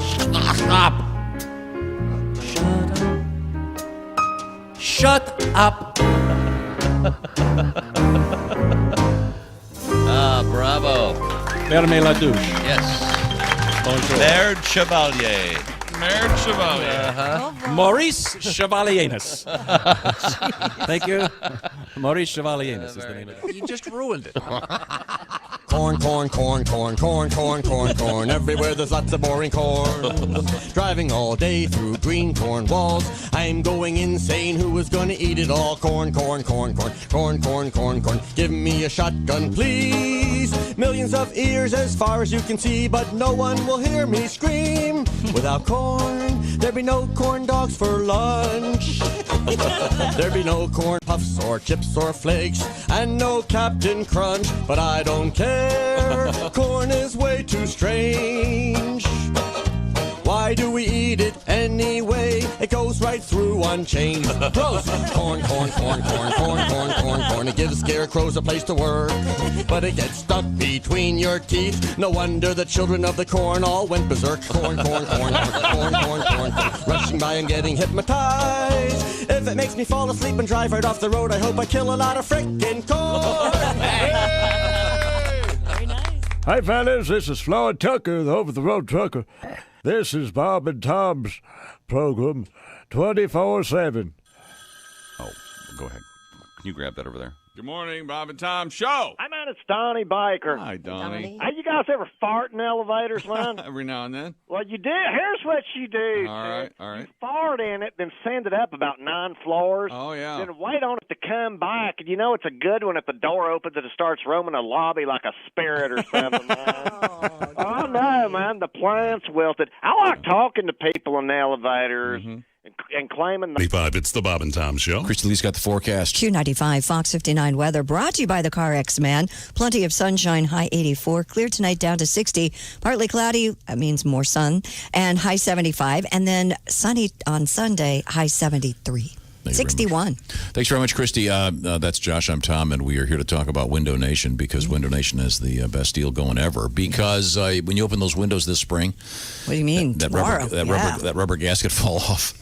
Shut up. Shut up. Bravo. Fermez la douche. Yes. Bonjour. Laird Chevalier. Laird Chevalier. Maurice Chevalieris. Thank you. Maurice Chevalieris is the name of it. You just ruined it. Corn, corn, corn, corn, corn, corn, corn, corn. Everywhere there's lots of boring corn. Driving all day through green corn walls. I'm going insane. Who is gonna eat it all? Corn, corn, corn, corn, corn, corn, corn, corn. Give me a shotgun, please. Millions of ears as far as you can see, but no one will hear me scream. Without corn, there'd be no corn dogs for lunch. There'd be no corn puffs or chips or flakes, and no Captain Crunch. But I don't care. Corn is way too strange. Why do we eat it anyway? It goes right through unchanged. Gross! Corn, corn, corn, corn, corn, corn, corn, corn. It gives scarecrows a place to work, but it gets stuck between your teeth. No wonder the children of the corn all went berserk. Corn, corn, corn, corn, corn, corn, corn, corn. Rushing by and getting hypnotized. If it makes me fall asleep and drive right off the road, I hope I kill a lot of frickin' corn. Hi, fellas. This is Floyd Tucker, the over-the-road trucker. This is Bob and Tom's program, 24/7. Oh, go ahead. Can you grab that over there? Good morning, Bob and Tom Show. Hi, man. It's Donnie Biker. Hi, Donnie. Hey, you guys ever fart in elevators, man? Every now and then. Well, you do. Here's what you do. All right, all right. You fart in it, then send it up about 9 floors. Oh, yeah. Then wait on it to come back. And you know it's a good one if the door opens and it starts roaming the lobby like a spirit or something, man. Oh, no, man. The plants wilted. I like talking to people in the elevators. And claiming 25, it's the Bob and Tom Show. Christy Lee's got the forecast. Q95 Fox 59 weather brought to you by the Car X Man. Plenty of sunshine, high 84. Clear tonight down to 60. Partly cloudy, that means more sun, and high 75. And then sunny on Sunday, high 73. 61. Thanks very much, Christy. That's Josh. I'm Tom, and we are here to talk about Window Nation because Window Nation has the best deal going ever. Because when you open those windows this spring, what do you mean? That rubber gasket fall off.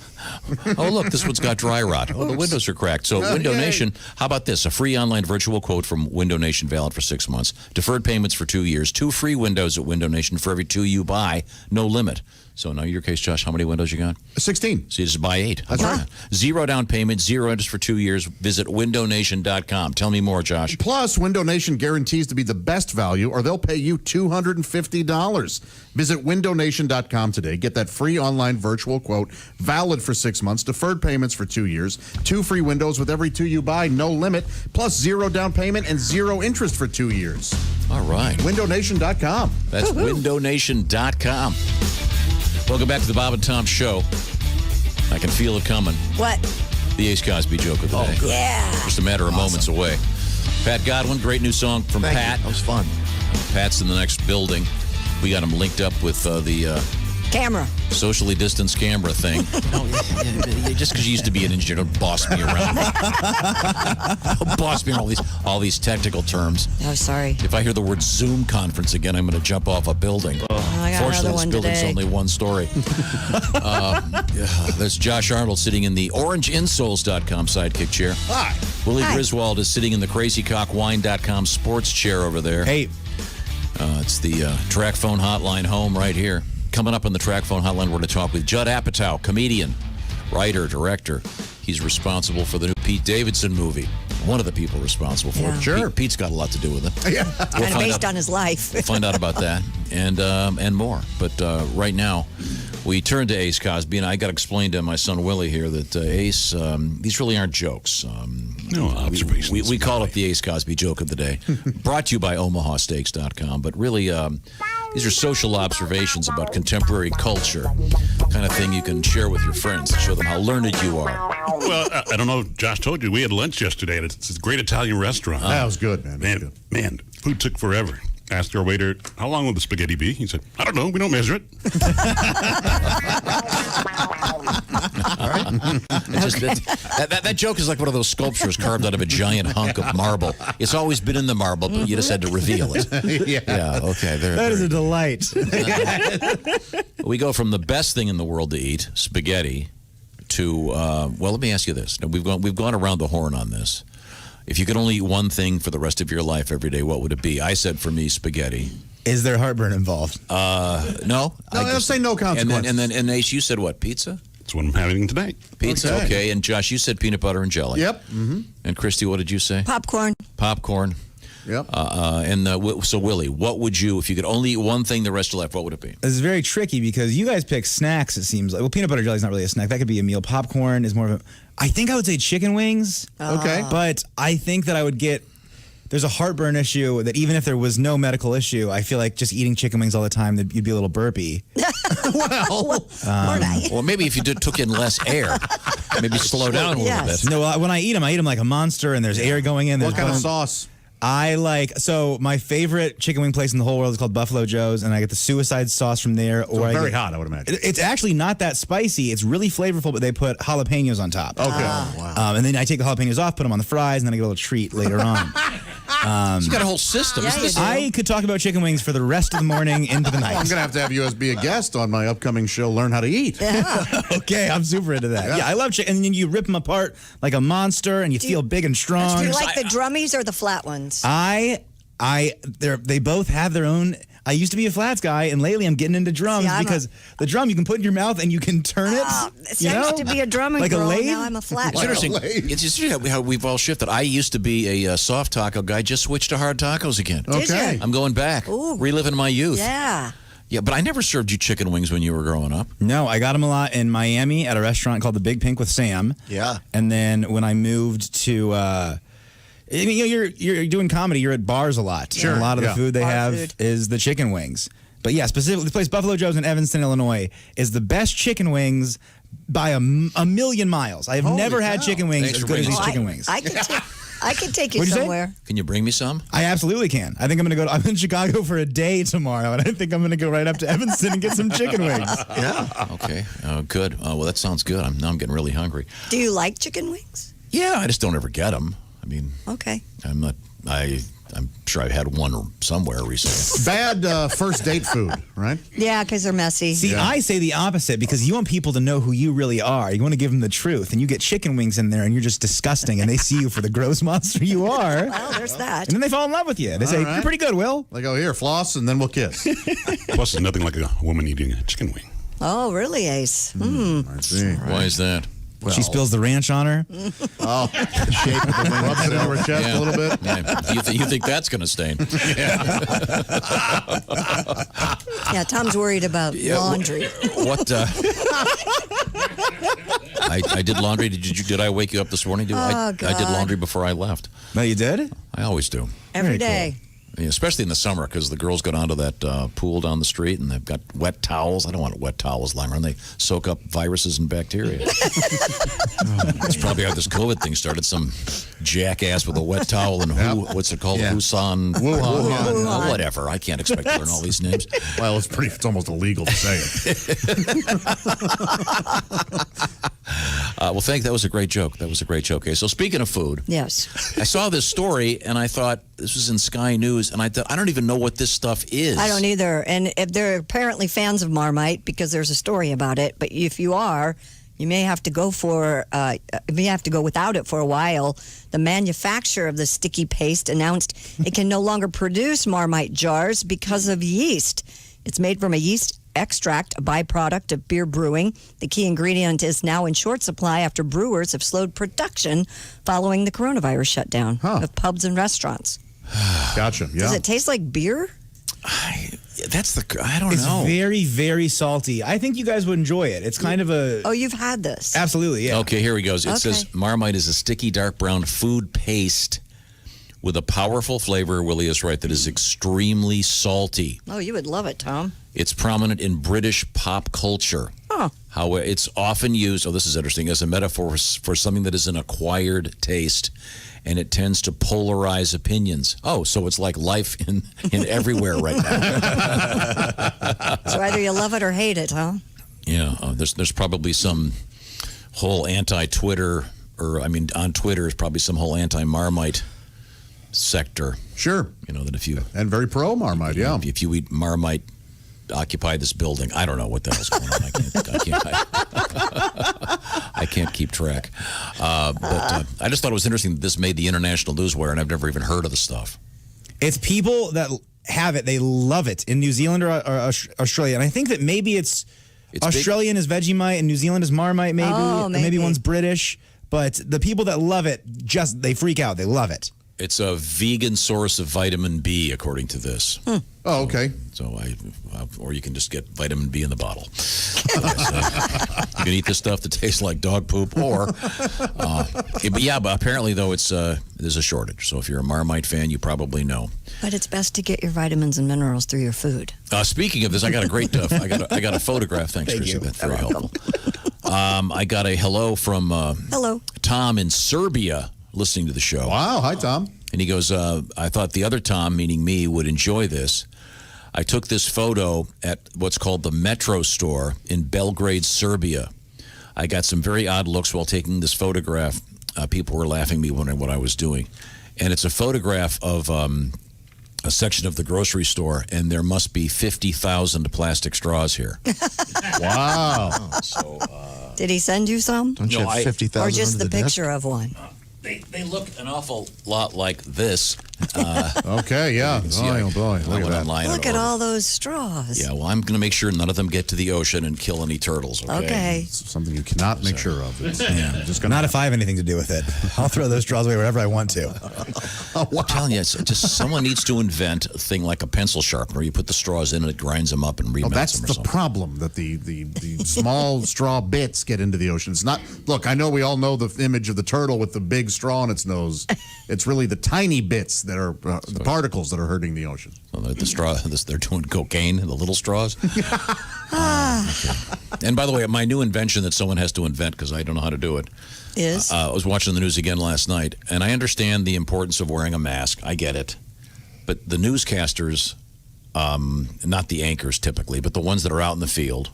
Oh, look, this one's got dry rot. Oh, the windows are cracked. So Window Nation, how about this? A free online virtual quote from Window Nation valid for 6 months. Deferred payments for 2 years. 2 free windows at Window Nation for every 2 you buy. No limit. So now your case, Josh, how many windows you got? 16. So you just buy 8. That's right. 0 down payment, 0 interest for 2 years. Visit windownation.com. Tell me more, Josh. Plus, Window Nation guarantees to be the best value or they'll pay you $250. Visit windownation.com today. Get that free online virtual quote valid for 6 months, deferred payments for 2 years, 2 free windows with every 2 you buy, no limit, plus 0 down payment and 0 interest for 2 years. All right. WindowNation.com. That's WindowNation.com. Welcome back to the Bob and Tom Show. I can feel it coming. What? The Ace Cosby joke of the day. Good. Yeah. Just a matter of moments away. Pat Godwin, great new song from Pat. That was fun. Pat's in the next building. We got him linked up with the camera, socially distanced camera thing. Just because you used to be an engineer, don't boss me around. Don't boss me around all these technical terms. Oh, sorry. If I hear the word Zoom conference again, I'm going to jump off a building. I got Fortunately, this one building's today. only one story. There's Josh Arnold sitting in the OrangeInsoles.com sidekick chair. Hi. Willy Hi. Griswold is sitting in the CrazyCockWine.com sports chair over there. Hey. It's the track phone hotline home right here. Coming up on the track phone hotline, we're going to talk with Judd Apatow, comedian, writer, director. He's responsible for the new Pete Davidson movie. One of the people responsible for it. Sure. Pete's got a lot to do with it. Yeah. We'll Kind of find based out- on his life. We'll find out about that and more. But right now, we turn to Ace Cosby, and I got to explain to my son Willie here that Ace, these really aren't jokes. No observations. We call it the Ace Cosby joke of the day. Brought to you by OmahaSteaks.com. But really, these are social observations about contemporary culture, kind of thing you can share with your friends to show them how learned you are. Well, I don't know. Josh told you we had lunch yesterday. It's a great Italian restaurant. That was good, man. Man, food took forever. Asked our waiter, how long will the spaghetti be? He said, I don't know. We don't measure it. All right. That joke is like one of those sculptures carved out of a giant hunk of marble. It's always been in the marble, but you just had to reveal it. Yeah, okay. That is a delight. We go from the best thing in the world to eat, spaghetti, to, well, let me ask you this. Now, we've gone around the horn on this. If you could only eat one thing for the rest of your life every day, what would it be? I said for me, spaghetti. Is there heartburn involved? No. I'll say no consequences. And Ace, you said what? Pizza? That's what I'm having tonight. Pizza, okay. And Josh, you said peanut butter and jelly. Yep. Mm-hmm. And Christy, what did you say? Popcorn. Popcorn. Yep. So Willie, what would you, if you could only eat one thing the rest of your life, what would it be? This is very tricky because you guys pick snacks, it seems like. Well, peanut butter jelly is not really a snack. That could be a meal. Popcorn is more of a... I think I would say chicken wings. Okay. But I think that I would get... There's a heartburn issue that even if there was no medical issue, I feel like just eating chicken wings all the time, that you'd be a little burpy. Well, maybe if you took in less air, maybe slow down a little bit. No, when I eat them like a monster and there's air going in. What kind of sauce? So my favorite chicken wing place in the whole world is called Buffalo Joe's, and I get the suicide sauce from there. So very hot, I would imagine. It's actually not that spicy. It's really flavorful, but they put jalapenos on top. Okay. Wow. And then I take the jalapenos off, put them on the fries, and then I get a little treat later on. You've got a whole system. I could talk about chicken wings for the rest of the morning into the night. I'm going to have you as be a guest on my upcoming show, Learn How to Eat. Yeah. Okay, I'm super into that. Yeah, I love chicken. And then you rip them apart like a monster, and you feel big and strong. Do you like the drummies or the flat ones? They both have their own. I used to be a flats guy, and lately I'm getting into drums because the drum you can put in your mouth and you can turn it. I used to be a drumming like girl. a lathe. Now I'm a flat It's girl. interesting. It's interesting how we've all shifted. I used to be a soft taco guy, just switched to hard tacos again. Did Okay. you? I'm going back, reliving my youth. Yeah. Yeah, but I never served you chicken wings when you were growing up. No, I got them a lot in Miami at a restaurant called the Big Pink with Sam. Yeah. And then when I moved to, you're doing comedy. You're at bars a lot. Sure. And a lot of the food they Bar have food. is the chicken wings. But yeah, specifically, the place Buffalo Joe's in Evanston, Illinois, is the best chicken wings by a million miles. I have never had chicken wings Thanks as for good as bringing these us. chicken wings. I could take you What'd you say? somewhere. Can you bring me some? I absolutely can. I think I'm going to go. I'm in Chicago for a day tomorrow, and I think I'm going to go right up to Evanston and get some chicken wings. Yeah. Okay. Good. Well, that sounds good. Now I'm getting really hungry. Do you like chicken wings? Yeah, I just don't ever get them. I mean, Okay. I'm sure I've had one somewhere recently. Bad first date food, right? Yeah, because they're messy. See, I say the opposite because you want people to know who you really are. You want to give them the truth, and you get chicken wings in there, and you're just disgusting, and they see you for the gross monster you are. Well, there's that. And then they fall in love with you. They say, "You're pretty good, Will." They go, here, floss, and then we'll kiss. Plus, there's nothing like a woman eating a chicken wing. Oh, really, Ace? I see. Why is that? She spills the ranch on her. Oh, shape of the wing. Rubs it into her chest a little bit. Yeah. You think that's going to stain? Yeah, Tom's worried about laundry. What? I did laundry. Did I wake you up this morning? I did laundry before I left. No, you did? I always do. Every day. Yeah, especially in the summer, because the girls go down to that pool down the street and they've got wet towels. I don't want wet towels lying around. They soak up viruses and bacteria. That's probably how this COVID thing started. Some jackass with a wet towel and what's it called? Wuhan. Whatever. I can't expect to learn all these names. Well, it's almost illegal to say it. Well, that was a great joke. Okay, so speaking of food. Yes. I saw this story and I thought this was in Sky News and I thought, I don't even know what this stuff is. I don't either. And if they're apparently fans of Marmite because there's a story about it. But if you are, you may have to go without it for a while. The manufacturer of the sticky paste announced it can no longer produce Marmite jars because of yeast. It's made from a yeast extract, a byproduct of beer brewing. The key ingredient is now in short supply after brewers have slowed production following the coronavirus shutdown of pubs and restaurants. Gotcha. Yeah. Does it taste like beer? I don't know. It's very, very salty. I think you guys would enjoy it. It's kind of a... Oh, you've had this. Absolutely, yeah. Okay, here he goes. It says Marmite is a sticky, dark brown food paste with a powerful flavor, Willie is right, that is extremely salty. Oh, you would love it, Tom. It's prominent in British pop culture. Oh. How it's often used, this is interesting, as a metaphor for something that is an acquired taste, and it tends to polarize opinions. Oh, so it's like life in everywhere right now. So either you love it or hate it, huh? Yeah, there's probably some whole anti-Twitter, on Twitter is probably some whole anti-Marmite sector. Sure. That if you... And very pro-Marmite, yeah. If you eat Marmite, occupy this building. I don't know what the hell's going on. I can't keep track. But I just thought it was interesting that this made the international newswire, and I've never even heard of the stuff. It's people that have it. They love it in New Zealand or Australia. And I think that maybe it's Australian is Vegemite and New Zealand is Marmite, maybe. Oh, maybe. Maybe one's British. But the people that love it, they freak out. They love it. It's a vegan source of vitamin B, according to this. Oh, okay. So or you can just get vitamin B in the bottle. You can eat this stuff that tastes like dog poop, but apparently though there's a shortage. So if you're a Marmite fan, you probably know. But it's best to get your vitamins and minerals through your food. Speaking of this, I got a great I got a photograph. Thanks, Chrissy. That's very helpful. I got a hello from Tom in Serbia. Listening to the show. Wow. Hi, Tom. And he goes, I thought the other Tom, meaning me, would enjoy this. I took this photo at what's called the Metro store in Belgrade, Serbia. I got some very odd looks while taking this photograph. People were laughing at me wondering what I was doing. And it's a photograph of a section of the grocery store, and there must be 50,000 plastic straws here. Wow. So, did he send you some? Don't you have 50,000 Or just under the picture desk? of one? They look an awful lot like this. Okay, yeah. Oh, boy. Look at all those straws. Yeah, well, I'm going to make sure none of them get to the ocean and kill any turtles, okay? It's something you cannot make sure of. Not if I have anything to do with it. I'll throw those straws away wherever I want to. I'm telling you, someone needs to invent a thing like a pencil sharpener. You put the straws in and it grinds them up and remelts that's them or the something. problem, that the small straw bits get into the ocean. It's not, look, I know we all know the image of the turtle with the big straw in its nose. It's really the tiny bits that are the particles that are hurting the ocean. So they're doing cocaine, the little straws. Okay. And by the way, my new invention that someone has to invent, because I don't know how to do it, is? I was watching the news again last night, and I understand the importance of wearing a mask. I get it. But the newscasters, not the anchors typically, but the ones that are out in the field,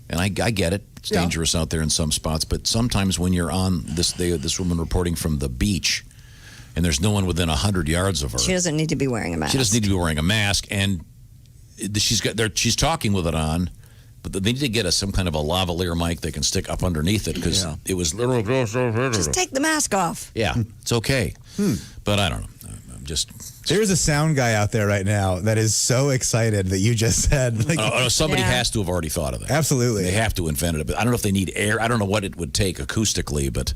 and I get it. It's dangerous out there in some spots, but sometimes when you're on this woman reporting from the beach, and there's no one within 100 yards of her. She doesn't need to be wearing a mask. She doesn't need to be wearing a mask, and she's talking with it on, but they need to get some kind of a lavalier mic they can stick up underneath it, because it was literally just take the mask off. Yeah, it's okay. But I don't know. I'm just... There's a sound guy out there right now that is so excited that you just said. Somebody has to have already thought of that. Absolutely. They have to invent it. But I don't know if they need air. I don't know what it would take acoustically, but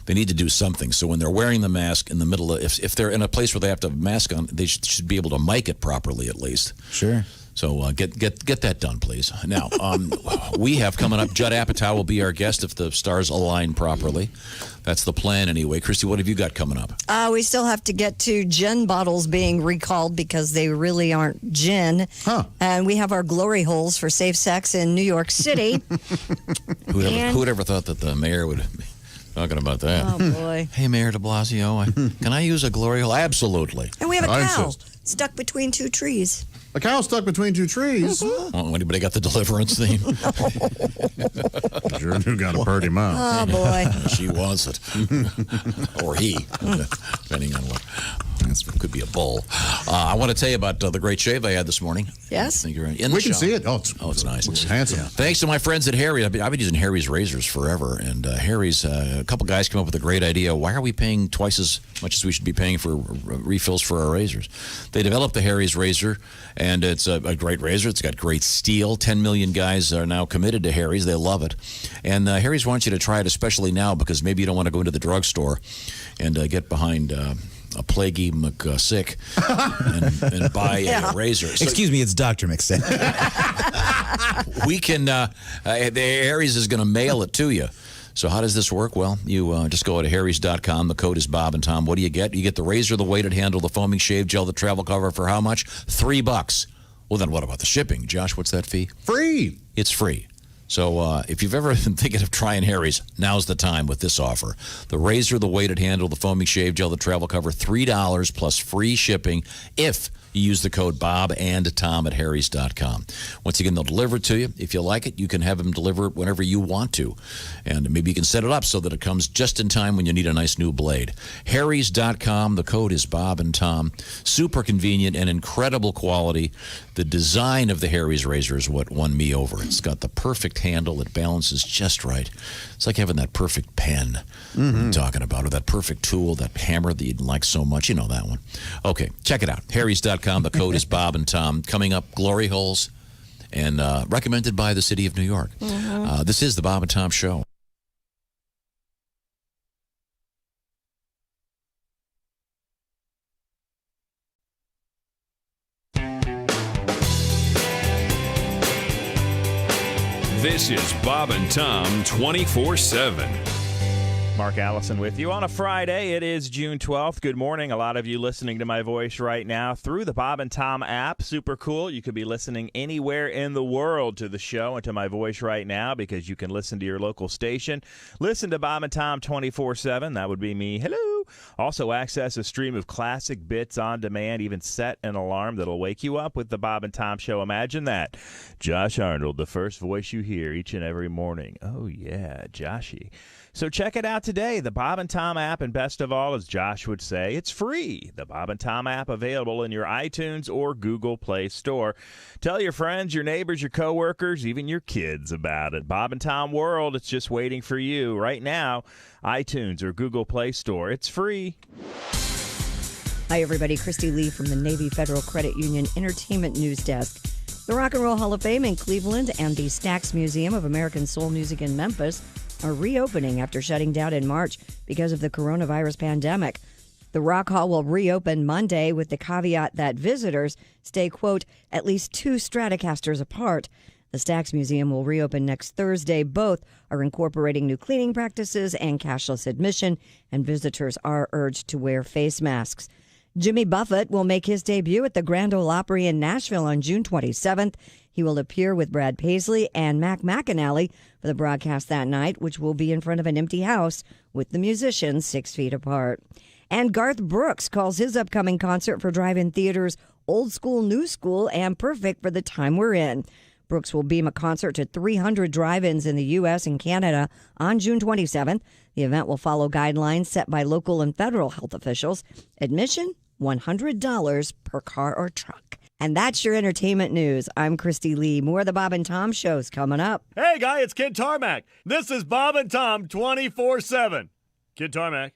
they need to do something. So when they're wearing the mask in the middle of, if they're in a place where they have to have a mask on, they should be able to mic it properly at least. Sure. So get that done, please. Now, we have coming up, Judd Apatow will be our guest if the stars align properly. That's the plan anyway. Christy, what have you got coming up? We still have to get to gin bottles being recalled because they really aren't gin. And we have our glory holes for safe sex in New York City. Who'd ever thought that the mayor would be talking about that? Oh, boy. Hey, Mayor de Blasio, can I use a glory hole? Absolutely. And we have a cow stuck between two trees. A cow stuck between two trees. Oh, anybody got the Deliverance theme? Sure do got a pretty mouth. Oh, boy. She wants it. Or he, depending on what. It could be a bull. I want to tell you about the great shave I had this morning. Yes? I think you're in the We can shop. see it. Oh, it's nice. It's handsome. Yeah. Thanks to my friends at Harry's. I've been using Harry's razors forever. And Harry's, a couple guys came up with a great idea. Why are we paying twice as much as we should be paying for refills for our razors? They developed the Harry's razor, and it's a great razor. It's got great steel. 10 million guys are now committed to Harry's. They love it. And Harry's wants you to try it, especially now, because maybe you don't want to go into the drugstore and get behind a plaguey McSick and buy a razor. So, Excuse me, it's Dr. McSick. we can, Harry's is going to mail it to you. So how does this work? Well, you just go to harrys.com. The code is Bob and Tom. What do you get? You get the razor, the weighted handle, the foaming shave gel, the travel cover for how much? $3. Well, then what about the shipping? Josh, what's that fee? Free. It's free. So if you've ever been thinking of trying Harry's, now's the time with this offer. The razor, the weighted handle, the foaming shave gel, the travel cover, $3 plus free shipping if you use the code Bob and Tom at harrys.com. Once again, they'll deliver it to you. If you like it, you can have them deliver it whenever you want to. And maybe you can set it up so that it comes just in time when you need a nice new blade. harrys.com. The code is Bob and Tom. Super convenient and incredible quality. The design of the Harry's razor is what won me over. It's got the perfect handle. It balances just right. It's like having that perfect pen I'm talking about, or that perfect tool, that hammer that you'd like so much. You know that one. Okay, check it out. harrys.com. The code is Bob and Tom. Coming up, glory holes, and recommended by the city of New York. This is the Bob and Tom Show. This is Bob and Tom 24/7. Mark Allison with you on a Friday. It is June 12th. Good morning. A lot of you listening to my voice right now through the Bob and Tom app. Super cool. You could be listening anywhere in the world to the show and to my voice right now because you can listen to your local station. Listen to Bob and Tom 24/7. That would be me. Hello. Also access a stream of classic bits on demand. Even set an alarm that'll wake you up with the Bob and Tom Show. Imagine that. Josh Arnold, the first voice you hear each and every morning. Oh, yeah, Joshy. So check it out today. The Bob and Tom app, and best of all, as Josh would say, it's free. The Bob and Tom app available in your iTunes or Google Play Store. Tell your friends, your neighbors, your coworkers, even your kids about it. Bob and Tom World, it's just waiting for you right now. iTunes or Google Play Store. It's free. Hi, everybody. Christy Lee from the Navy Federal Credit Union Entertainment News Desk. The Rock and Roll Hall of Fame in Cleveland and the Stax Museum of American Soul Music in Memphis are reopening after shutting down in March because of the coronavirus pandemic. The Rock Hall will reopen Monday with the caveat that visitors stay, quote, at least 2 Stratocasters apart. The Stax Museum will reopen next Thursday. Both are incorporating new cleaning practices and cashless admission, and visitors are urged to wear face masks. Jimmy Buffett will make his debut at the Grand Ole Opry in Nashville on June 27th. He will appear with Brad Paisley and Mac McAnally for the broadcast that night, which will be in front of an empty house with the musicians 6 feet apart. And Garth Brooks calls his upcoming concert for drive-in theaters old school, new school, and perfect for the time we're in. Brooks will beam a concert to 300 drive-ins in the U.S. and Canada on June 27th. The event will follow guidelines set by local and federal health officials. Admission, $100 per car or truck. And that's your entertainment news. I'm Christy Lee. More of the Bob and Tom shows coming up. Hey, guy, it's Kid Tarmac. This is Bob and Tom 24/7. Kid Tarmac.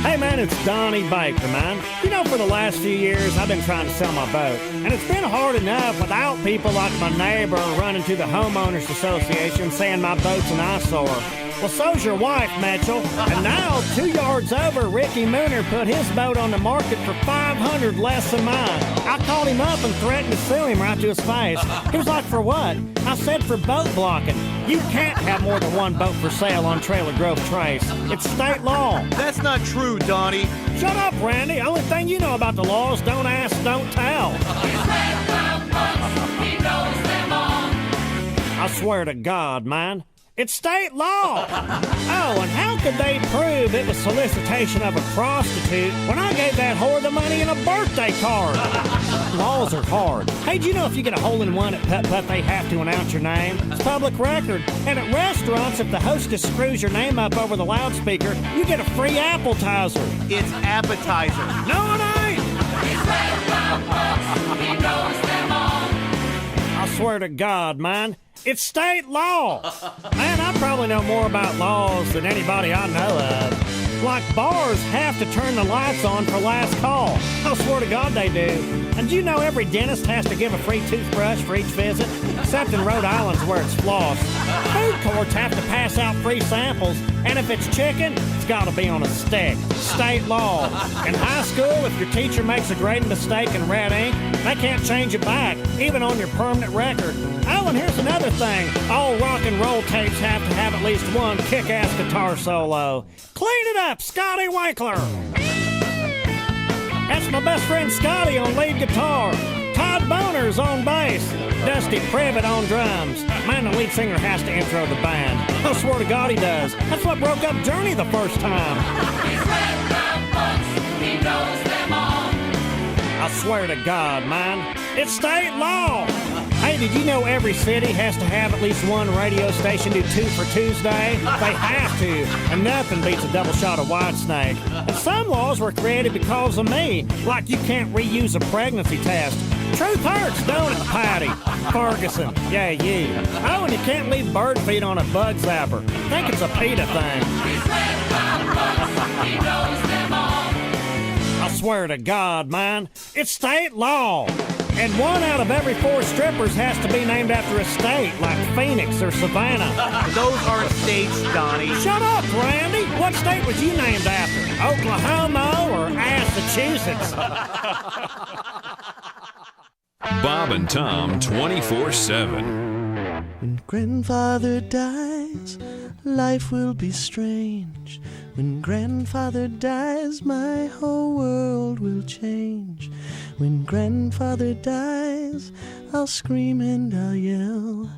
Hey, man, it's Donnie Baker, man. You know, for the last few years, I've been trying to sell my boat. And it's been hard enough without people like my neighbor running to the Homeowners Association saying my boat's an eyesore. Well, so's your wife, Mitchell. And now, 2 yards over, Ricky Mooner put his boat on the market for $500 less than mine. I called him up and threatened to sue him right to his face. He was like, for what? I said, for boat blocking. You can't have more than one boat for sale on Trailer Grove Trace. It's state law. That's not true, Donnie. Shut up, Randy. Only thing you know about the laws, don't ask, don't tell. I swear to God, man. It's state law. Oh, and how could they prove it was solicitation of a prostitute when I gave that whore the money in a birthday card? Laws are hard. Hey, do you know if you get a hole-in-one at Putt-Putt, they have to announce your name? It's public record. And at restaurants, if the hostess screws your name up over the loudspeaker, you get a free appetizer. It's appetizer. No, it ain't. I swear to God, man. It's state law. Man, I probably know more about laws than anybody I know of. Like bars have to turn the lights on for last call. I swear to God they do. And do you know every dentist has to give a free toothbrush for each visit? Except in Rhode Island's where it's floss. Food courts have to pass out free samples. And if it's chicken, it's got to be on a stick. State law. In high school, if your teacher makes a grading mistake in red ink, they can't change it back, even on your permanent record. Oh, and here's another thing. All rock and roll tapes have to have at least one kick-ass guitar solo. Clean it up, Scotty Winkler. That's my best friend Scotty on lead guitar. Todd Boner's on bass. Dusty Privet on drums. Man, the lead singer has to intro the band. I swear to God he does. That's what broke up Journey the first time. He knows them all. I swear to God, man. It's state law. Hey, did you know every city has to have at least one radio station do 2 for Tuesday? They have to, and nothing beats a double shot of Whitesnake. And some laws were created because of me, like you can't reuse a pregnancy test. Truth hurts, don't it, Patty? Ferguson, yeah, you. Oh, and you can't leave bird feed on a bug zapper. I think it's a PETA thing. I swear to God, man, it's state law. And 1 out of every 4 strippers has to be named after a state, like Phoenix or Savannah. Those aren't states, Donnie. Shut up, Randy. What state was you named after? Oklahoma or Massachusetts? Bob and Tom 24/7. When grandfather dies, life will be strange. When grandfather dies, my whole world will change. When grandfather dies, I'll scream and I'll yell,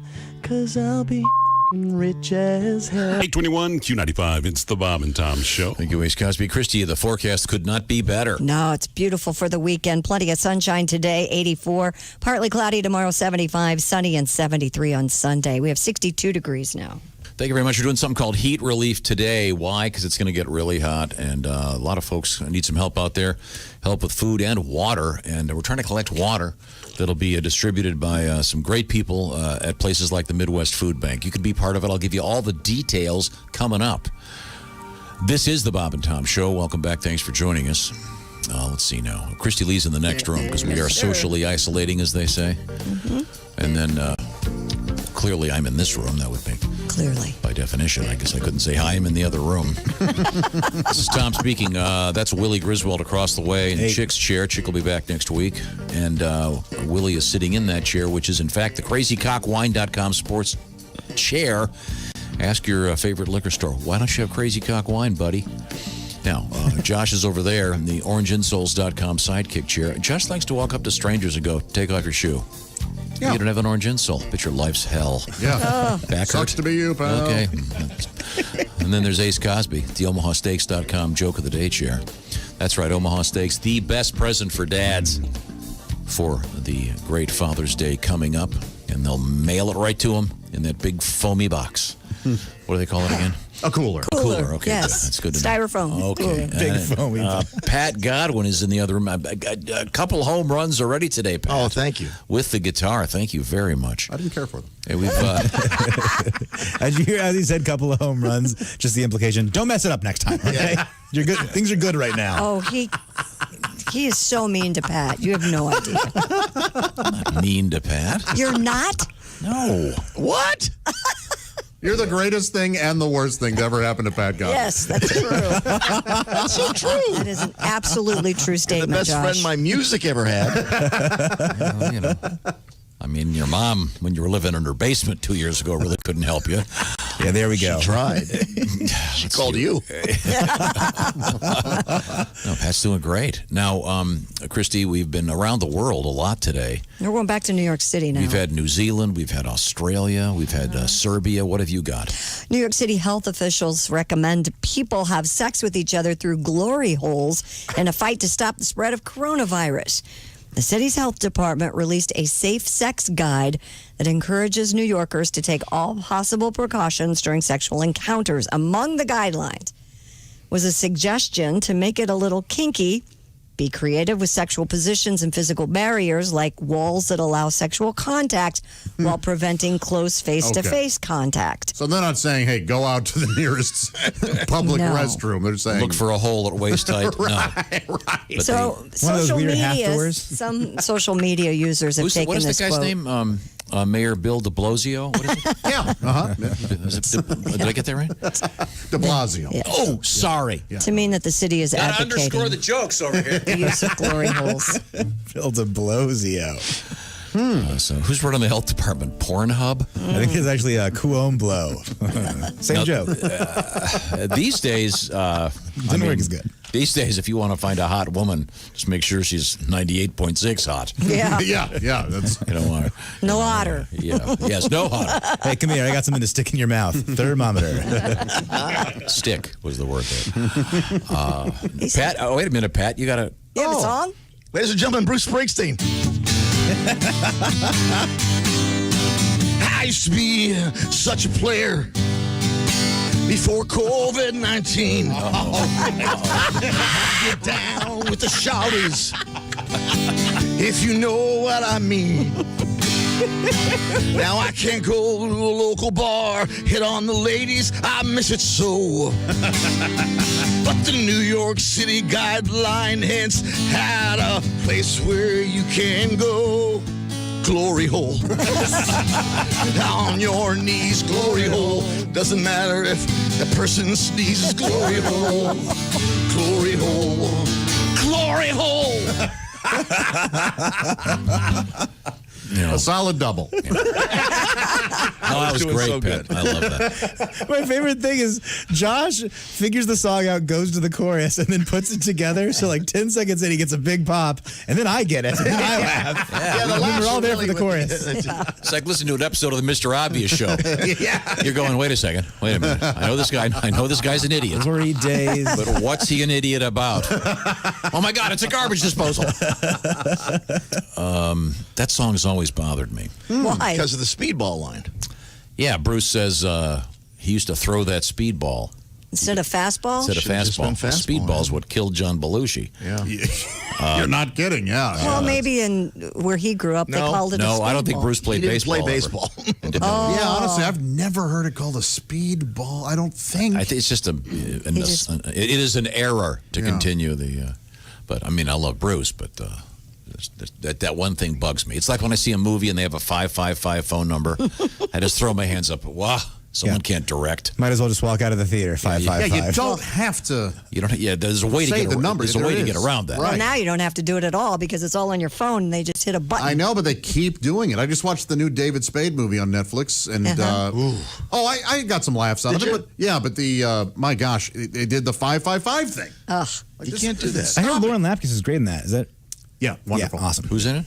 'cause I'll be rich as hell. 821 Q95, it's the Bob and Tom Show. Thank you, Ace Cosby. Christy, the forecast could not be better. No, it's beautiful for the weekend. Plenty of sunshine today, 84. Partly cloudy tomorrow, 75. Sunny and 73 on Sunday. We have 62 degrees now. Thank you very much. We're doing something called heat relief today. Why? Because it's going to get really hot, and a lot of folks need some help out there, help with food and water. And we're trying to collect water that'll be distributed by some great people at places like the Midwest Food Bank. You could be part of it. I'll give you all the details coming up. This is the Bob and Tom Show. Welcome back. Thanks for joining us. Let's see now. Christy Lee's in the next room because we are socially isolating, as they say. Mm-hmm. And then clearly I'm in this room. That would be clearly by definition. I guess I couldn't say hi. I'm in the other room. This is Tom speaking. That's Willy Griswold across the way in Chick's chair. Chick will be back next week. And Willie is sitting in that chair, which is in fact the crazycockwine.com sports chair. Ask your favorite liquor store, why don't you have Crazy Cock Wine, buddy? Now, Josh is over there in the orangeinsoles.com sidekick chair. Josh likes to walk up to strangers and go, take off your shoe. Yeah. You don't have an orange insole, but your life's hell. Yeah. Back Sucks to be you, pal. Okay. And then there's Ace Cosby, the omahasteaks.com joke of the day chair. That's right, Omaha Steaks, the best present for dads for the great Father's Day coming up. And they'll mail it right to them in that big foamy box. What do they call it again? A cooler. Cooler, okay. Yes. That's good to Styrofoam. know. Okay. Big foamy Pat Godwin is in the other room. A couple home runs already today, Pat. Oh, thank you. With the guitar. Thank you very much. I didn't care for them. Hey, we've as you hear, as he said, couple of home runs, just the implication, don't mess it up next time, okay? You're good. Things are good right now. Oh, he is so mean to Pat. You have no idea. Not mean to Pat. You're not? No. What? You're the greatest thing and the worst thing to ever happen to Pat Godwin. Yes, that's true. That's so true. That is an absolutely true statement, The best Josh. friend my music ever had. Well, you know. I mean, your mom, when you were living in her basement 2 years ago, really couldn't help you. Yeah, there we go. She tried. She called you. No, Pat's doing great. Now, Christy, we've been around the world a lot today. We're going back to New York City now. We've had New Zealand, we've had Australia, we've had Serbia. What have you got? New York City health officials recommend people have sex with each other through glory holes in a fight to stop the spread of coronavirus. The city's health department released a safe sex guide that encourages New Yorkers to take all possible precautions during sexual encounters. Among the guidelines was a suggestion to make it a little kinky, be creative with sexual positions and physical barriers like walls that allow sexual contact while preventing close face-to-face contact. So they're not saying, hey, go out to the nearest public No. restroom. They're saying, Look for a hole at waist height. right. But So social media, some social media users have taken what is the this guy's quote. name? Mayor Bill de Blasio? What is it? Yeah. Uh-huh. Did I get that right? De Blasio. Yeah. Oh, sorry. To mean that the city is Gotta advocating underscore the jokes over here. the use of glory holes. Bill de Blasio. So who's running the health department? Pornhub? I think it's actually a Kuon Blow. Same Now, joke. These days, Didn't work as good. These days, if you want to find a hot woman, just make sure she's 98.6 hot. Yeah. yeah. That's You don't want her. No hotter. Yeah. Yes, no hotter. Hey, come here. I got something to stick in your mouth. Thermometer. Stick was the word there. Pat, oh, wait a minute, Pat. You got to. You have a song? Ladies and gentlemen, Bruce Springsteen. I used to be such a player before COVID-19. Get down with the shouties, if you know what I mean. Now I can't go to a local bar, hit on the ladies, I miss it so. But the New York City guideline hence had a place where you can go. Glory hole. On your knees, glory hole. Doesn't matter if the person sneezes, glory hole. Glory hole. Glory hole. a solid double. No, that was great, so Pat. good. I love that. My favorite thing is Josh figures the song out, goes to the chorus, and then puts it together. So like 10 seconds in, he gets a big pop, and then I get it. And then I laugh. Yeah, and then we're all there for the chorus. It's like listening to an episode of the Mr. Obvious show. Yeah. You're going, wait a second. Wait a minute. I know this guy. I know this guy's an idiot. Glory days. But what's he an idiot about? Oh, my God, it's a garbage disposal. That song has always bothered me. Why? Because of the speedball line. Yeah, Bruce says he used to throw that speedball. Instead of fastball? Instead of fastball. Speedball's what killed John Belushi. Yeah. You're not kidding, yeah. Well, maybe in where he grew up, they called it a speedball. I don't think Bruce played baseball. Play baseball. Yeah, honestly, I've never heard it called a speedball. I don't think. I think it's just it is an error to continue the. But I mean, I love Bruce, but that one thing bugs me. It's like when I see a movie and they have a 555 phone number. I just throw my hands up. Wow. Someone can't direct. Might as well just walk out of the theater. 555. Yeah, you don't have to. You don't. Yeah, there's a way to get the number. There's a way to get around that. Well, now you don't have to do it at all because it's all on your phone and they just hit a button. I know, but they keep doing it. I just watched the new David Spade movie on Netflix, and I got some laughs out of it. But but the my gosh, they did the 555 thing. Ugh. You can't do that. I heard Lauren Lapkus is great in that. Is that? Yeah, wonderful. Yeah, awesome. Who's in it?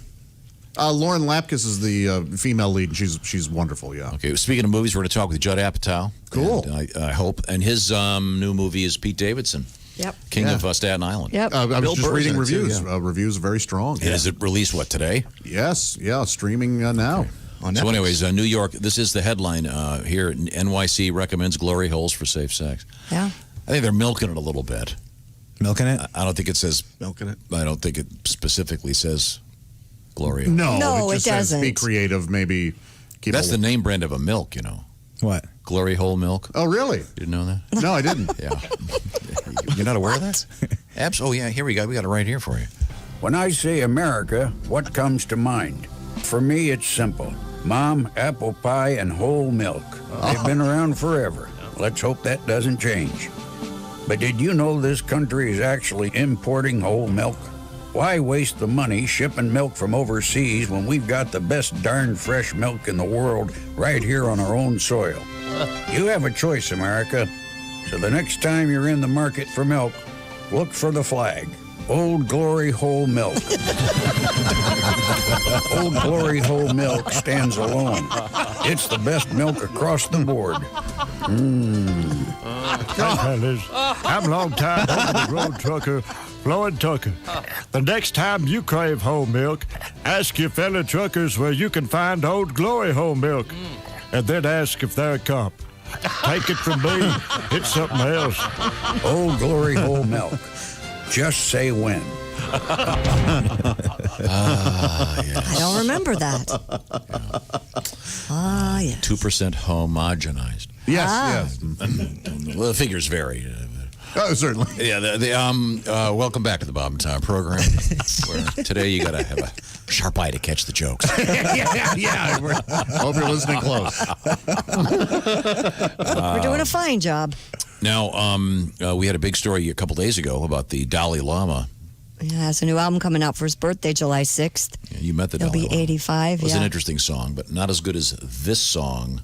Lauren Lapkus is the female lead, and she's wonderful. Yeah. Okay. Speaking of movies, we're going to talk with Judd Apatow. Cool. And I hope. And his new movie is Pete Davidson. Yep. King of Staten Island. Yep. I was just reading Burr's in it, reviews. too, Reviews are very strong. And is it released today? Yes. Yeah. Streaming now. On So, Netflix. anyways, New York. This is the headline here. NYC recommends glory holes for safe sex. Yeah. I think they're milking it a little bit. Milking it? I don't think it says Milking it. I don't think it specifically says glory hole. No, No, it just it says be doesn't. creative. Maybe keep That's a, the name brand of a milk, you know. What? Glory whole milk. Oh, really? You didn't know that? No, I didn't. Yeah. You're not aware of that? Oh, yeah, here we go. We got it right here for you. When I say America, what comes to mind? For me, it's simple. Mom, apple pie, and whole milk. They've been around forever. Let's hope that doesn't change. But did you know this country is actually importing whole milk? Why waste the money shipping milk from overseas when we've got the best darn fresh milk in the world right here on our own soil? You have a choice, America. So the next time you're in the market for milk, look for the flag. Old Glory Whole Milk. Old Glory Whole Milk stands alone. It's the best milk across the board. Hey, fellas, I'm long-time over-the-road trucker, Floyd Tucker. The next time you crave whole milk, ask your fellow truckers where you can find Old Glory Whole Milk, and then ask if they're a cop. Take it from me, it's something else. Old Glory Whole Milk. Just say when. I don't remember that. Yes. 2% homogenized. Yes. Well, the figures vary. Oh, certainly. Yeah. Welcome back to the Bob and Tom program. Where today you got to have a sharp eye to catch the jokes. yeah. Hope you're listening close. We're doing a fine job. Now, we had a big story a couple days ago about the Dalai Lama. He has a new album coming out for his birthday, July 6th. Yeah, you met the He'll Dalai be Lama. 85. It was an interesting song, but not as good as this song.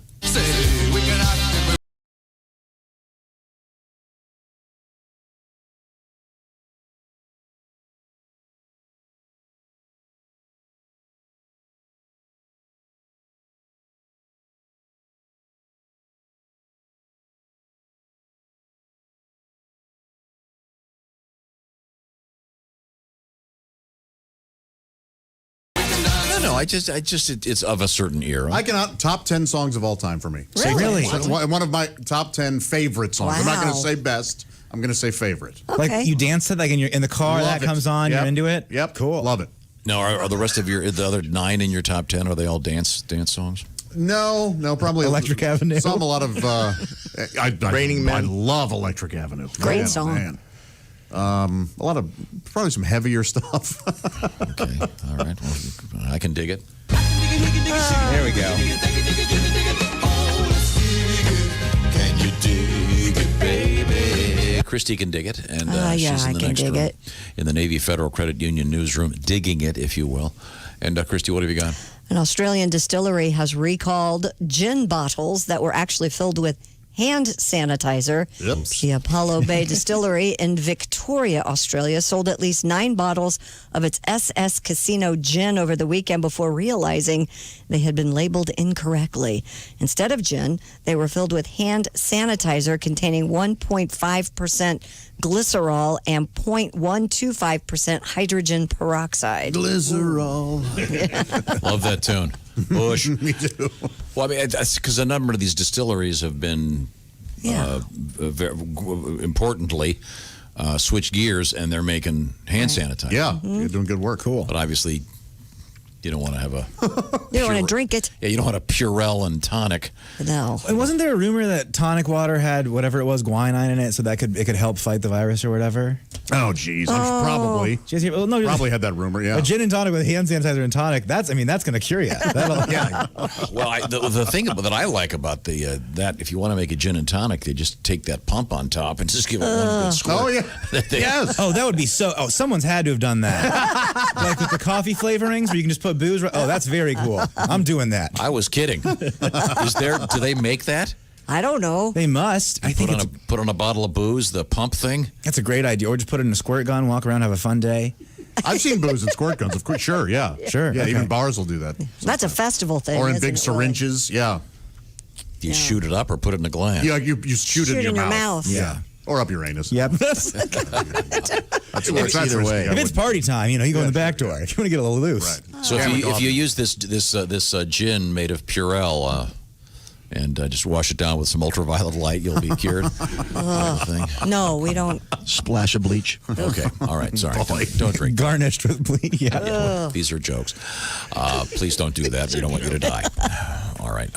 It's of a certain era. I cannot top 10 songs of all time for me. Really? One of my top 10 favorite songs. I'm not going to say best. I'm going to say favorite. Okay. Like you dance to it, like in the car, Love that comes on, Yep. you're into it? Yep. Cool. Love it. Now, are the rest of the other 9 in your top 10, are they all dance songs? No, probably Electric Avenue. Some, a lot of Raining Men. I love Electric Avenue. Great Man, song. man. A lot of probably some heavier stuff. Okay, all right. Well, I can dig it. There we go. Can you dig it, baby? Christy can dig it, and yeah, she's in the I can next dig room, it. in the Navy Federal Credit Union newsroom, digging it, if you will. And Christy, what have you got? An Australian distillery has recalled gin bottles that were actually filled with hand sanitizer. Oops. The Apollo Bay Distillery in Victoria, Australia, sold at least 9 bottles of its SS Casino gin over the weekend before realizing they had been labeled incorrectly. Instead of gin, they were filled with hand sanitizer containing 1.5% glycerol and 0.125% hydrogen peroxide. Glycerol. Love that tune. Bush. Me too. Well, I mean, that's because a number of these distilleries have been, importantly, switched gears, and they're making hand sanitizer. Yeah, you're doing good work. Cool. But obviously, you don't want to have a... You don't want to drink it. Yeah, you don't want a Purell and tonic. No. And wasn't there a rumor that tonic water had whatever it was, guanine in it, so that it could help fight the virus or whatever? Oh, geez. Probably. Probably had that rumor, yeah. A gin and tonic with hand sanitizer and tonic, that's going to cure you. Yeah. Well, the thing that I like about that, if you want to make a gin and tonic, they just take that pump on top and just give it one good squirt. Oh, yeah. Yes. Oh, that would be so... Oh, someone's had to have done that. Like with the coffee flavorings where you can just put booze... Oh, that's very cool. I'm doing that. I was kidding. Do they make that? I don't know. They must. I think put on a bottle of booze, the pump thing. That's a great idea. Or just put it in a squirt gun, walk around, have a fun day. I've seen booze and squirt guns, of course. Sure, yeah. Sure. Yeah, okay. even bars will do that. That's a festival thing. Or in isn't big it, syringes, yeah. Do you shoot it up or put it in a glass? Yeah, you shoot it in your mouth. Yeah. Or up your anus. Yep. That's either way. If it's party time, you go in the back door. If you want to get a little loose. Right. So if you use this gin made of Purell, and just wash it down with some ultraviolet light. You'll be cured. No, we don't. Splash of bleach. Okay. All right. Sorry. Don't drink. Garnished with bleach. Yeah. These are jokes. Please don't do that. We don't want you to die. All right.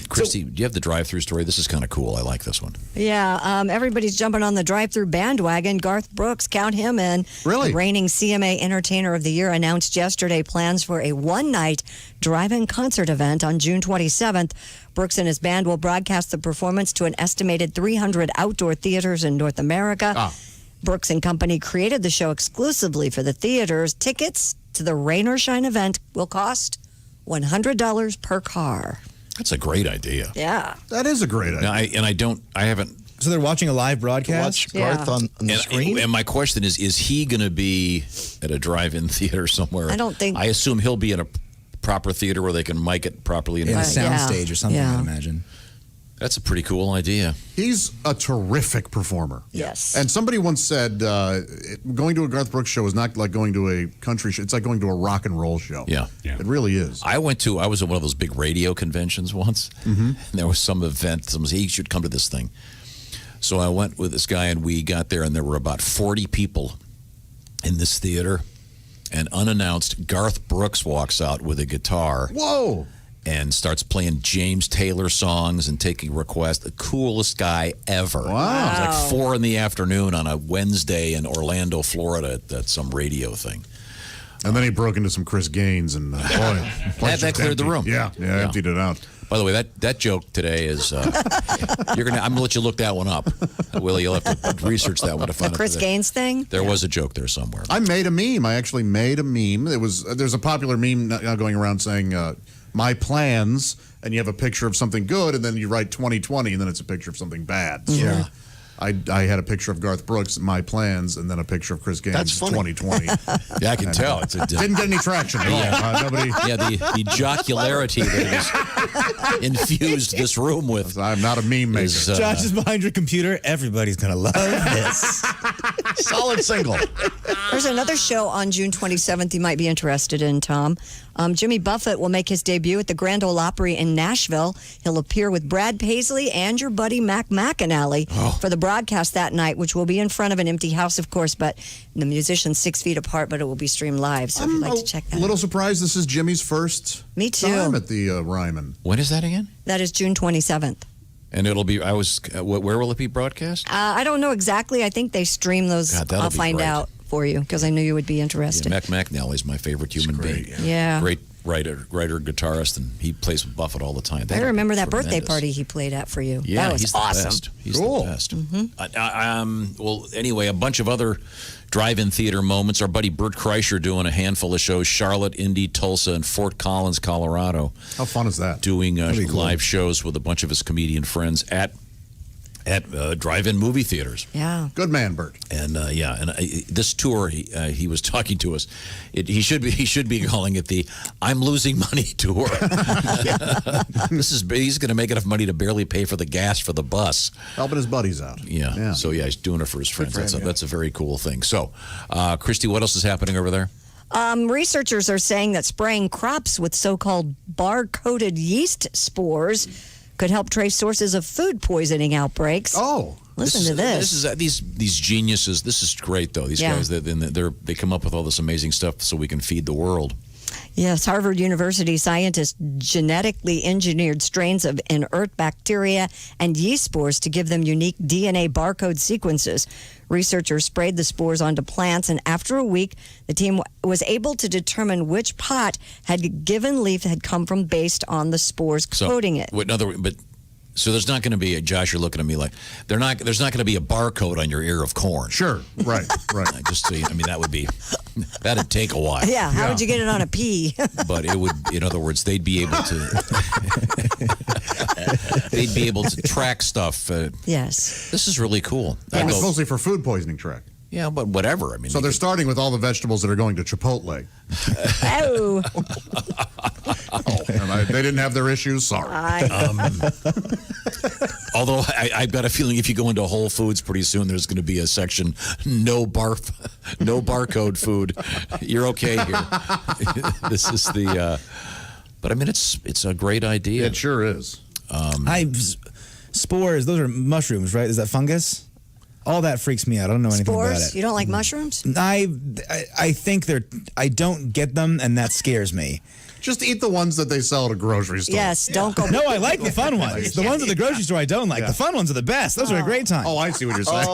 Christy, do you have the drive-through story? This is kind of cool. I like this one. Yeah, everybody's jumping on the drive-through bandwagon. Garth Brooks, count him in. Really? The reigning CMA Entertainer of the Year announced yesterday plans for a one-night drive-in concert event on June 27th. Brooks and his band will broadcast the performance to an estimated 300 outdoor theaters in North America. Brooks and Company created the show exclusively for the theaters. Tickets to the Rain or Shine event will cost $100 per car. That's a great idea. Yeah. That is a great idea. Now, I haven't. So they're watching a live broadcast? Watch Garth on the screen? And my question is he going to be at a drive-in theater somewhere? I don't think. I assume he'll be in a proper theater where they can mic it properly. In a soundstage or something, I imagine. That's a pretty cool idea. He's a terrific performer. Yes. And somebody once said going to a Garth Brooks show is not like going to a country show. It's like going to a rock and roll show. Yeah. It really is. I was at one of those big radio conventions once, and there was some event. Someone said, he should come to this thing. So I went with this guy, and we got there, and there were about 40 people in this theater. And unannounced, Garth Brooks walks out with a guitar. Whoa! And starts playing James Taylor songs and taking requests. The coolest guy ever. Wow. It was like 4 p.m. on a Wednesday in Orlando, Florida at some radio thing. And then he broke into some Chris Gaines and that cleared the room. Yeah, emptied it out. By the way, that joke today is I'm gonna let you look that one up, Willie. You'll have to research that one to find The Chris Gaines thing? There was a joke there somewhere. I made a meme. I actually made a meme. There's a popular meme now going around saying my plans, and you have a picture of something good, and then you write 2020, and then it's a picture of something bad. So Yeah. I had a picture of Garth Brooks, my plans, and then a picture of Chris Gaines. That's funny. 2020. Yeah, I can tell. Didn't get any traction at all. Nobody. Yeah, the jocularity that has infused this room with. I'm not a meme maker. Josh is behind your computer. Everybody's going to love this. Solid single. There's another show on June 27th you might be interested in, Tom. Jimmy Buffett will make his debut at the Grand Ole Opry in Nashville. He'll appear with Brad Paisley and your buddy Mac McAnally for the broadcast that night, which will be in front of an empty house, of course, but the musicians 6 feet apart, but it will be streamed live. So if you'd like to check that a little out. surprised this is Jimmy's first Me too. time at the Ryman. When is that again? That is June 27th. And it'll be. Where will it be broadcast? I don't know exactly. I think they stream those. God, that'll I'll be find great. out for you because I knew you would be interested. Yeah, Mac McAnally is my favorite human being. Yeah. Great writer, guitarist, and he plays with Buffett all the time. I remember that birthday Tremendous. party he played at for you. Yeah, that was he's the awesome. best. He's the best. Well, anyway, a bunch of other drive-in theater moments. Our buddy Bert Kreischer doing a handful of shows: Charlotte, Indy, Tulsa, and Fort Collins, Colorado. How fun is that? Doing That'd be cool. live shows with a bunch of his comedian friends at drive-in movie theaters. Yeah. Good man, Bert. And this tour, he was talking to us. He should be calling it the "I'm losing money" tour. He's going to make enough money to barely pay for the gas for the bus. Helping his buddies out. Yeah. So he's doing it for his friends. for him, That's a very cool thing. So, Christy, what else is happening over there? Researchers are saying that spraying crops with so-called bar-coated yeast spores could help trace sources of food poisoning outbreaks. Oh, listen to this. These geniuses. This is great, though. These guys, they come up with all this amazing stuff so we can feed the world. Yes, Harvard University scientists genetically engineered strains of inert bacteria and yeast spores to give them unique DNA barcode sequences. Researchers sprayed the spores onto plants, and after a week, the team was able to determine which pot had given leaf had come from based on the spores coating it. So there's not going to be Josh. You're looking at me like there's not going to be a barcode on your ear of corn. Sure, right. Just so that'd take a while. Yeah, how would you get it on a pea? But it would, in other words, they'd be able to track stuff. Yes, this is really cool. And it's mostly for food poisoning track. Yeah, but whatever. I mean, so they're starting with all the vegetables that are going to Chipotle. Oh. They didn't have their issues. Sorry. Although I've got a feeling if you go into Whole Foods pretty soon, there's going to be a section no barcode food. You're okay here. This is the. But I mean, it's a great idea. It sure is. Spores, those are mushrooms, right? Is that fungus? All that freaks me out. I don't know anything about Spores? it. You don't like mushrooms? I think I don't get them, and that scares me. Just eat the ones that they sell at a grocery store. Yes, don't go. No, I like the fun ones. The ones at the grocery store I don't like. The fun ones are the best. Those are a great time. Oh, I see what you're saying.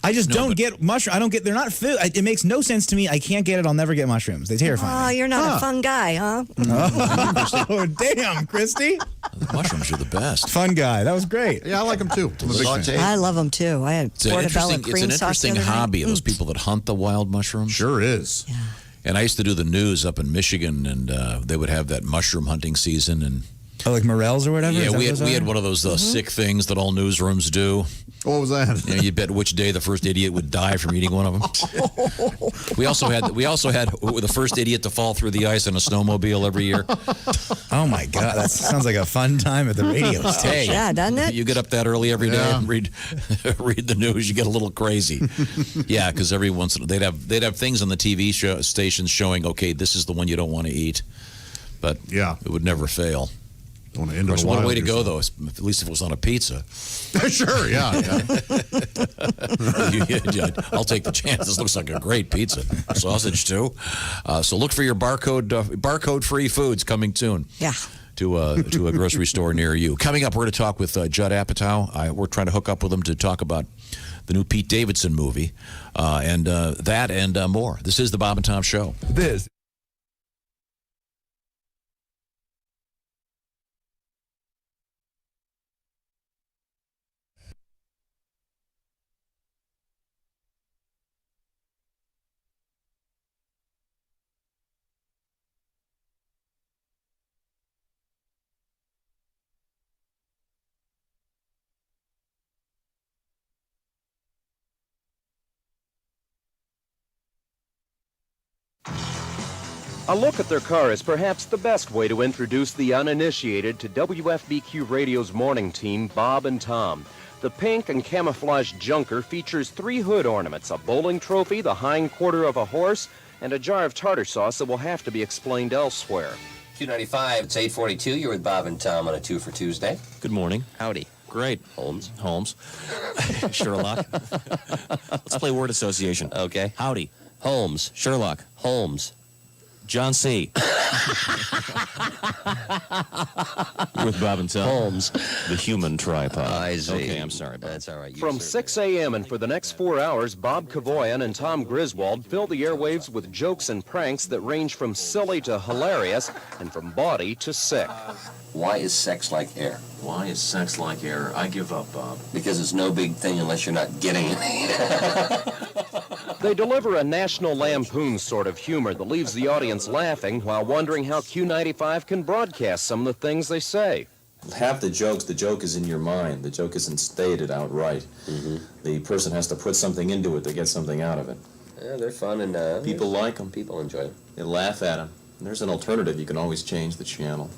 I just don't get mushroom. I don't get. They're not food. It makes no sense to me. I can't get it. I'll never get mushrooms. They terrify Oh, me. you're not a fun guy, huh? Oh, damn, Christy. The mushrooms are the best. Fun guy. That was great. Yeah, I like them too. I love them too. I had portobello cream It's an sauce the interesting other night. hobby. Those people that hunt the wild mushrooms. Sure is. Yeah. And I used to do the news up in Michigan, and they would have that mushroom hunting season. And like morels or whatever? Yeah, we had one of those sick things that all newsrooms do. What was that? You know, you bet which day the first idiot would die from eating one of them. We also had the first idiot to fall through the ice in a snowmobile every year. Oh my God, that sounds like a fun time at the radio station. Hey, yeah, doesn't it? You get up that early every day and read the news. You get a little crazy. Yeah, because every once in they'd have things on the TV stations showing, okay, this is the one you don't want to eat, but it would never fail. Of course, one way to go, though, is at least if it was on a pizza. Sure, yeah. I'll take the chance. This looks like a great pizza. Sausage, too. So look for your barcode-free foods coming soon. Yeah. To a grocery store near you. Coming up, we're going to talk with Judd Apatow. We're trying to hook up with him to talk about the new Pete Davidson movie and that and more. This is the Bob and Tom Show. This A look at their car is perhaps the best way to introduce the uninitiated to WFBQ Radio's morning team, Bob and Tom. The pink and camouflage junker features 3 hood ornaments, a bowling trophy, the hind quarter of a horse, and a jar of tartar sauce that will have to be explained elsewhere. Q95, it's 8:42. You're with Bob and Tom on a 2 for Tuesday. Good morning. Howdy. Great. Holmes. Sherlock. Let's play word association. Okay. Howdy. Holmes. Sherlock. Holmes. John C. You're with Bob and Tom. Holmes. The human tripod. I see. Okay, I'm sorry, Bob. That's all right. From 6 a.m. and for the next 4 hours, Bob Kavoyan and Tom Griswold fill the airwaves with jokes and pranks that range from silly to hilarious and from bawdy to sick. Why is sex like air? Why is sex like air? I give up, Bob. Because it's no big thing unless you're not getting it. They deliver a National Lampoon sort of humor that leaves the audience laughing while wondering how Q95 can broadcast some of the things they say. Half the joke is in your mind. The joke isn't stated outright. The person has to put something into it to get something out of it. Yeah, they're fun and people like them. People enjoy them. They laugh at them. There's an alternative. You can always change the channel.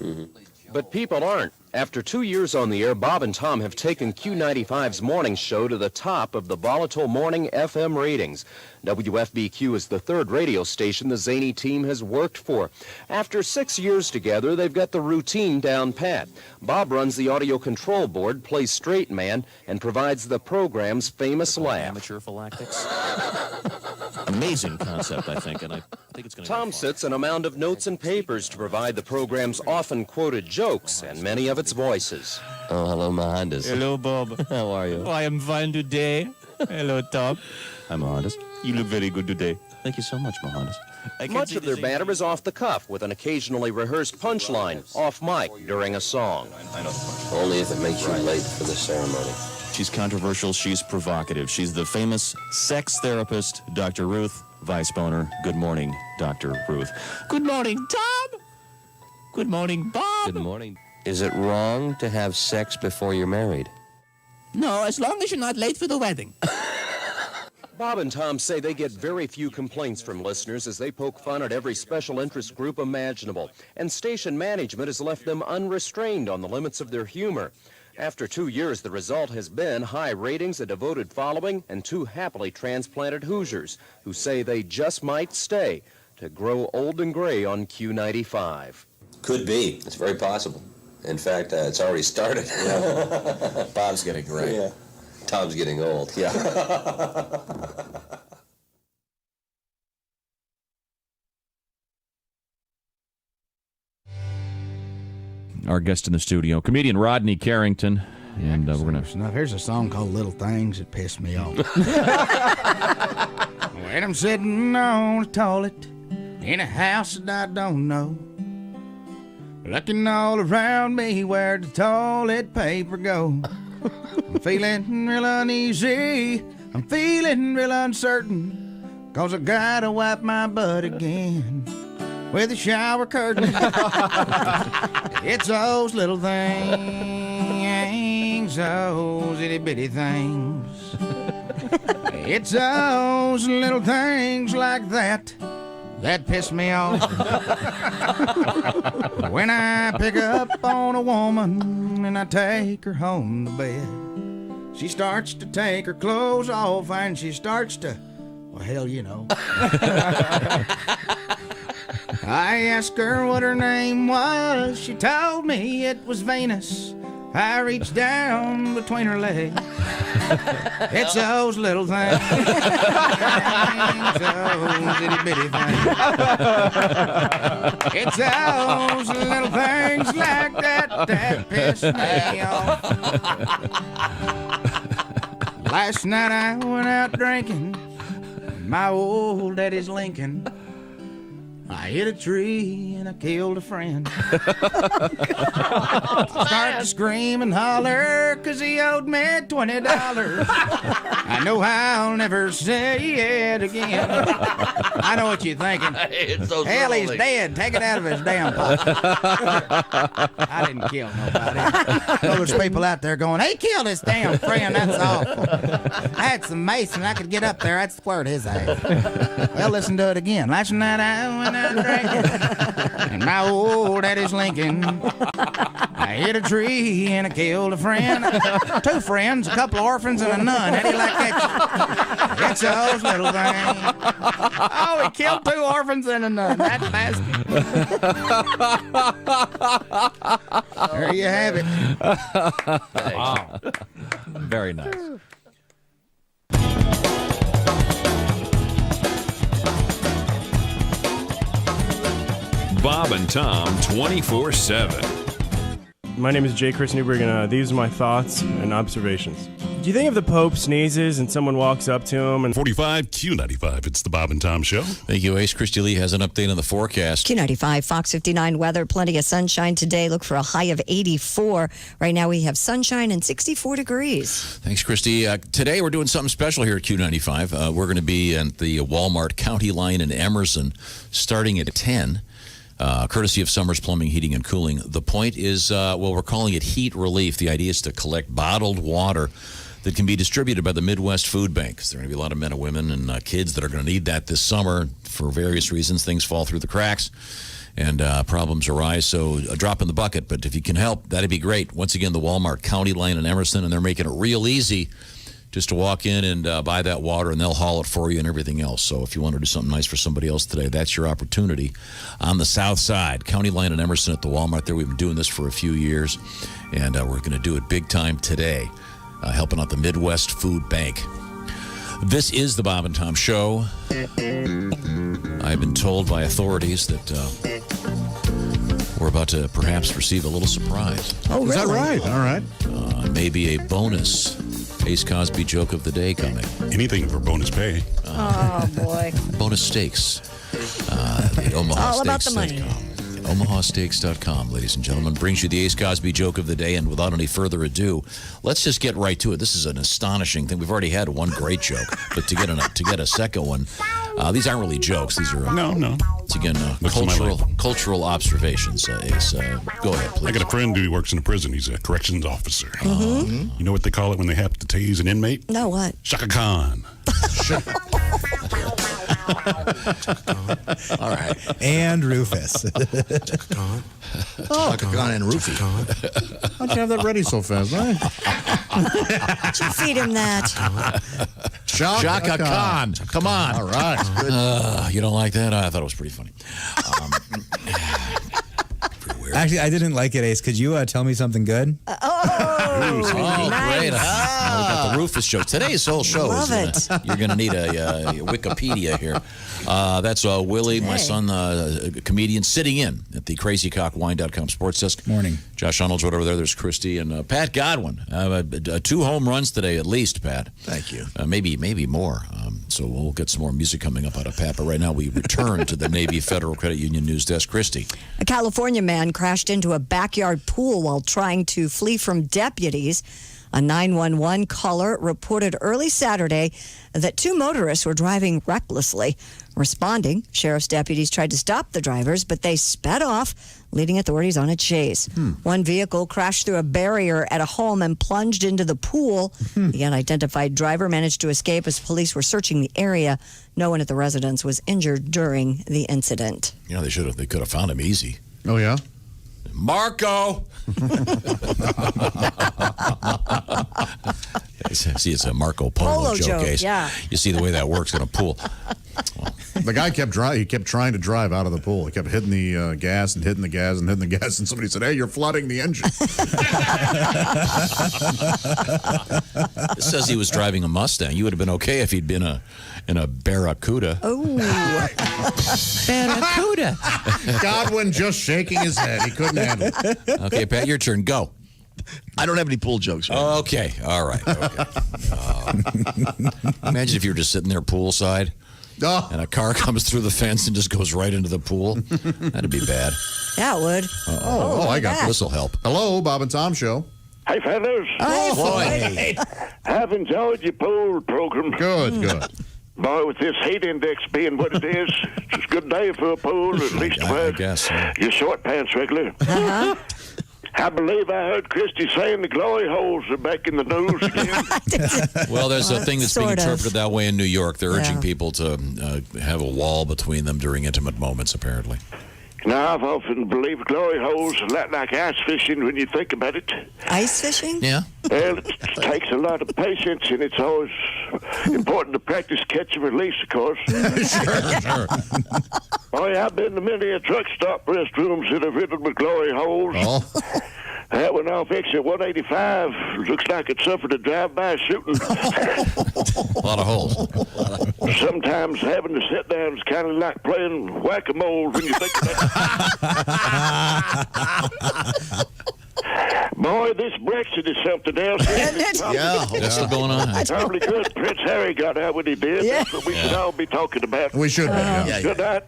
But people aren't. After 2 years on the air, Bob and Tom have taken Q95's morning show to the top of the volatile morning FM ratings. WFBQ is the third radio station the zany team has worked for. After 6 years together, they've got the routine down pat. Bob runs the audio control board, plays straight man, and provides the program's famous laugh. Amateur phylactics. Amazing concept, I think, and I think it's going to. Tom sits on a mound of notes and papers to provide the program's often quoted jokes and many of its voices. Oh, hello, Mohandas. Hello, Bob. How are you? Oh, I am fine today. Hello, Tom. Hi, Mohandas. You look very good today. Thank you so much, Mohandas. Much of their banter is off the cuff, with an occasionally rehearsed punchline, off mic, during a song. I know the punchline. Only if it makes you late for the ceremony. She's controversial. She's provocative. She's the famous sex therapist, Dr. Ruth Weisboner. Good morning, Dr. Ruth. Good morning, Tom. Good morning, Bob. Good morning. Is it wrong to have sex before you're married? No, as long as you're not late for the wedding. Bob and Tom say they get very few complaints from listeners as they poke fun at every special interest group imaginable, and station management has left them unrestrained on the limits of their humor. After 2 years, the result has been high ratings, a devoted following, and 2 happily transplanted Hoosiers who say they just might stay to grow old and gray on Q95. Could be. It's very possible. In fact, it's already started. Yeah. Bob's getting gray. Yeah. Tom's getting old. Yeah. Our guest in the studio, comedian Rodney Carrington. And we're going to... Now, here's a song called Little Things That Piss Me Off. When I'm sitting on the toilet in a house that I don't know, looking all around me where the toilet paper go. I'm feeling real uneasy. I'm feeling real uncertain, 'cause I gotta wipe my butt again with a shower curtain. It's those little things, those itty bitty things. It's those little things like that piss me off. When I pick up on a woman and I take her home to bed, she starts to take her clothes off and she starts to, well, hell, you know. I asked her what her name was. She told me it was Venus. I reached down between her legs. It's those little things, those itty bitty things. It's those little things like that piss me off. Last night I went out drinking in my old daddy's Lincoln. I hit a tree and I killed a friend. Started to scream and holler 'cause he owed me $20. I know I'll never say it again. I know what you're thinking. Hell, he's dead. Take it out of his damn pocket. I didn't kill nobody. There's people out there going, he killed his damn friend. That's awful. I had some mace and I could get up there. I'd squirt his ass. Well, listen to it again. Last night I went out drinking in my old daddy's Lincoln. I hit a tree and I killed a friend. 2 friends, a couple of orphans, and a nun. How do you like that? It's those little things. Oh, he killed 2 orphans and a nun. That bastard. There you have it. Wow. Very nice. Bob and Tom 24/7. My name is J. Chris Newberg, and these are my thoughts and observations. Do you think if the Pope sneezes and someone walks up to him and... 45 Q95, it's the Bob and Tom Show. Thank you, Ace. Christy Lee has an update on the forecast. Q95, Fox 59 weather, plenty of sunshine today. Look for a high of 84. Right now we have sunshine and 64 degrees. Thanks, Christy. Today we're doing something special here at Q95. We're going to be at the Walmart County Line in Emerson starting at 10. Courtesy of Summers Plumbing, Heating, and Cooling. The point is, we're calling it heat relief. The idea is to collect bottled water that can be distributed by the Midwest Food Bank. There are going to be a lot of men and women and kids that are going to need that this summer for various reasons. Things fall through the cracks and problems arise, so a drop in the bucket. But if you can help, that'd be great. Once again, the Walmart County Line in Emerson, and they're making it real easy just to walk in and buy that water, and they'll haul it for you and everything else. So if you want to do something nice for somebody else today, that's your opportunity. On the south side, County Line in Emerson at the Walmart there. We've been doing this for a few years, and we're going to do it big time today, helping out the Midwest Food Bank. This is the Bob and Tom Show. I've been told by authorities that we're about to perhaps receive a little surprise. Oh, really? Is that right? All right. Maybe a bonus Ace Cosby joke of the day coming. Anything for bonus pay. Oh, boy. Bonus steaks. At All about the money. OmahaSteaks.com, ladies and gentlemen, brings you the Ace Cosby joke of the day. And without any further ado, let's just get right to it. This is an astonishing thing. We've already had one great joke, but to get a second one, these aren't really jokes. These are no. It's again cultural observations. Ace, go ahead, please. I got a friend who works in a prison. He's a corrections officer. Mm-hmm. You know what they call it when they have to tase an inmate? No, what? Shaka Khan. All right. And Rufus. Oh, Gone and Rufy. How'd you have that ready so fast, right? Did you feed him that? Shaka Khan. Come on. All right. You don't like that? I thought it was pretty funny. here. Actually, I didn't like it, Ace. Could you tell me something good? Great. Nice. We got the Rufus joke. Today's whole show Love is you're going to need a Wikipedia here. That's Willie, my son, comedian, sitting in at the crazycockwine.com sports desk. Morning. Josh Arnold's right over there. There's Christy and Pat Godwin. 2 home runs today at least, Pat. Thank you. Maybe more. So we'll get some more music coming up out of Pat. But right now we return to the Navy Federal Credit Union news desk. Christy. A California man crashed into a backyard pool while trying to flee from deputies. A 911 caller reported early Saturday that 2 motorists were driving recklessly. Responding, sheriff's deputies tried to stop the drivers, but they sped off, leading authorities on a chase. One vehicle crashed through a barrier at a home and plunged into the pool. The unidentified driver managed to escape as police were searching the area. No one at the residence was injured during the incident. You know, they could have found him easy. Oh, yeah? Marco! See, it's a Marco Polo joke, Ace. Yeah. You see the way that works in a pool. The guy kept trying to drive out of the pool. He kept hitting the gas and hitting the gas and hitting the gas, and somebody said, "Hey, you're flooding the engine." It says he was driving a Mustang. You would have been okay if he'd been in a Barracuda. Oh, Barracuda. Godwin just shaking his head. He couldn't handle it. Okay, Pat, your turn. Go. I don't have any pool jokes. Right Okay, all right. Okay. Imagine if you were just sitting there poolside. And a car comes through the fence and just goes right into the pool. That'd be bad. yeah, it would. I got This will help. Hello, Bob and Tom Show. Hey, fellas. Hey, I've enjoyed your pool program. Good. Boy, with this heat index being what it is, it's a good day for a pool, at least I guess. your short pants regular. I believe I heard Christy saying the glory holes are back in the news again. Well, there's a thing that's being Sort of. interpreted that way in New York. They're urging people to have a wall between them during intimate moments, apparently. Now, I've often believed glory holes are a lot like ice fishing when you think about it. Ice fishing? Yeah. Well, it takes a lot of patience, and it's always important to practice catch and release, of course. Sure. Boy, I've been to many a truck stop restrooms that are riddled with glory holes. Oh. That one off exit 185 looks like it suffered a drive-by shooting. A lot of holes. Sometimes having to sit down is kind of like playing whack-a-mole when you think about it. Boy, this Brexit is something else. That's still going on. Probably good Prince Harry got out when he did. Yeah. That's what we should all be talking about. We should be. Yeah. Good night.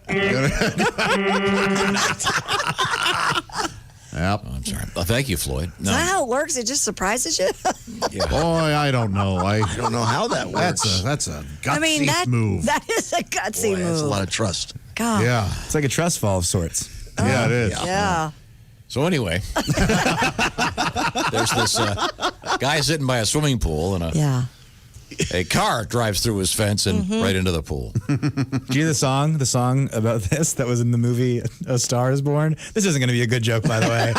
Yep. I'm sorry. Thank you, Floyd. Is that how it works? It just surprises you? Boy, I don't know. I don't know how that works. That's a gutsy move. That is a gutsy move. That's a lot of trust. God. Yeah. It's like a trust fall of sorts. Yeah, it is. Yeah. So anyway, there's this guy sitting by a swimming pool, and a car drives through his fence and right into the pool. Do you hear the song about this that was in the movie A Star Is Born? This isn't going to be a good joke, by the way.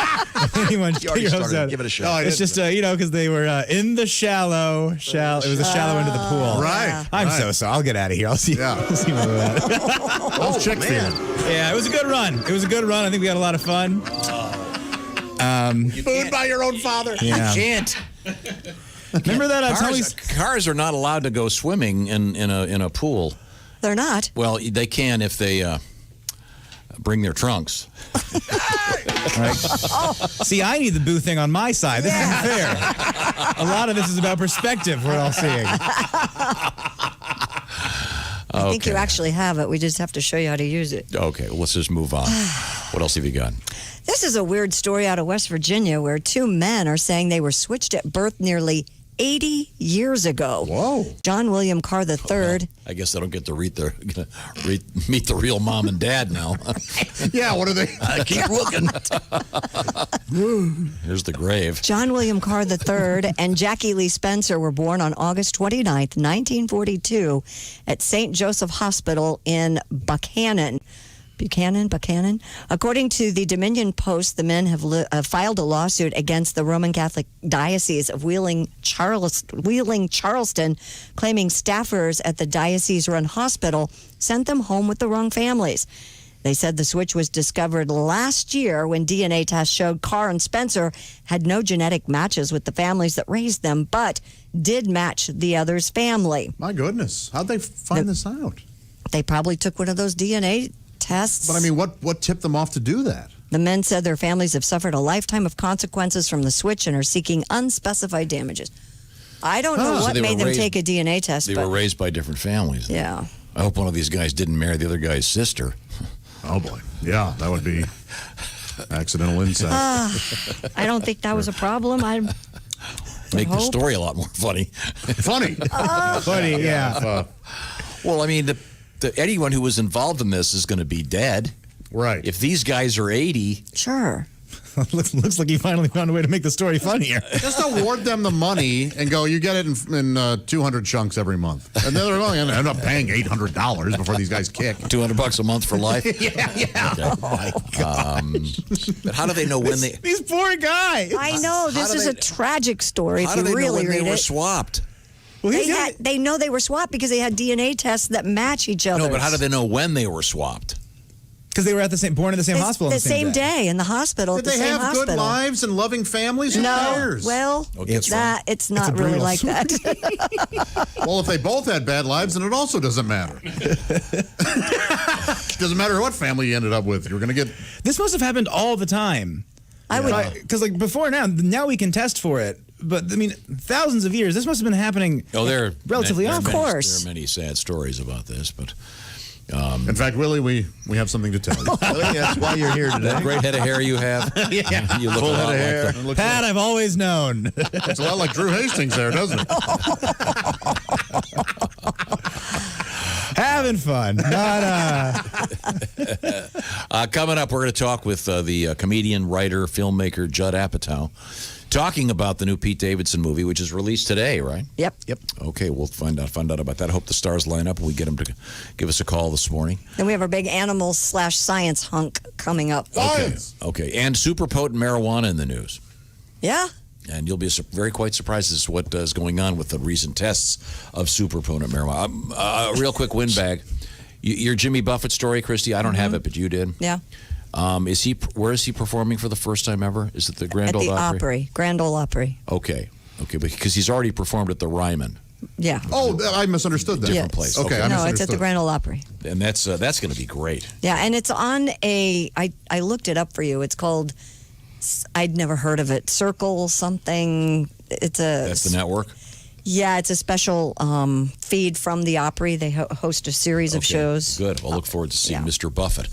Anyone You already started. Give it a shot. It's just, because they were in the shallow. It was a shallow end of the pool. Right. I'm so sorry. I'll get out of here. I'll see. Yeah. I'll see where we're at. How's chick feeling? Yeah, it was a good run. I think we had a lot of fun. Food by your own father. Yeah. You can't. Remember that? Cars are not allowed to go swimming in a pool. They're not. Well, they can if they bring their trunks. Right. See, I need the boo thing on my side. This isn't fair. A lot of this is about perspective, we're all seeing. I think you actually have it. We just have to show you how to use it. Okay, well, let's just move on. What else have you got? This is a weird story out of West Virginia where 2 men are saying they were switched at birth nearly 80 years ago. Whoa. John William Carr III. I guess I don't get to meet the real mom and dad now. Yeah, what are they? Keep looking. Here's the grave. John William Carr III and Jackie Lee Spencer were born on August 29th, 1942 at St. Joseph Hospital in Buchanan. According to the Dominion Post, the men have filed a lawsuit against the Roman Catholic Diocese of Wheeling, Charleston, claiming staffers at the diocese-run hospital sent them home with the wrong families. They said the switch was discovered last year when DNA tests showed Carr and Spencer had no genetic matches with the families that raised them, but did match the other's family. My goodness. How'd they find this out? They probably took one of those DNA tests. But I mean, what tipped them off to do that? The men said their families have suffered a lifetime of consequences from the switch and are seeking unspecified damages. I don't know what made them take a DNA test. They were raised by different families. Yeah. I hope one of these guys didn't marry the other guy's sister. Oh, boy. Yeah, that would be accidental incest. I don't think that was a problem. Make the story a lot more funny. Funny? Funny, yeah. Well, I mean, anyone who was involved in this is going to be dead. Right. If these guys are 80. Sure. Looks like you finally found a way to make the story funnier. Just award them the money and go, you get it in 200 chunks every month. And then they're only going to end up paying $800 before these guys kick. $200 a month for life? Yeah. Okay. Oh, my God. But how do they know when they... These poor guys. I know. This is a tragic story How if do you they know really when read they were it. swapped? Well, They know they were swapped because they had DNA tests that match each other. No, but how do they know when they were swapped? Because they were born in the same hospital. The same day in the hospital. Did at the they same have hospital. good lives and loving families? Who cares? Well, it's not really like that. Well, if they both had bad lives, then it also doesn't matter. Doesn't matter what family you ended up with. You're going to get... This must have happened all the time. I would... Because like before now we can test for it. But, I mean, thousands of years, this must have been happening relatively often. Of course. There are many sad stories about this, but... in fact, Willie, we have something to tell you. That's why you're here today. That great head of hair you have. Yeah. You look Full a lot head of like hair. Pat, I've always known. It's a lot like Drew Hastings there, doesn't it? Having fun. Coming up, we're going to talk with the comedian, writer, filmmaker Judd Apatow, talking about the new Pete Davidson movie, which is released today, right? Yep. Okay, we'll find out about that. I hope the stars line up and we get him to give us a call this morning. Then we have our big animal/science hunk coming up. Okay, and super potent marijuana in the news. Yeah. And you'll be very quite surprised as to what is going on with the recent tests of super potent marijuana. Real quick windbag. Your Jimmy Buffett story, Christy, I don't have it, but you did. Yeah. Where is he performing for the first time ever? Is it the Grand Ole Opry? At the Opry, Grand Ole Opry. Okay, because he's already performed at the Ryman. Yeah. Oh, I misunderstood that. Different place. Okay, I No, misunderstood. it's at the Grand Ole Opry. And that's going to be great. Yeah, and it's on I looked it up for you. It's called, I'd never heard of it, Circle something. That's the network? Yeah, it's a special feed from the Opry. They host a series of shows. Good. We'll look forward to seeing Mr. Buffett.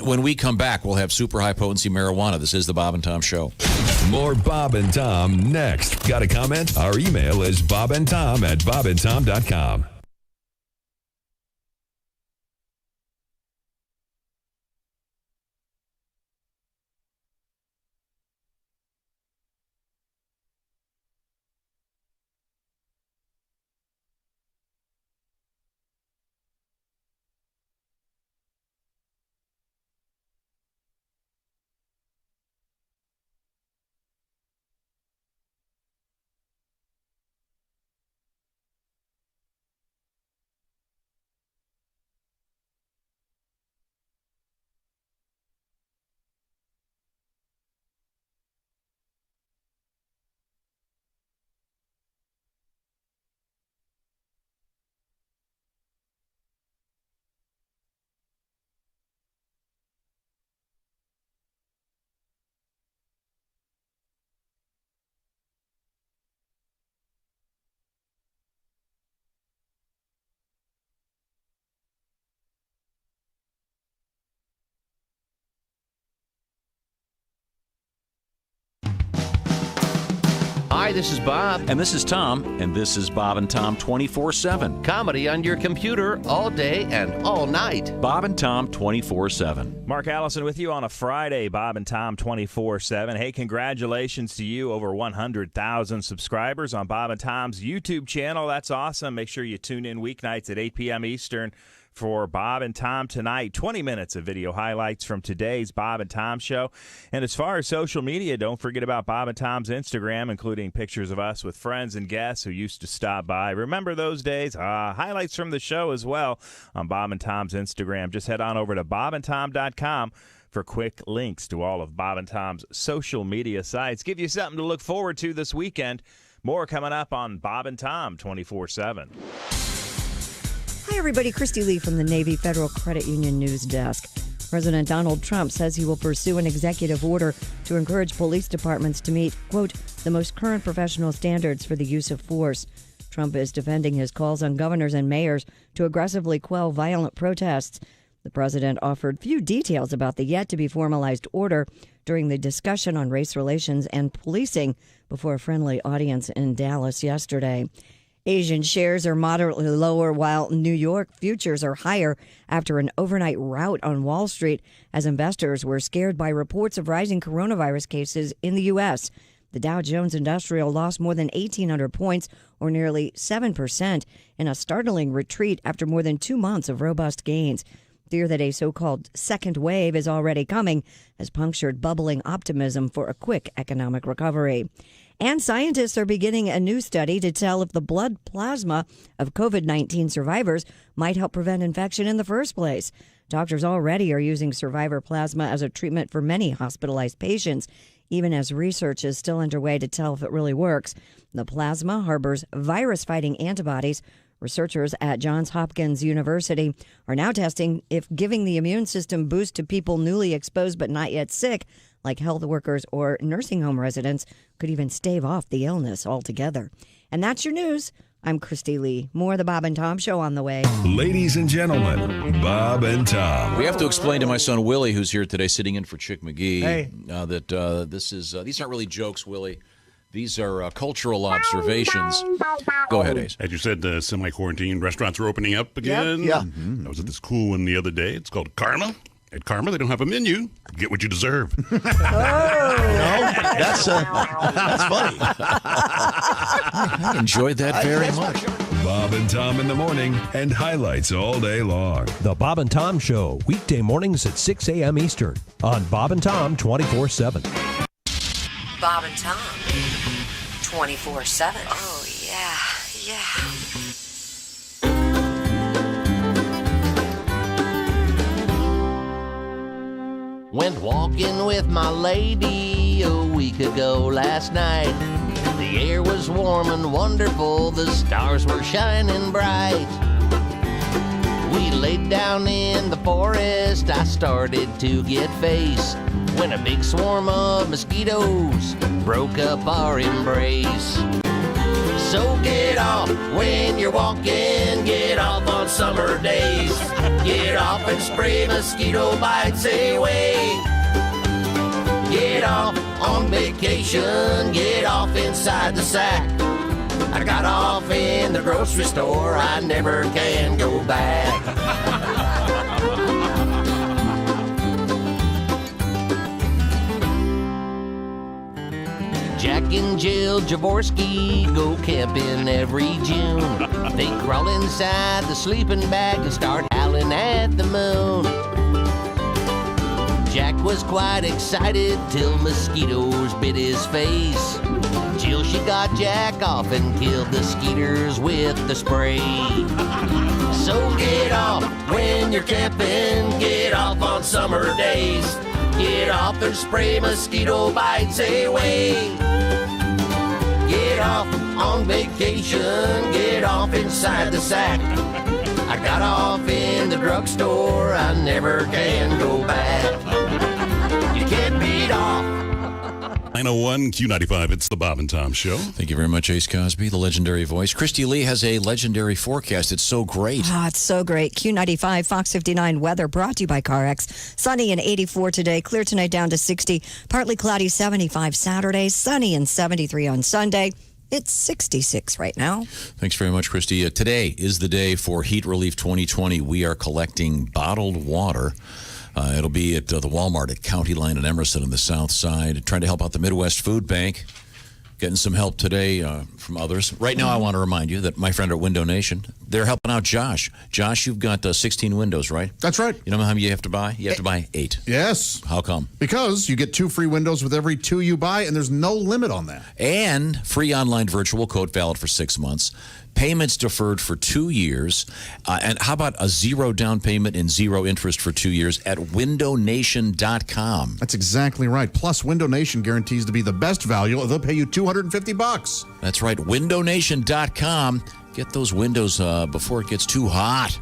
When we come back, we'll have super high potency marijuana. This is the Bob and Tom Show. More Bob and Tom next. Got a comment? Our email is bobandtom@bobandtom.com. Hi, this is Bob. And this is Tom. And this is Bob and Tom 24/7. Comedy on your computer all day and all night. Bob and Tom 24/7. Mark Allison with you on a Friday, Bob and Tom 24/7. Hey, congratulations to you, over 100,000 subscribers on Bob and Tom's YouTube channel. That's awesome. Make sure you tune in weeknights at 8 p.m. Eastern for Bob and Tom tonight. 20 minutes of video highlights from today's Bob and Tom show. And as far as social media, don't forget about Bob and Tom's Instagram, including pictures of us with friends and guests who used to stop by. Remember those days? Highlights from the show as well on Bob and Tom's Instagram. Just head on over to bobandtom.com for quick links to all of Bob and Tom's social media sites. Give you something to look forward to this weekend. More coming up on Bob and Tom 24/7. Hi, everybody. Christy Lee from the Navy Federal Credit Union News Desk. President Donald Trump says he will pursue an executive order to encourage police departments to meet, quote, the most current professional standards for the use of force. Trump is defending his calls on governors and mayors to aggressively quell violent protests. The president offered few details about the yet-to-be-formalized order during the discussion on race relations and policing before a friendly audience in Dallas yesterday. Asian shares are moderately lower, while New York futures are higher after an overnight rout on Wall Street as investors were scared by reports of rising coronavirus cases in the U.S. The Dow Jones Industrial lost more than 1,800 points, or nearly 7%, in a startling retreat after more than 2 months of robust gains. Fear that a so-called second wave is already coming has punctured bubbling optimism for a quick economic recovery. And scientists are beginning a new study to tell if the blood plasma of COVID-19 survivors might help prevent infection in the first place. Doctors already are using survivor plasma as a treatment for many hospitalized patients, even as research is still underway to tell if it really works. The plasma harbors virus-fighting antibodies. Researchers at Johns Hopkins University are now testing if giving the immune system boost to people newly exposed but not yet sick, like health workers or nursing home residents, could even stave off the illness altogether. And that's your news. I'm Christy Lee. More of the Bob and Tom Show on the way. Ladies and gentlemen, Bob and Tom. We have to explain to my son Willie, who's here today sitting in for Chick McGee, Hey. that these aren't really jokes, Willie. These are cultural observations. Go ahead, Ace. As you said, the semi-quarantine restaurants are opening up again. Yeah. I was at this cool one the other day. It's called Karma. At Karma, they don't have a menu. Get what you deserve. That's funny. I enjoyed that very much. Bob and Tom in the morning and highlights all day long. The Bob and Tom Show, weekday mornings at 6 a.m. Eastern on Bob and Tom 24/7. Bob and Tom 24/7. Oh, yeah. Went walking with my lady a week ago last night. The air was warm and wonderful, the stars were shining bright. We laid down in the forest, I started to get face when a big swarm of mosquitoes broke up our embrace. So get off when you're walking, get off on summer days. Get off and spray mosquito bites away. Get off on vacation, get off inside the sack. I got off in the grocery store, I never can go back. Jack and Jill Jaworski go camping every June. They crawl inside the sleeping bag and start howling at the moon. Jack was quite excited till mosquitoes bit his face. Jill, she got Jack off and killed the skeeters with the spray. So get off when you're camping, get off on summer days. Get off and spray mosquito bites away. Get off on vacation, get off inside the sack. I got off in the drugstore, I never can go back. You can't beat off. 901 Q95, it's the Bob and Tom Show. Thank you very much, Ace Cosby, the legendary voice. Christy Lee has a legendary forecast. It's so great. It's so great. Q95, Fox 59 weather brought to you by CarX. Sunny and 84 today. Clear tonight down to 60. Partly cloudy 75 Saturday. Sunny and 73 on Sunday. It's 66 right now. Thanks very much, Christy. Today is the day for Heat Relief 2020. We are collecting bottled water. It'll be at the Walmart at County Line in Emerson on the south side, trying to help out the Midwest Food Bank. Getting some help today from others. Right now, I want to remind you that my friend at Window Nation, they're helping out Josh. Josh, you've got 16 windows, right? That's right. You know how many you have to buy? You have to buy 8. Yes. How come? Because you get 2 free windows with every 2 you buy, and there's no limit on that. And free online virtual quote valid for 6 months. Payments deferred for 2 years. And how about a 0 down payment and 0 interest for 2 years at windownation.com? That's exactly right. Plus, Window Nation guarantees to be the best value. They'll pay you $250. That's right. windownation.com. Get those windows before it gets too hot.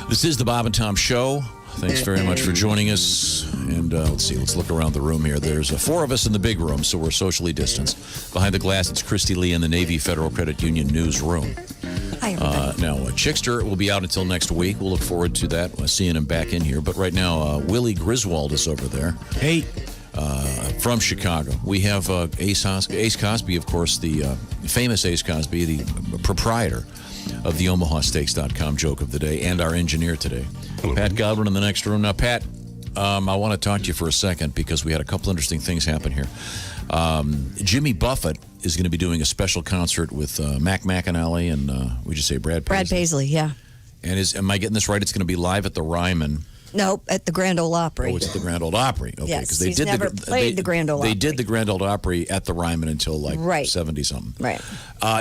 This is the Bob and Tom Show. Thanks very much for joining us. And let's see, let's look around the room here. There's 4 of us in the big room, so we're socially distanced. Behind the glass, it's Christy Lee in the Navy Federal Credit Union newsroom. Hi, now, Chickster will be out until next week. We'll look forward to that, seeing him back in here. But right now, Willy Griswold is over there. Hey. From Chicago. We have Ace Cosby, of course, the famous Ace Cosby, the proprietor of the OmahaSteaks.com joke of the day, and our engineer today. Hello. Pat Godwin in the next room. Now, Pat, I want to talk to you for a second because we had a couple interesting things happen here. Jimmy Buffett is going to be doing a special concert with Mac McAnally and, would you say Brad Paisley? Brad Paisley, yeah. And am I getting this right? It's going to be live at the Ryman. Nope, at the Grand Ole Opry. Oh, it's at the Grand Ole Opry. Okay, yes, they he's did never played the Grand Ole Opry. They did the Grand Ole Opry at the Ryman until like 70-something. Right.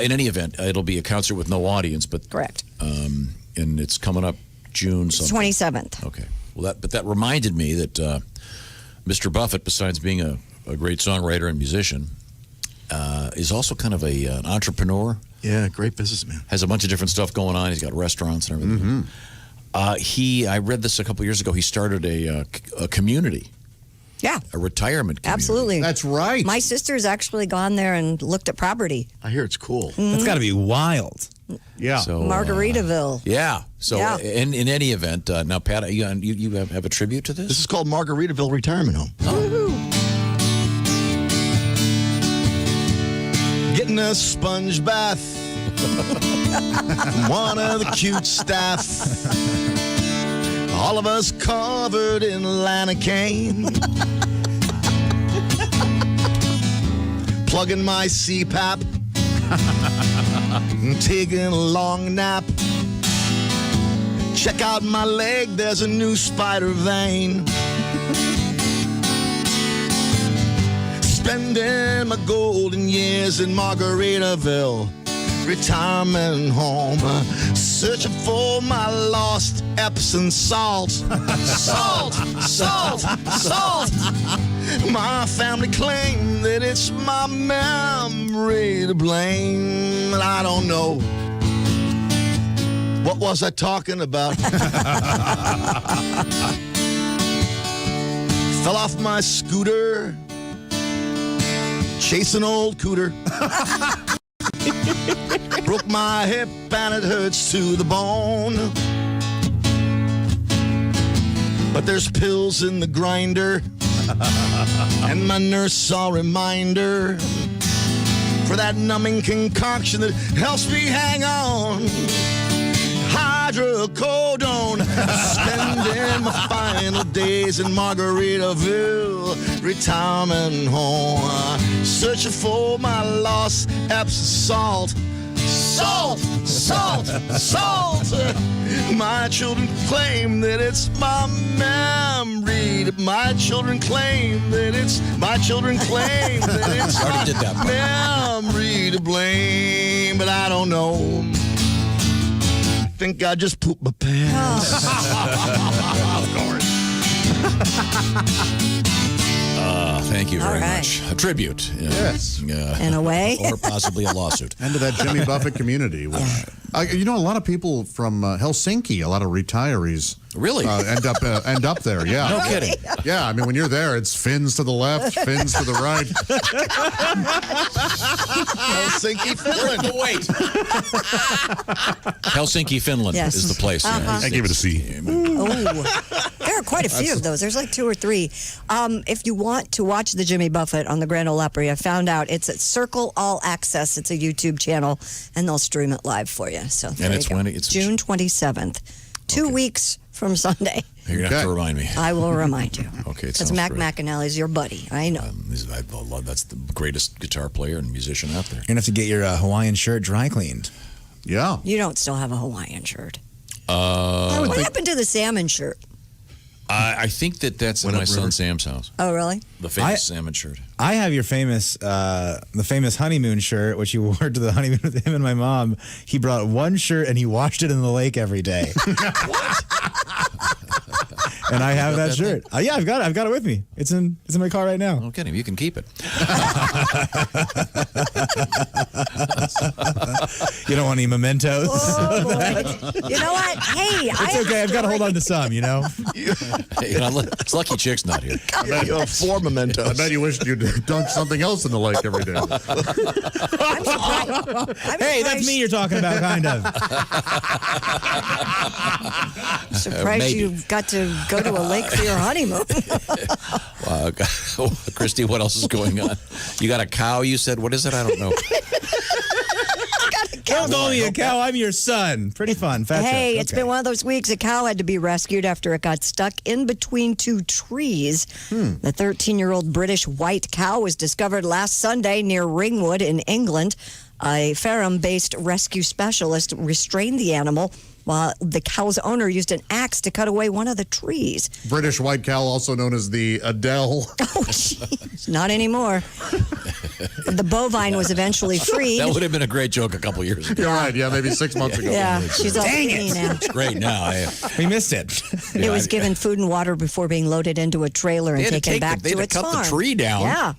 In any event, it'll be a concert with no audience, but correct. And it's coming up June something. 27th. Okay. Well, that reminded me that Mr. Buffett, besides being a great songwriter and musician, is also kind of an entrepreneur. Yeah, great businessman. Has a bunch of different stuff going on. He's got restaurants and everything. Mm-hmm. I read this a couple years ago. He started a community. Yeah. A retirement community. Absolutely. That's right. My sister's actually gone there and looked at property. I hear it's cool. That's got to be wild. Yeah. So, Margaritaville. Yeah. So in any event, now, Pat, you have a tribute to this? This is called Margaritaville Retirement Home. Getting a sponge bath. One of the cute staff. All of us covered in lanacane. Plugging my CPAP. Taking a long nap. Check out my leg, there's a new spider vein. Spending my golden years in Margaritaville Retirement Home, searching for my lost Epsom salt. Salt, salt, salt. My family claim that it's my memory to blame, but I don't know. What was I talking about? Fell off my scooter, chasing old cooter. Broke my hip and it hurts to the bone. But there's pills in the grinder, and my nurse saw a reminder for that numbing concoction that helps me hang on. Hydrocodone, spending my final days in Margaritaville Retirement Home, searching for my lost Epsom salt. Salt, salt, salt. My children claim that it's my memory. My children claim that it's my memory to blame, but I don't know. I think I just pooped my pants. Of course. Thank you very much. A tribute. Yes. In a way. Or possibly a lawsuit. And to that Jimmy Buffett community. Which, you know, a lot of people from Helsinki, a lot of retirees. Really? End up there, yeah. No kidding. Yeah, I mean, when you're there, it's fins to the left, fins to the right. Helsinki, Finland. Wait. Helsinki, Finland is the place. I gave it a C. There are quite a few of those. There's like 2 or 3. If you want to watch the Jimmy Buffett on the Grand Ole Opry, I found out it's at Circle All Access. It's a YouTube channel, and they'll stream it live for you. So and it's when? It's June 27th. 2 weeks from Sunday. You're going to have to remind me. I will remind you. Okay, it Because sounds Mac great. McAnally is your buddy. I know. That's the greatest guitar player and musician out there. You're going to have to get your Hawaiian shirt dry cleaned. Yeah. You don't still have a Hawaiian shirt. What What happened to the salmon shirt? I think that's in my son Sam's house. Oh, really? The famous salmon shirt. I have your famous, the famous honeymoon shirt, which you wore to the honeymoon with him and my mom. He brought one shirt and he washed it in the lake every day. What? And I have that shirt. Yeah, I've got it with me. It's in my car right now. Okay, you can keep it. You don't want any mementos? Oh, boy. You know what? Hey, It's okay. I've got to hold on to some, you know? It's lucky Chick's not here. You have 4 mementos. I bet you wished you'd dunk something else in the lake every day. Hey, that's me you're talking about, kind of. I'm surprised Maybe. you got to go to a lake for your honeymoon. Christy, what else is going on? You got a cow, you said? What is it? I don't know. Don't call me a cow. I'm your son. Pretty fun. Fat Hey, joke. it's Okay. been one of those weeks. A cow had to be rescued after it got stuck in between 2 trees. The 13-year-old British white cow was discovered last Sunday near Ringwood in England. A Fareham-based rescue specialist restrained the animal while the cow's owner used an axe to cut away one of the trees. British white cow, also known as the Adele. Oh, jeez. Not anymore. The bovine was eventually freed. That would have been a great joke a couple years ago. You're right. Yeah, maybe 6 months ago. Yeah, she's all Dang skinny it. now. It's great now. We missed it. It was given food and water before being loaded into a trailer and They had to taken take back they to had its to cut farm. the tree down. Yeah.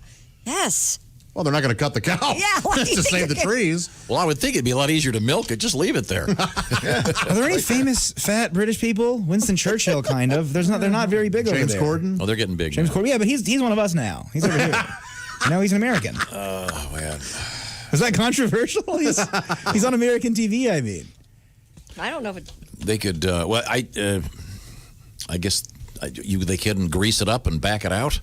Yes. Well, they're not going to cut the cow. Yeah, why do you to think save the they're- trees. Well, I would think it'd be a lot easier to milk it. Just leave it there. Are there any famous fat British people? Winston Churchill, kind of. They're not very big over James there. Corden. Oh, they're getting big. James now. Corden. Yeah, but he's one of us now. He's over here. Now he's an American. Oh man. Is that controversial? He's on American TV. I mean, I don't know if it. They could. I guess they couldn't grease it up and back it out.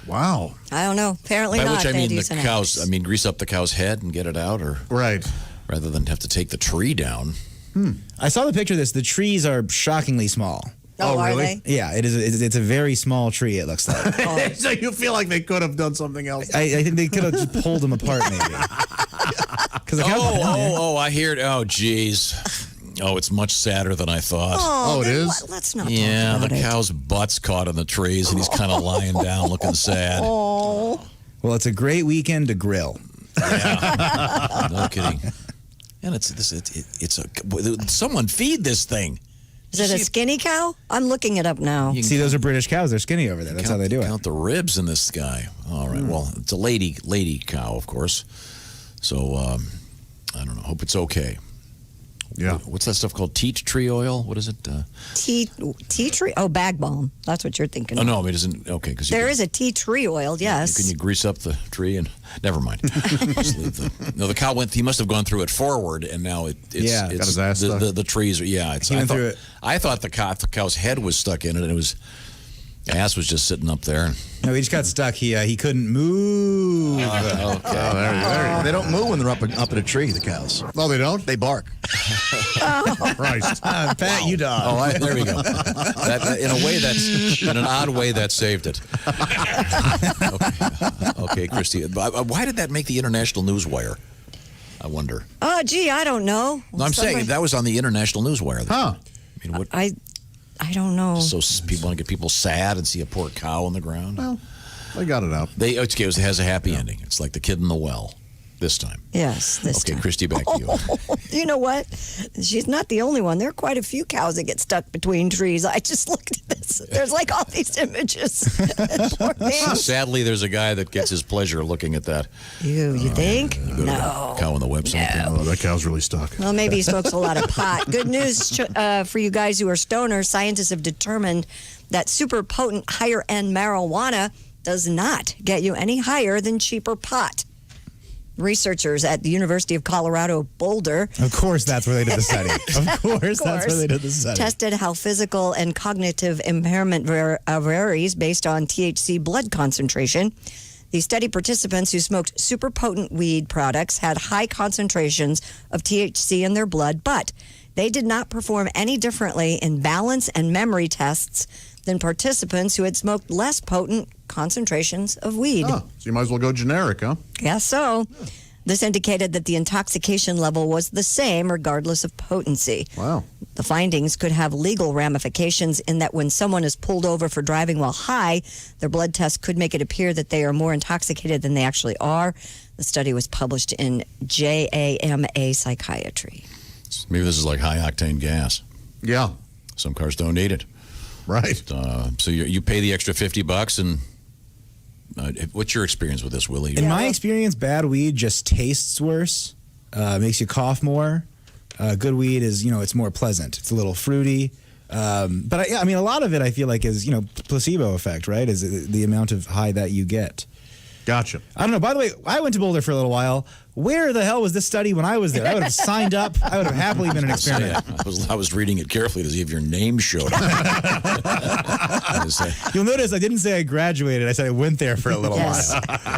Wow. I don't know. Apparently By not. which I They mean had to the use an cows. axe. I mean grease up the cow's head and get it out, or Right. rather than have to take the tree down. I saw the picture of this. The trees are shockingly small. Oh, are really? they? Yeah, it is. It's a very small tree. It looks like. So you feel like they could have done something else. I think they could have just pulled them apart, maybe. Because I hear it. Oh, geez. Oh, it's much sadder than I thought. Oh, it then is? Let's not. Yeah, talk the about it. cow's butt's caught in the trees, and he's kind of lying down, looking sad. Oh. Well, it's a great weekend to grill. No kidding. And someone feed this thing. Is it a skinny cow? I'm looking it up now. See, those are British cows. They're skinny over there. That's how they do it. Count the ribs in this guy. All right. Well, it's a lady cow, of course. So I don't know. Hope it's okay. Yeah. What's that stuff called? Tea tree oil? What is it? Tea tree? Oh, bag balm. That's what you're thinking. Oh of. no, it isn't. Okay, because There is a tea tree oil. Yes. Can you grease up the tree and never mind? Just leave the cow went. He must have gone through it forward, and now it's got his ass stuck. the trees are it's. He went through it. I thought the cow's head was stuck in it, and it was ass was just sitting up there. No, he just got stuck. He couldn't move. Okay. They don't move when they're up in a tree, the cows. No, they don't? They bark. Christ. Pat, you dog. Oh, there we go. In an odd way, that saved it. Okay, Christy. Why did that make the international newswire? I wonder. Oh, gee, I don't know. No, I'm saying that was on the international newswire. Huh. I mean, what? I don't know. So people want to get people sad and see a poor cow on the ground. Well, they got it out. It has a happy ending. It's like the kid in the well this time. Yes, this Okay, time. Christy, back to you. You know what? She's not the only one. There are quite a few cows that get stuck between trees. I just looked at this. There's like all these images. Poor thing. Sadly, there's a guy that gets his pleasure looking at that. You think? Go to the No. cow on the website. Oh, that cow's really stuck. Well, maybe he smokes a lot of pot. Good news for you guys who are stoners. Scientists have determined that super potent higher end marijuana does not get you any higher than cheaper pot. Researchers at the University of Colorado Boulder. Of course, that's where they did the study. Of course, that's where they did the study. Tested how physical and cognitive impairment varies based on THC blood concentration. The study participants who smoked super potent weed products had high concentrations of THC in their blood, but they did not perform any differently in balance and memory tests than participants who had smoked less potent concentrations of weed. Oh, so you might as well go generic, huh? Guess so. This indicated that the intoxication level was the same regardless of potency. Wow. The findings could have legal ramifications in that when someone is pulled over for driving while high, their blood test could make it appear that they are more intoxicated than they actually are. The study was published in JAMA Psychiatry. Maybe this is like high-octane gas. Yeah. Some cars don't need it. Right. So you pay the extra $50 and... what's your experience with this, Willie? In my experience, bad weed just tastes worse, makes you cough more. Good weed is, it's more pleasant. It's a little fruity. But I mean, a lot of it I feel like is, placebo effect, right? Is the amount of high that you get. Gotcha. I don't know. By the way, I went to Boulder for a little while. Where the hell was this study when I was there? I would have signed up. I would have happily been an experiment. I was reading it carefully to see if your name showed up. You'll notice I didn't say I graduated. I said I went there for a little while.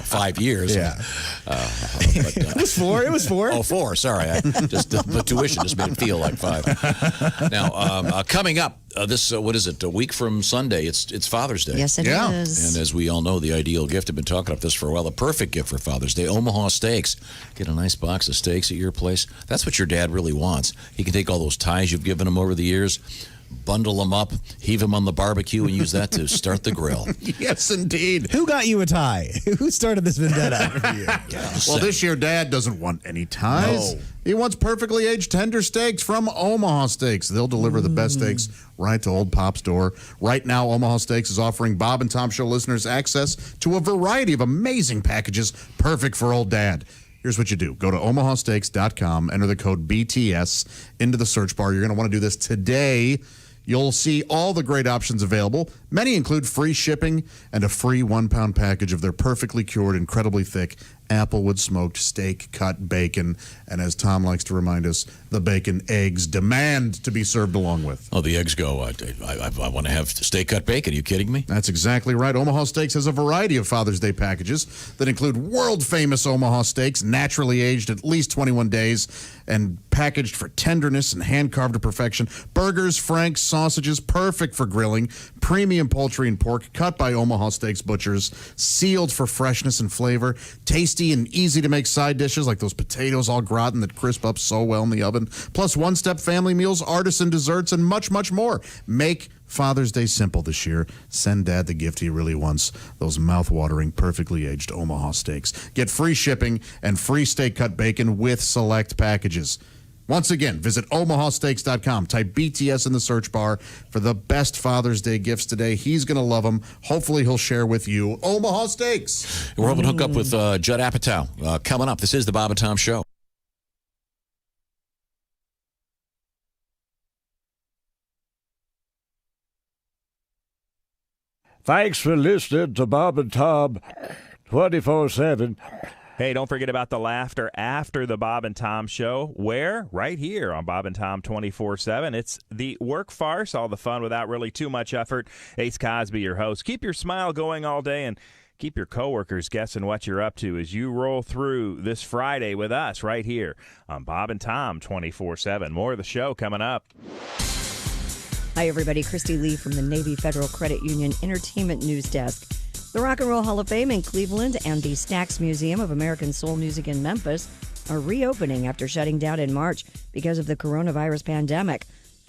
5 years. Yeah. It was 4. It was 4. Oh, 4. Sorry. The tuition just made it feel like 5. Now, coming up, what is it? A week from Sunday, it's Father's Day. Yes, it is. And as we all know, the ideal gift, I've been talking about this for a while, the perfect gift for Father's Day, Omaha Steaks. Get a nice box of steaks at your place. That's what your dad really wants. He can take all those ties you've given him over the years, bundle them up, heave them on the barbecue, and use that to start the grill. Yes, indeed. Who got you a tie? Who started this vendetta for you? Well, this year, Dad doesn't want any ties. No. He wants perfectly aged tender steaks from Omaha Steaks. They'll deliver the best steaks right to Old Pop's door. Right now, Omaha Steaks is offering Bob and Tom Show listeners access to a variety of amazing packages perfect for old Dad. Here's what you do. Go to omahasteaks.com, enter the code BTS into the search bar. You're going to want to do this today. You'll see all the great options available. Many include free shipping and a free 1-pound package of their perfectly cured, incredibly thick applewood smoked steak cut bacon. And as Tom likes to remind us, the bacon eggs demand to be served along with. Oh, the eggs go, I want to have steak cut bacon. Are you kidding me? That's exactly right. Omaha Steaks has a variety of Father's Day packages that include world-famous Omaha steaks, naturally aged at least 21 days and packaged for tenderness and hand-carved to perfection. Burgers, franks, sausages, perfect for grilling. Premium poultry and pork cut by Omaha Steaks butchers, sealed for freshness and flavor. Tasty and easy to make side dishes like those potatoes all gratin that crisp up so well in the oven. Plus one-step family meals, artisan desserts, and much, much more. Make Father's Day simple this year. Send Dad the gift he really wants, those mouth-watering, perfectly aged Omaha steaks. Get free shipping and free steak cut bacon with select packages. Once again, visit omahasteaks.com. Type BTS in the search bar for the best Father's Day gifts today. He's going to love them. Hopefully, he'll share with you Omaha Steaks. We're hoping to hook up with Judd Apatow coming up. This is the Bob and Tom Show. Thanks for listening to Bob and Tom 24/7. Hey, don't forget about the laughter after the Bob and Tom Show. Where? Right here on Bob and Tom 24/7. It's the work farce, all the fun without really too much effort. Ace Cosby, your host. Keep your smile going all day and keep your coworkers guessing what you're up to as you roll through this Friday with us right here on Bob and Tom 24/7. More of the show coming up. Hi, everybody. Christy Lee from the Navy Federal Credit Union Entertainment News Desk. The Rock and Roll Hall of Fame in Cleveland and the Stax Museum of American Soul Music in Memphis are reopening after shutting down in March because of the coronavirus pandemic.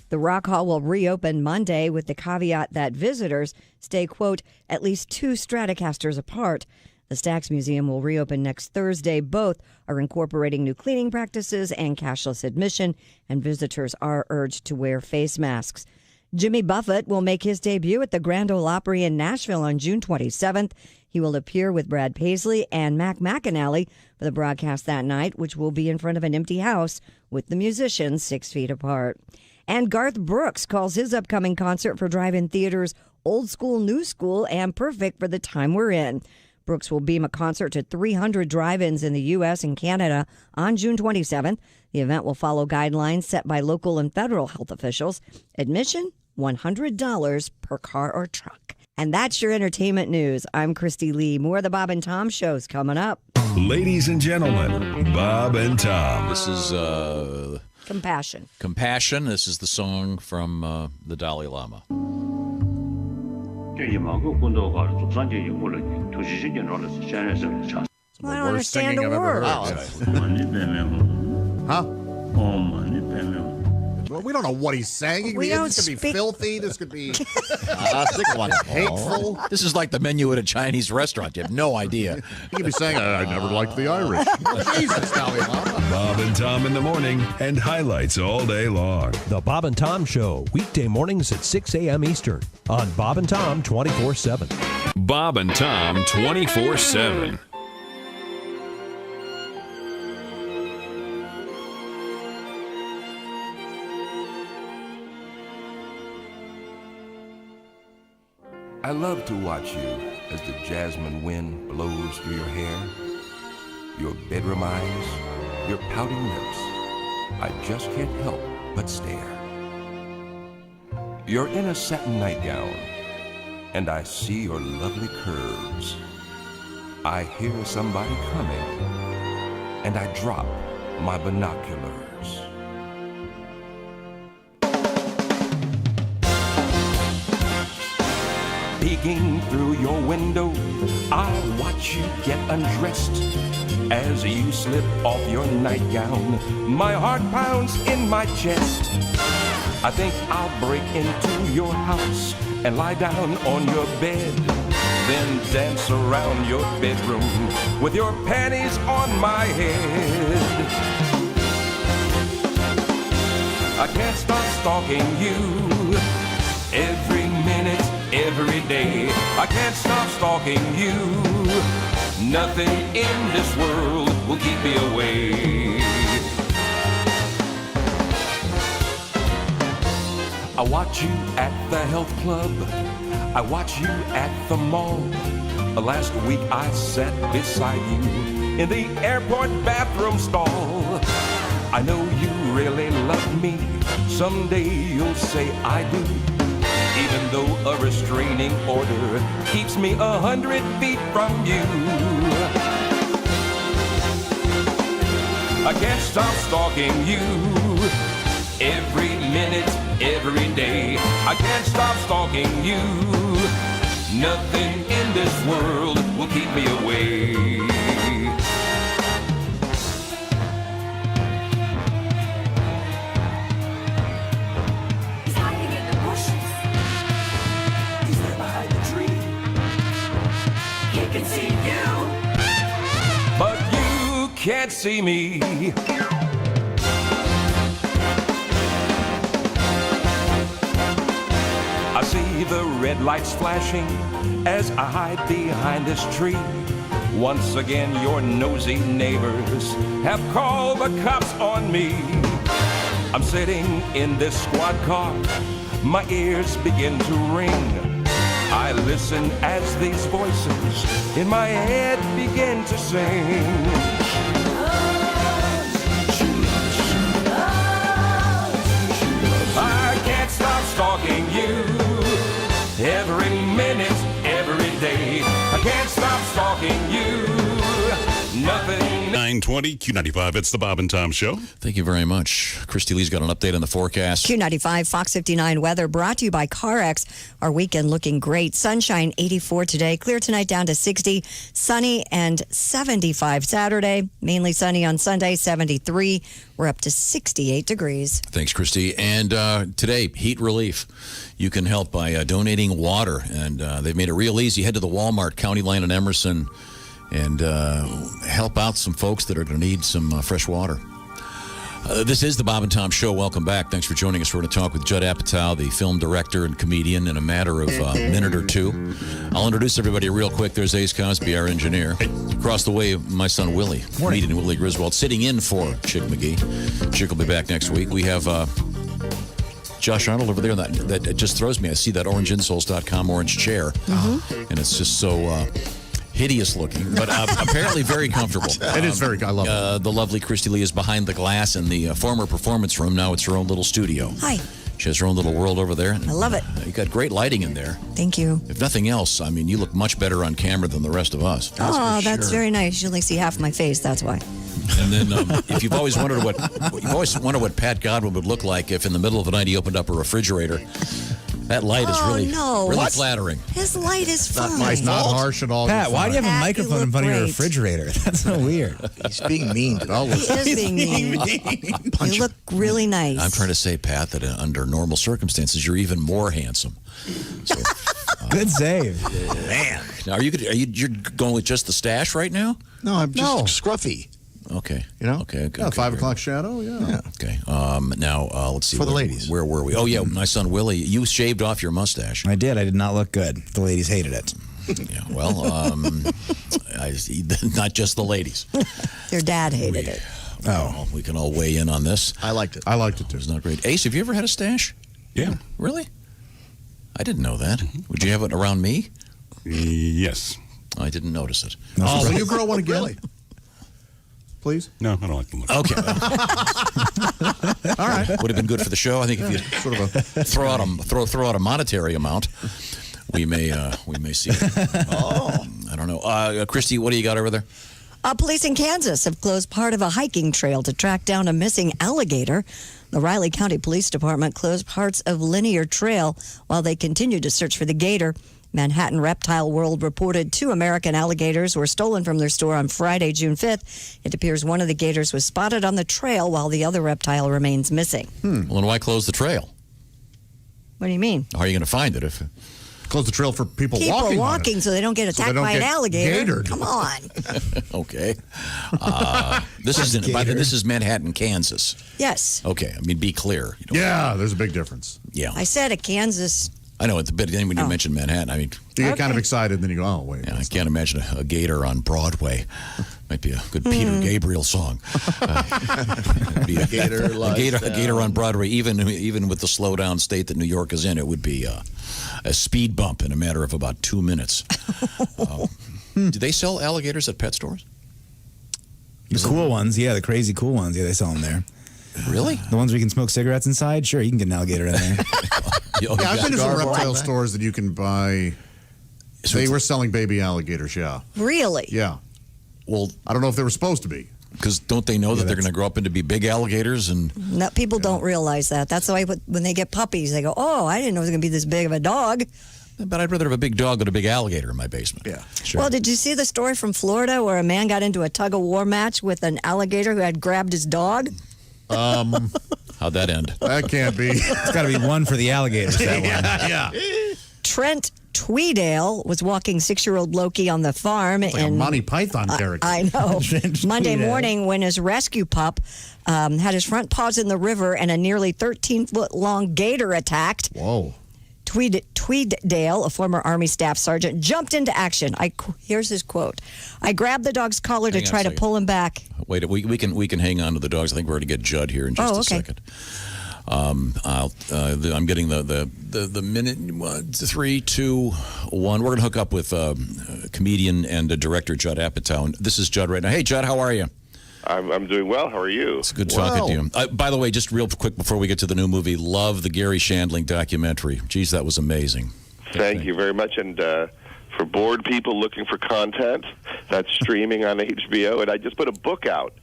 The Rock Hall will reopen Monday with the caveat that visitors stay, quote, at least 2 Stratocasters apart. The Stax Museum will reopen next Thursday. Both are incorporating new cleaning practices and cashless admission, and visitors are urged to wear face masks. Jimmy Buffett will make his debut at the Grand Ole Opry in Nashville on June 27th. He will appear with Brad Paisley and Mac McAnally for the broadcast that night, which will be in front of an empty house with the musicians 6 feet apart. And Garth Brooks calls his upcoming concert for drive-in theaters old school, new school, and perfect for the time we're in. Brooks will beam a concert to 300 drive-ins in the U.S. and Canada on June 27th. The event will follow guidelines set by local and federal health officials. Admission, $100 per car or truck. And that's your entertainment news. I'm Christy Lee. More of the Bob and Tom shows coming up. Ladies and gentlemen, Bob and Tom. This is Compassion. Compassion. This is the song from the Dalai Lama. Well, I don't understand a word. Huh? Well, we don't know what he's saying. This could be filthy. This could be hateful. This is like the menu at a Chinese restaurant. You have no idea. He could be saying, I never liked the Irish. Jesus, Dalai Lama. Bob and Tom in the morning and highlights all day long. The Bob and Tom Show, weekday mornings at 6 a.m. Eastern on Bob and Tom 24/7. Bob and Tom 24/7. I love to watch you as the jasmine wind blows through your hair, your bedroom eyes, your pouting lips. I just can't help but stare. You're in a satin nightgown, and I see your lovely curves. I hear somebody coming, and I drop my binoculars. Peeking through your window, I watch you get undressed. As you slip off your nightgown, my heart pounds in my chest. I think I'll break into your house and lie down on your bed, then dance around your bedroom with your panties on my head. I can't stop stalking you every minute, every day. I can't stop stalking you. Nothing in this world will keep me away. I watch you at the health club. I watch you at the mall. Last week I sat beside you in the airport bathroom stall. I know you really love me. Someday you'll say I do. Even though a restraining order keeps me 100 feet from you. I can't stop stalking you every minute, every day. I can't stop stalking you. Nothing in this world will keep me away. Can't see me. I see the red lights flashing as I hide behind this tree. Once again, your nosy neighbors have called the cops on me. I'm sitting in this squad car, my ears begin to ring. I listen as these voices in my head begin to sing. I can't stop stalking you every minute, every day. I can't stop stalking you. Nothing. 920 Q95. It's the Bob and Tom Show. Thank you very much. Christy Lee's got an update on the forecast. Q95, Fox 59 weather brought to you by CarX. Our weekend looking great. Sunshine 84 today. Clear tonight down to 60. Sunny and 75 Saturday. Mainly sunny on Sunday, 73. We're up to 68 degrees. Thanks, Christy. And today, heat relief. You can help by donating water. And they've made it real easy. Head to the Walmart, County Line in Emerson, and help out some folks that are going to need some fresh water. This is the Bob and Tom Show. Welcome back. Thanks for joining us. We're going to talk with Judd Apatow, the film director and comedian, in a matter of a minute or two. I'll introduce everybody real quick. There's Ace Cosby, our engineer. Across the way, my son Willie, comedian Willy Griswold, sitting in for Chick McGee. Chick will be back next week. We have Josh Arnold over there. That just throws me. I see that orangeinsoles.com orange chair, and it's just so... hideous looking, but apparently very comfortable. It is very, I love it. The lovely Christy Lee is behind the glass in the former performance room. Now it's her own little studio. Hi. She has her own little world over there. I love it. You got great lighting in there. Thank you. If nothing else, I mean, you look much better on camera than the rest of us. That's very nice. You only see half my face. That's why. And then, if you've always wondered what Pat Godwin would look like if in the middle of the night he opened up a refrigerator, that light is really flattering. His light is fine. It's not harsh at all. Pat, why do you have a microphone in front of your great. refrigerator? That's so weird. He's being mean. He is being mean. You look really nice. I'm trying to say, Pat, that under normal circumstances, you're even more handsome. So, good save, man. Now, you're going with just the stash right now? No, I'm just scruffy. Okay. You know? Okay. Yeah, 5 o'clock shadow. Yeah. Okay. Now let's see. For the ladies. Where were we? Oh yeah, my son Willie. You shaved off your mustache. I did. I did not look good. The ladies hated it. Yeah. Well, not just the ladies. Their dad hated it. Oh, we can all weigh in on this. I liked it. I liked it too. It's not great. Ace, have you ever had a stash? Yeah. Really? I didn't know that. Would you have it around me? Yes. I didn't notice it. Will you grow one again? Really? Please? No, I don't like them. Okay. All right. Would have been good for the show. I think if you Sort of a throw out a monetary amount, we may see it. I don't know. Christy, what do you got over there? Police in Kansas have closed part of a hiking trail to track down a missing alligator. The Riley County Police Department closed parts of Linear Trail while they continued to search for the gator. Manhattan Reptile World reported 2 American alligators were stolen from their store on Friday, June 5th. It appears one of the gators was spotted on the trail while the other reptile remains missing. Well, then why close the trail? What do you mean? How are you going to find it if? close the trail for people People walking. walking so they don't get attacked by an alligator. Come on. Okay. This is Manhattan, Kansas. Yes. Okay. I mean, be clear. Yeah, there's a big difference. Yeah. I said a Kansas. I know it's a bit. Then when you mention Manhattan, I mean, you get kind of excited, and then you go, "Oh wait!" Yeah, I can't imagine a gator on Broadway. Might be a good Peter Gabriel song. A gator on Broadway, even with the slow down state that New York is in, it would be a speed bump in a matter of about 2 minutes. Do they sell alligators at pet stores? The cool ones, yeah, the crazy cool ones, yeah, they sell them there. Really? The ones where you can smoke cigarettes inside? Sure, you can get an alligator in there. I've been to some reptile stores that you can buy. They were selling baby alligators, yeah. Really? Yeah. Well, I don't know if they were supposed to be. Because don't they know that they're going to grow up into be big alligators? And No, people don't realize that. That's why when they get puppies, they go, "Oh, I didn't know it was going to be this big of a dog." But I'd rather have a big dog than a big alligator in my basement. Yeah, sure. Well, did you see the story from Florida where a man got into a tug-of-war match with an alligator who had grabbed his dog? How'd that end? That can't be. It's got to be one for the alligators, that one. Yeah. Trent Tweedale was walking 6-year-old Loki on the farm. It's like a Monty Python character. I know. Monday morning when his rescue pup had his front paws in the river and a nearly 13-foot-long gator attacked. Whoa. Tweedale, a former Army staff sergeant, jumped into action. Here's his quote. "I grabbed the dog's collar to try to pull him back." Wait, we can hang on to the dogs. I think we're going to get Judd here in just a second. I'm getting the minute 3, 2, 1. We're going to hook up with comedian and director Judd Apatow. This is Judd right now. Hey, Judd, how are you? I'm doing well. How are you? It's good talking to you. By the way, just real quick before we get to the new movie, love the Gary Shandling documentary. Geez, that was amazing. Thank you very much. And for bored people looking for content, that's streaming on HBO. And I just put a book out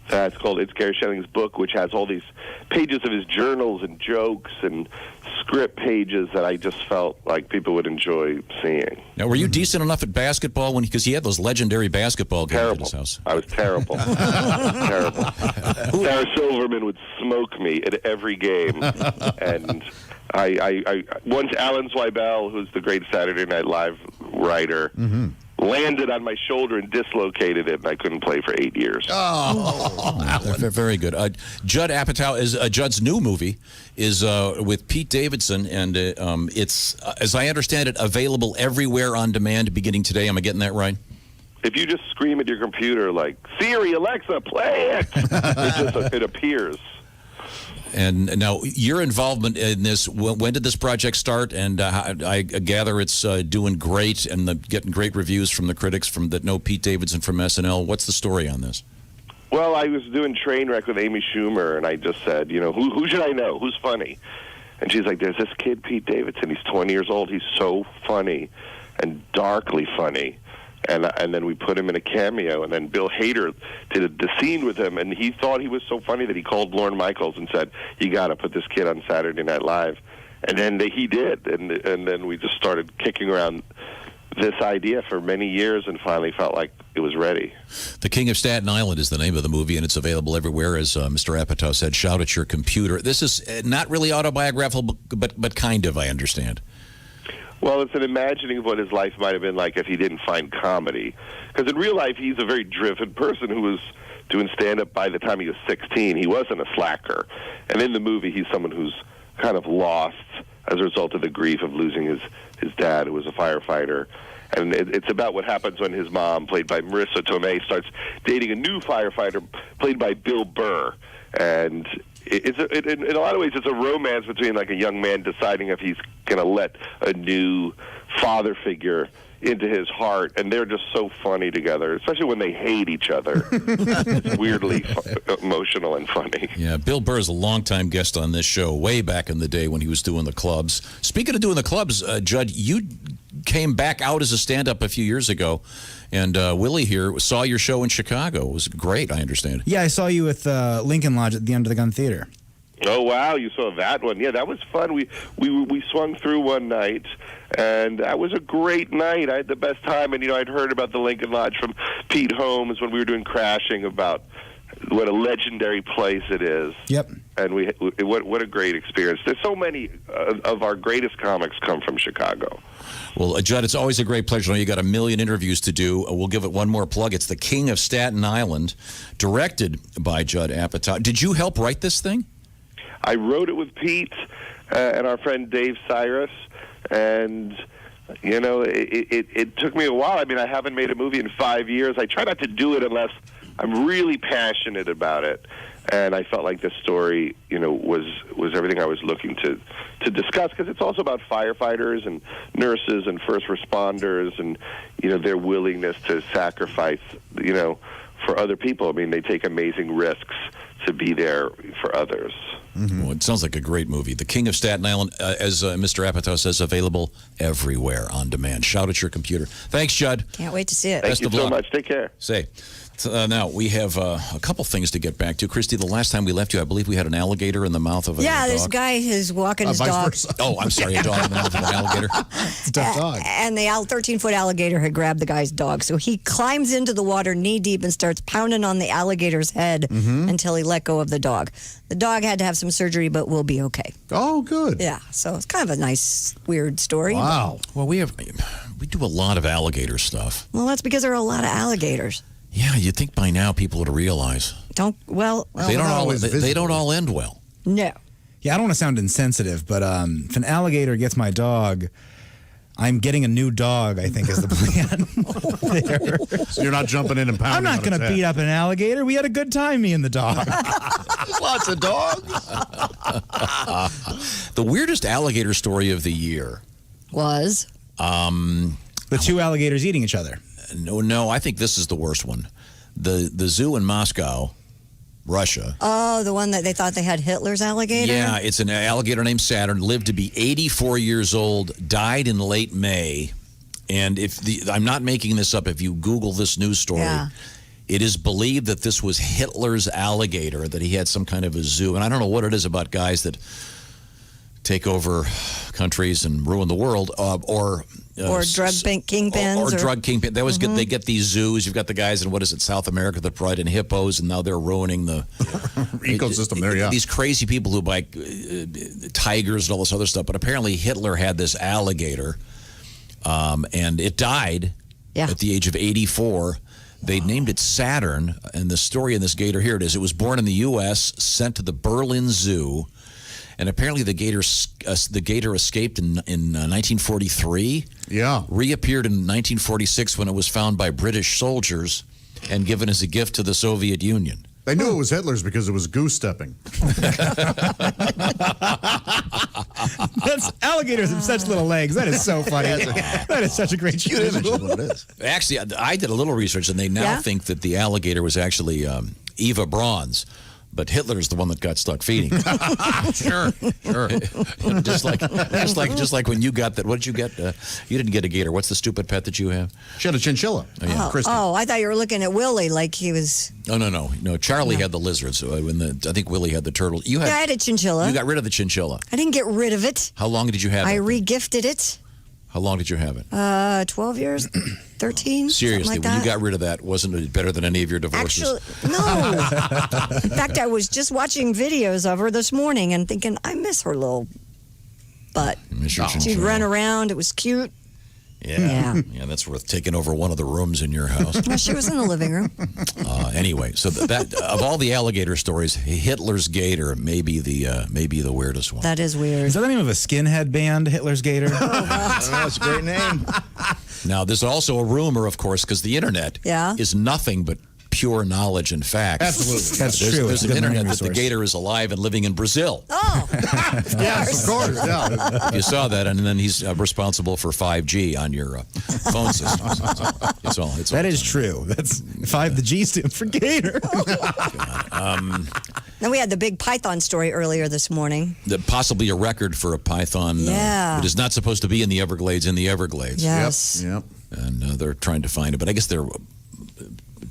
that's called It's Gary Shandling's Book, which has all these pages of his journals and jokes and script pages that I just felt like people would enjoy seeing. Now, were you decent enough at basketball because he had those legendary basketball games at his house? I was terrible. Terrible. Sarah Silverman would smoke me at every game. And I once Alan Zweibel, who's the great Saturday Night Live writer, landed on my shoulder and dislocated it, and I couldn't play for 8 years. Very good. Judd Apatow is Judd's new movie is with Pete Davidson, and it's, as I understand it, available everywhere on demand beginning today. Am I getting that right? If you just scream at your computer like, "Siri, Alexa, play it," it appears. And now, your involvement in this, when did this project start? And I gather it's doing great and getting great reviews from the critics that know Pete Davidson from SNL. What's the story on this? Well, I was doing Trainwreck with Amy Schumer, and I just said, who should I know? Who's funny? And she's like, there's this kid, Pete Davidson. He's 20 years old. He's so funny and darkly funny. And then we put him in a cameo, and then Bill Hader did the scene with him, and he thought he was so funny that he called Lorne Michaels and said, you got to put this kid on Saturday Night Live. And then he did, and then we just started kicking around this idea for many years and finally felt like it was ready. The King of Staten Island is the name of the movie, and it's available everywhere, as Mr. Apatow said. Shout at your computer. This is not really autobiographical, but kind of, I understand. Well, it's an imagining of what his life might have been like if he didn't find comedy. Because in real life, he's a very driven person who was doing stand-up by the time he was 16. He wasn't a slacker. And in the movie, he's someone who's kind of lost as a result of the grief of losing his dad, who was a firefighter. And it's about what happens when his mom, played by Marissa Tomei, starts dating a new firefighter, played by Bill Burr. And in a lot of ways, it's a romance between like a young man deciding if he's going to let a new father figure into his heart, and they're just so funny together, especially when they hate each other. It's weirdly emotional and funny. Yeah, Bill Burr is a longtime guest on this show, way back in the day when he was doing the clubs. Speaking of doing the clubs, Judd, you came back out as a stand-up a few years ago, and Willie here saw your show in Chicago. It was great, I understand. Yeah, I saw you with Lincoln Lodge at the Under the Gun Theater. Oh, wow, you saw that one. Yeah, that was fun. We swung through one night, and that was a great night. I had the best time, and, I'd heard about the Lincoln Lodge from Pete Holmes when we were doing Crashing, about what a legendary place it is. Yep. And what a great experience. There's so many of our greatest comics come from Chicago. Well, Judd, it's always a great pleasure. I know you got a million interviews to do. We'll give it one more plug. It's The King of Staten Island, directed by Judd Apatow. Did you help write this thing? I wrote it with Pete and our friend Dave Cyrus, and it took me a while. I mean, I haven't made a movie in 5 years. I try not to do it unless I'm really passionate about it, and I felt like this story, was everything I was looking to discuss, because it's also about firefighters and nurses and first responders and their willingness to sacrifice, for other people. I mean, they take amazing risks to be there for others. Mm-hmm. Well, it sounds like a great movie. The King of Staten Island, as Mr. Apatow says, available everywhere on demand. Shout at your computer. Thanks, Judd. Can't wait to see it. Thank you so much. Take care. Now, we have a couple things to get back to. Christy, the last time we left you, I believe we had an alligator in the mouth of a dog. This guy who's walking his dog. Oh, I'm sorry, a dog in the mouth of an alligator. It's a tough dog. And the 13-foot alligator had grabbed the guy's dog. So he climbs into the water knee-deep and starts pounding on the alligator's head until he let go of the dog. The dog had to have some surgery, but will be okay. Oh, good. Yeah, so it's kind of a nice, weird story. Wow. Well, we do a lot of alligator stuff. Well, that's because there are a lot of alligators. Yeah, you'd think by now people would realize. They don't all end well. No. Yeah, I don't want to sound insensitive, but if an alligator gets my dog, I'm getting a new dog, I think, is the plan there. So you're not jumping in and pounding. I'm not going to beat up an alligator. We had a good time, me and the dog. Lots of dogs. The weirdest alligator story of the year was the two alligators eating each other. No, I think this is the worst one. The zoo in Moscow, Russia. Oh, the one that they thought they had Hitler's alligator? Yeah, it's an alligator named Saturn, lived to be 84 years old, died in late May. And I'm not making this up, if you Google this news story, it is believed that this was Hitler's alligator, that he had some kind of a zoo. And I don't know what it is about guys that take over countries and ruin the world, or drug kingpins. Or drug kingpins. They always they get these zoos. You've got the guys in, South America that brought in hippos, and now they're ruining the ecosystem there, yeah. These crazy people who buy tigers and all this other stuff. But apparently Hitler had this alligator, and it died at the age of 84. They named it Saturn, and the story in this gator, here it is. It was born in the U.S., sent to the Berlin Zoo, and apparently the gator escaped in 1943. Yeah. Reappeared in 1946 when it was found by British soldiers and given as a gift to the Soviet Union. They knew it was Hitler's because it was goose stepping. Alligators have such little legs. That is so funny. That is such a great cute image of what it is. Actually, I did a little research, and they now think that the alligator was actually Eva Braun's. But Hitler's the one that got stuck feeding. Sure. just like when you got that. What did you get? You didn't get a gator. What's the stupid pet that you have? She had a chinchilla. Oh, yeah. I thought you were looking at Willie like he was. No. Charlie had the lizards. So I think Willie had the turtle. I had a chinchilla. You got rid of the chinchilla. I didn't get rid of it. How long did you have it? I re-gifted it. How long did you have it? 12 years, 13. Seriously, like when you got rid of that, wasn't it better than any of your divorces? Actually, no. In fact, I was just watching videos of her this morning and thinking, I miss her little butt. She'd run around. It was cute. Yeah, that's worth taking over one of the rooms in your house. No, she was in the living room. Anyway, so that of all the alligator stories, Hitler's gator may be the weirdest one. That is weird. Is that the name of a skinhead band, Hitler's Gator? That's a great name. Now, there's also a rumor, of course, because the internet is nothing but pure knowledge and facts. Absolutely. That's true. There's an internet that the gator is alive and living in Brazil. Oh, Yes, of course. Yeah. You saw that, and then he's responsible for 5G on your phone system. That is true. That's the G stands for gator. Then we had the big python story earlier this morning. Possibly a record for a python. Yeah. It is not supposed to be in the Everglades. Yes. Yep. And they're trying to find it, but I guess there are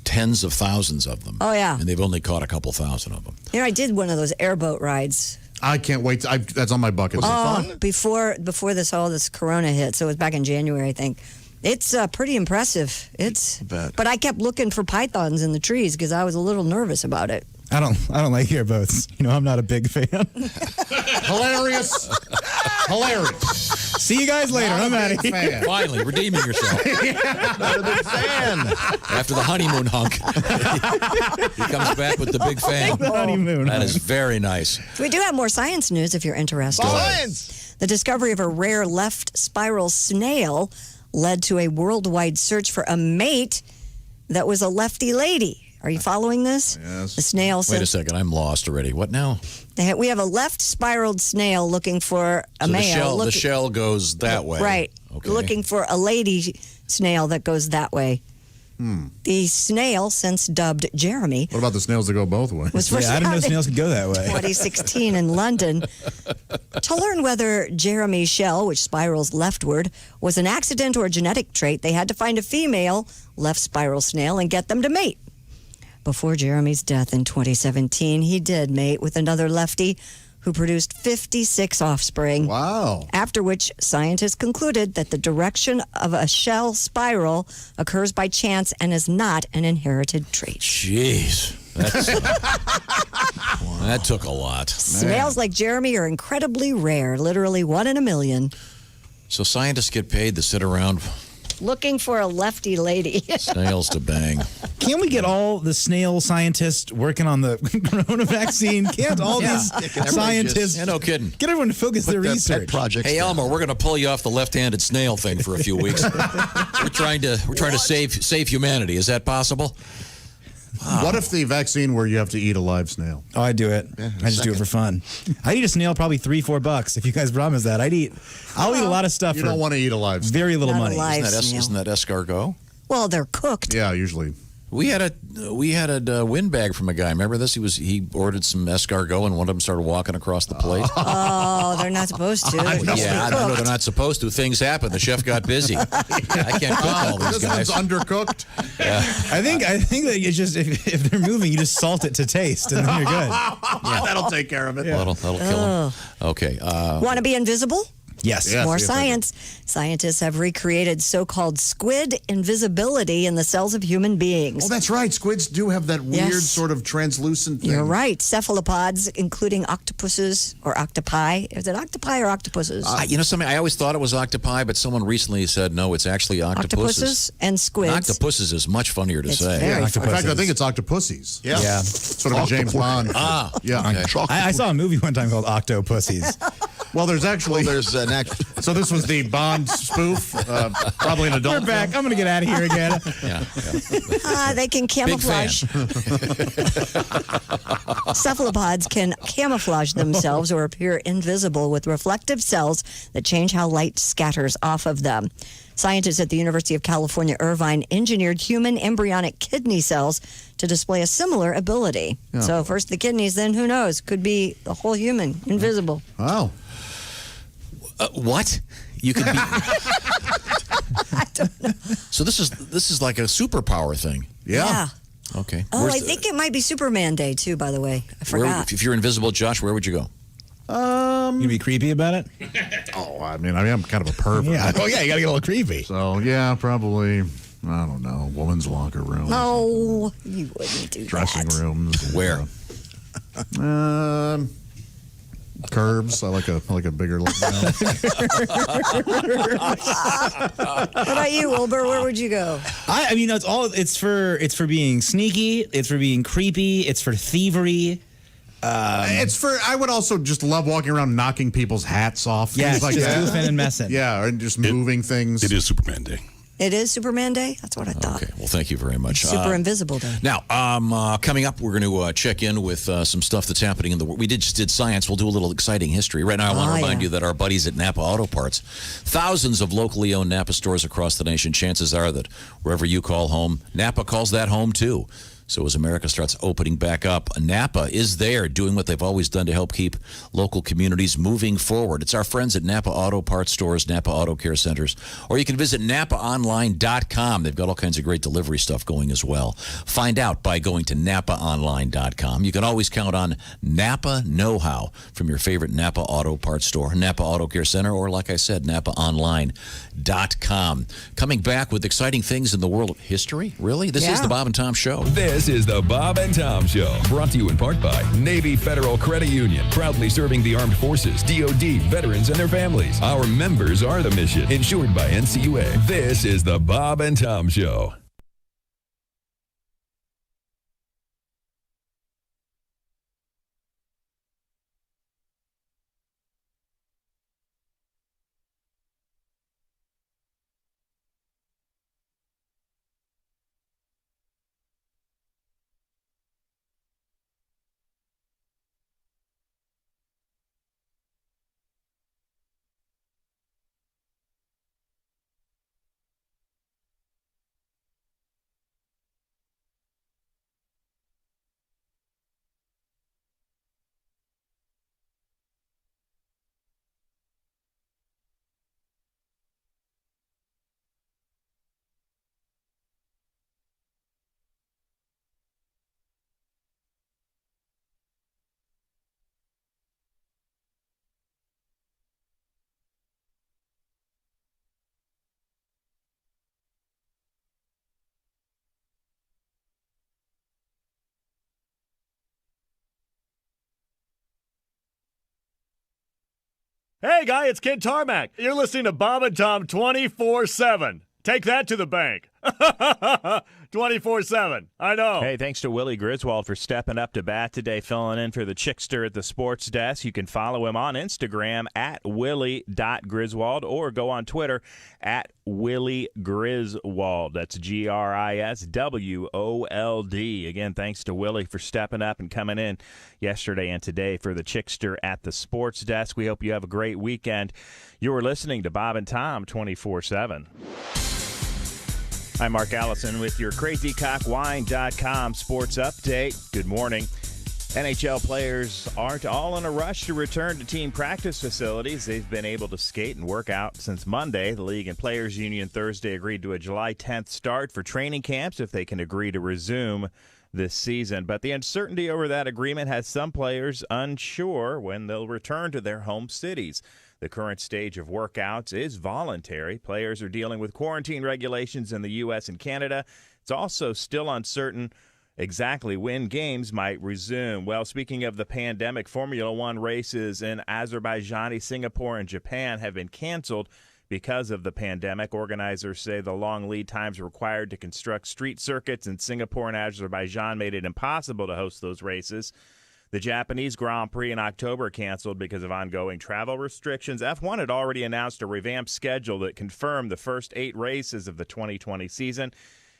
tens of thousands of them. Oh, yeah. And they've only caught a couple thousand of them. I did one of those airboat rides. I can't wait. That's on my bucket list. Oh, before this Corona hit, so it was back in January, I think. It's pretty impressive. But I kept looking for pythons in the trees because I was a little nervous about it. I don't like airboats. I'm not a big fan. Hilarious. See you guys later. I'm out of here. Finally, redeeming yourself. Not a big fan. After the honeymoon hunk, he comes back with the big fan. The honeymoon. That is very nice. We do have more science news if you're interested. Science. The discovery of a rare left spiral snail led to a worldwide search for a mate that was a lefty lady. Are you following this? Yes. The snail. Wait a second, I'm lost already. What now? We have a left spiraled snail looking for a male. The shell goes that way. Right. Okay. Looking for a lady snail that goes that way. The snail, since dubbed Jeremy, What about the snails that go both ways? was first I didn't know found in snails could go that way. 2016 in London. To learn whether Jeremy's shell, which spirals leftward, was an accident or a genetic trait, they had to find a female left spiral snail and get them to mate. Before Jeremy's death in 2017, he did mate with another lefty who produced 56 offspring. Wow. After which scientists concluded that the direction of a shell spiral occurs by chance and is not an inherited trait. Jeez. That took a lot. Snails like Jeremy are incredibly rare, literally 1 in a million. So scientists get paid to sit around Looking for a lefty lady. snails to bang. Can't we get all the snail scientists working on the corona vaccine? Can't all these scientists? No kidding. Get everyone to focus their research. Hey Elmer, we're going to pull you off the left-handed snail thing for a few weeks. we're trying to save humanity. Is that possible? Wow. What if the vaccine where you have to eat a live snail? Oh, I do it. I just do it for fun. I'd eat a snail probably $3-4 if you guys promise that. I'll eat a lot of stuff. You for don't want to eat a live snail. very little Not money. alive. Isn't that escargot? Well, they're cooked. Yeah, usually. We had a windbag from a guy. Remember this? He ordered some escargot, and one of them started walking across the plate. Oh, they're not supposed to. I know they're not supposed to. Things happen. The chef got busy. I can't cook all these guys. This one's undercooked. Yeah. I think that it's just if they're moving, you just salt it to taste, and then you're good. Yeah, that'll take care of it. That'll kill him. Okay. Want to be invisible? Yes. More science. Scientists have recreated so-called squid invisibility in the cells of human beings. Oh, that's right. Squids do have that weird sort of translucent thing. You're right. Cephalopods, including octopuses or octopi. Is it octopi or octopuses? Something I always thought it was octopi, but someone recently said no, it's actually octopuses. Octopuses and squids. Octopuses is much funnier to say. very In fact, I think it's octopussies. Yeah. Sort of a James Bond. Yeah. Okay. I saw a movie one time called Octopussies. Well, there's actually. So this was the Bond spoof, probably an adult. We're back. I'm going to get out of here again. They can camouflage. Cephalopods can camouflage themselves or appear invisible with reflective cells that change how light scatters off of them. Scientists at the University of California, Irvine engineered human embryonic kidney cells to display a similar ability. Oh. So first the kidneys, then who knows? Could be the whole human, invisible. Oh. What? You could be. I don't know. So this is like a superpower thing. Yeah. Okay. Oh, I think it might be Superman Day too, by the way. I forgot. If you're invisible, Josh, where would you go? You be creepy about it? Oh, I mean, I'm kind of a pervert. Yeah. Oh, yeah, you got to get a little creepy. So, yeah, probably, I don't know, woman's locker room. No, you wouldn't do Dressing that. rooms. Where? Curbs. I like a bigger look. What about you, Wilbur? Where would you go? I mean, it's for being sneaky, it's for being creepy, it's for thievery. I would also just love walking around knocking people's hats off. Yeah, things like just that. goofing and messing. Yeah, and just moving things. It is Superman Day. It is Superman Day? That's what I thought. Okay. Well, thank you very much. Super Invisible Day. Now, coming up, we're going to check in with some stuff that's happening in the world. We just did science. We'll do a little exciting history. Right now, I want to remind you that our buddies at Napa Auto Parts, thousands of locally owned Napa stores across the nation. Chances are that wherever you call home, Napa calls that home too. So as America starts opening back up, Napa is there doing what they've always done to help keep local communities moving forward. It's our friends at Napa Auto Parts stores, Napa Auto Care Centers, or you can visit NapaOnline.com. They've got all kinds of great delivery stuff going as well. Find out by going to NapaOnline.com. You can always count on Napa know-how from your favorite Napa Auto Parts store, Napa Auto Care Center, or like I said, NapaOnline.com. Coming back with exciting things in the world of history. Really? This is the Bob and Tom Show. This is the Bob and Tom Show, brought to you in part by Navy Federal Credit Union, proudly serving the armed forces, DoD, veterans, and their families. Our members are the mission, insured by NCUA. This is the Bob and Tom Show. Hey, guy, it's Kid Tarmac. You're listening to Bob and Tom 24/7. Take that to the bank. 24/7. I know. Hey, thanks to Willy Griswold for stepping up to bat today, filling in for the Chickster at the sports desk. You can follow him on Instagram at willy.griswold or go on Twitter at Willy Griswold. That's GRISWOLD. Again, thanks to Willy for stepping up and coming in yesterday and today for the Chickster at the sports desk. We hope you have a great weekend. You were listening to Bob and Tom 24/7. I'm Mark Allison with your CrazyCockWine.com sports update. Good morning. NHL players aren't all in a rush to return to team practice facilities. They've been able to skate and work out since Monday. The League and Players Union Thursday agreed to a July 10th start for training camps if they can agree to resume this season. But the uncertainty over that agreement has some players unsure when they'll return to their home cities. The current stage of workouts is voluntary. Players are dealing with quarantine regulations in the U.S. and Canada. It's also still uncertain exactly when games might resume. Well, speaking of the pandemic, Formula One races in Azerbaijan, Singapore, and Japan have been canceled because of the pandemic. Organizers say the long lead times required to construct street circuits in Singapore and Azerbaijan made it impossible to host those races. The Japanese Grand Prix in October canceled because of ongoing travel restrictions. F1 had already announced a revamped schedule that confirmed the first 8 races of the 2020 season.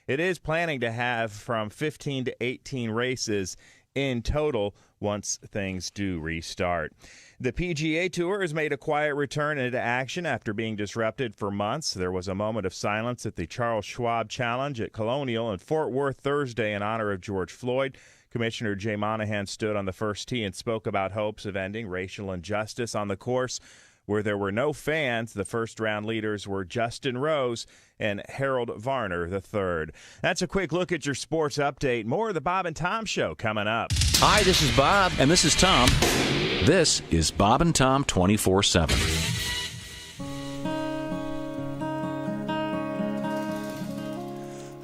It is planning to have from 15 to 18 races in total once things do restart. The PGA Tour has made a quiet return into action after being disrupted for months. There was a moment of silence at the Charles Schwab Challenge at Colonial in Fort Worth Thursday in honor of George Floyd. Commissioner Jay Monahan stood on the first tee and spoke about hopes of ending racial injustice on the course. Where there were no fans, the first-round leaders were Justin Rose and Harold Varner III. That's a quick look at your sports update. More of the Bob and Tom Show coming up. Hi, this is Bob. And this is Tom. This is Bob and Tom 24/7.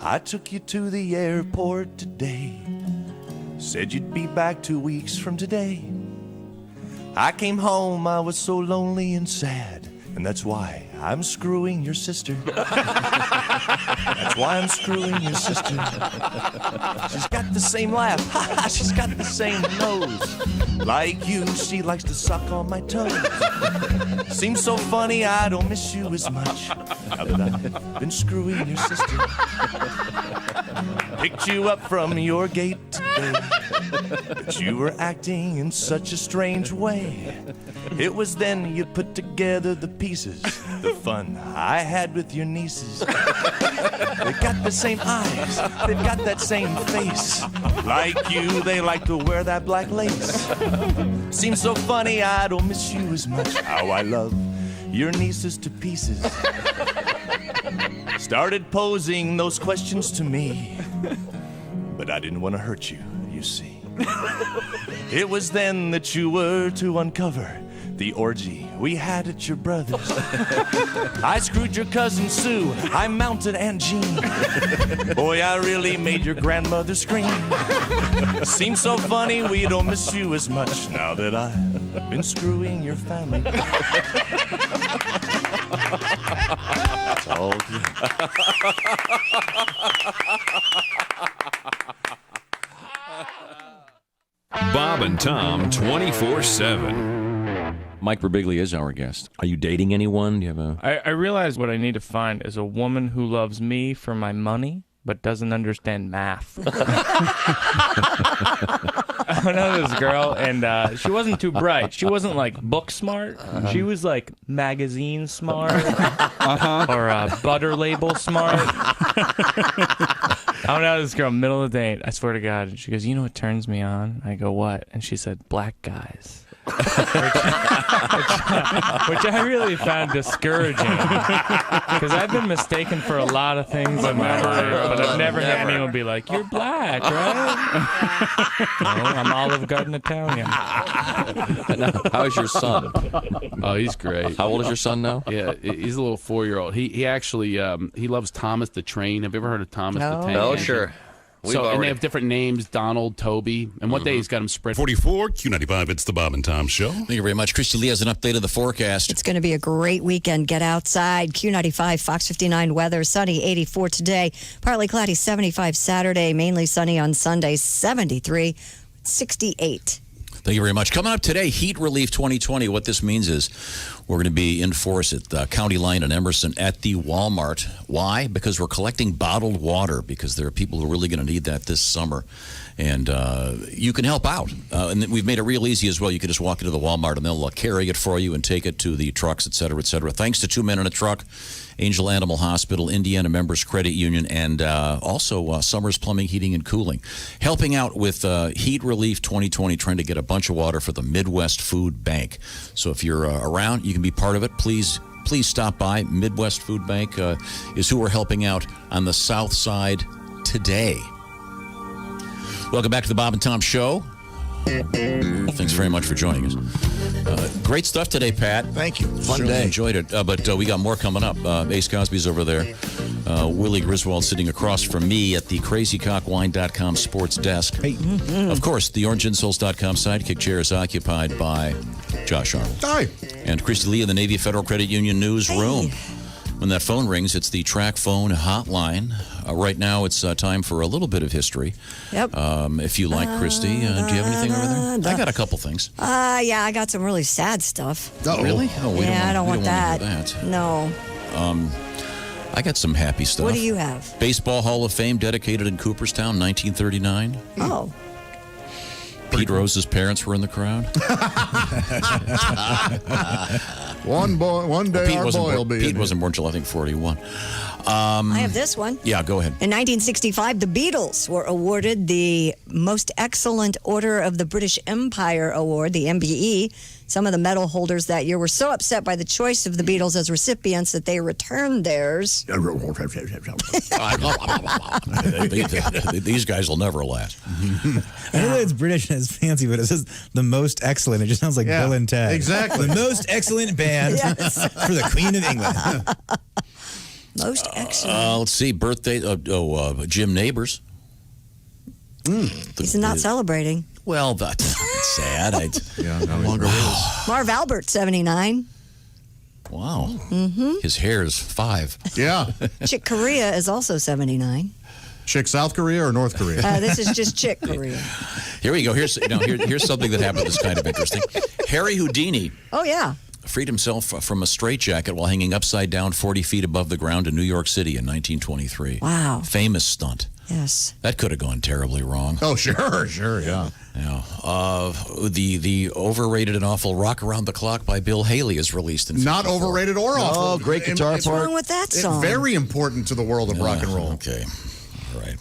I took you to the airport today. Said you'd be back 2 weeks from today. I came home, I was so lonely and sad, and that's why I'm screwing your sister. That's why I'm screwing your sister. She's got the same laugh, she's got the same nose. Like you, she likes to suck on my toes. Seems so funny, I don't miss you as much now that I've been screwing your sister. Picked you up from your gate today, but you were acting in such a strange way. It was then you put together the pieces, the fun I had with your nieces. They got the same eyes, they've got that same face. Like you, they like to wear that black lace. Seems so funny, I don't miss you as much. How I love your nieces to pieces. Started posing those questions to me, but I didn't want to hurt you, you see. It was then that you were to uncover the orgy we had at your brother's. I screwed your cousin Sue, I mounted Aunt Jean. Boy, I really made your grandmother scream. Seems so funny we don't miss you as much now that I've been screwing your family. It's all good. Bob and Tom 24/7. Mike Birbiglia is our guest. Are you dating anyone? Do you have a? I realize what I need to find is a woman who loves me for my money, but doesn't understand math. I know this girl, and she wasn't too bright. She wasn't like book smart. She was like magazine smart or butter label smart. I went out with this girl middle of the day. I swear to God. And she goes, "You know what turns me on?" I go, "What?" And she said, "Black guys." which I really found discouraging because I've been mistaken for a lot of things in my life, but I've never had anyone be like, "You're black, right?" No, I'm Olive Garden Italian. How's your son? Oh, he's great. How old is your son now? Yeah, he's a little 4-year-old. He actually he loves Thomas the Train. Have you ever heard of Thomas the Train? Oh, sure. And they have different names, Donald, Toby, and one day he's got them spread. 44, Q95, it's the Bob and Tom Show. Thank you very much. Christy Lee has an update of the forecast. It's going to be a great weekend. Get outside. Q95, Fox 59 weather. Sunny, 84 today. Partly cloudy, 75 Saturday. Mainly sunny on Sunday, 73, 68. Thank you very much. Coming up today, Heat Relief 2020. What this means is we're going to be in force at the County Line in Emerson at the Walmart. Why? Because we're collecting bottled water because there are people who are really going to need that this summer. And you can help out. And we've made it real easy as well. You can just walk into the Walmart and they'll carry it for you and take it to the trucks, et cetera, et cetera. Thanks to Two Men in a Truck, Angel Animal Hospital, Indiana Members Credit Union, and also Summers Plumbing, Heating, and Cooling. Helping out with Heat Relief 2020, trying to get a bunch of water for the Midwest Food Bank. So if you're around, you can be part of it. Please stop by. Midwest Food Bank is who we're helping out on the South Side today. Welcome back to the Bob and Tom Show. Thanks very much for joining us. Great stuff today, Pat. Thank you. Fun day. Enjoyed it. But we got more coming up. Ace Cosby's over there. Willy Griswold sitting across from me at the crazycockwine.com sports desk. Hey. Of course, the orangeinsoles.com sidekick chair is occupied by Josh Arnold. Hi. And Christy Lee in the Navy Federal Credit Union newsroom. Hey. When that phone rings, it's the track phone hotline. Right now, it's time for a little bit of history. Yep. If you like, Christy, do you have anything over there? I got a couple things. Yeah, I got some really sad stuff. Oh, really? Oh, I don't want that. No. I got some happy stuff. What do you have? Baseball Hall of Fame dedicated in Cooperstown, 1939. Oh. Pete Rose's parents were in the crowd. One day our boy will be. Pete wasn't born until I think 41. I have this one. Yeah, go ahead. In 1965, the Beatles were awarded the Most Excellent Order of the British Empire Award, the MBE. Some of the medal holders that year were so upset by the choice of the Beatles as recipients that they returned theirs. These guys will never last. I know that it's British and it's fancy, but it says the most excellent. It just sounds like Bill and Ted. Exactly. The most excellent band for the Queen of England. Most excellent. Let's see. Birthday. Jim Neighbors. He's not celebrating. Well, that's sad. No longer is. Marv Albert, 79. Wow. Mm-hmm. His hair is 5. Yeah. Chick Corea is also 79. Chick South Korea or North Korea? This is just Chick Corea. Here we go. Here's something that happened that's kind of interesting. Harry Houdini. Oh, yeah. Freed himself from a straitjacket while hanging upside down 40 feet above the ground in New York City in 1923. Wow. Famous stunt. Yes. That could have gone terribly wrong. Oh, sure, yeah. Yeah. The overrated and awful Rock Around the Clock by Bill Haley is released in Not overrated or awful. Oh, great guitar What's wrong with that song? It's very important to the world of rock and roll. Okay. All right.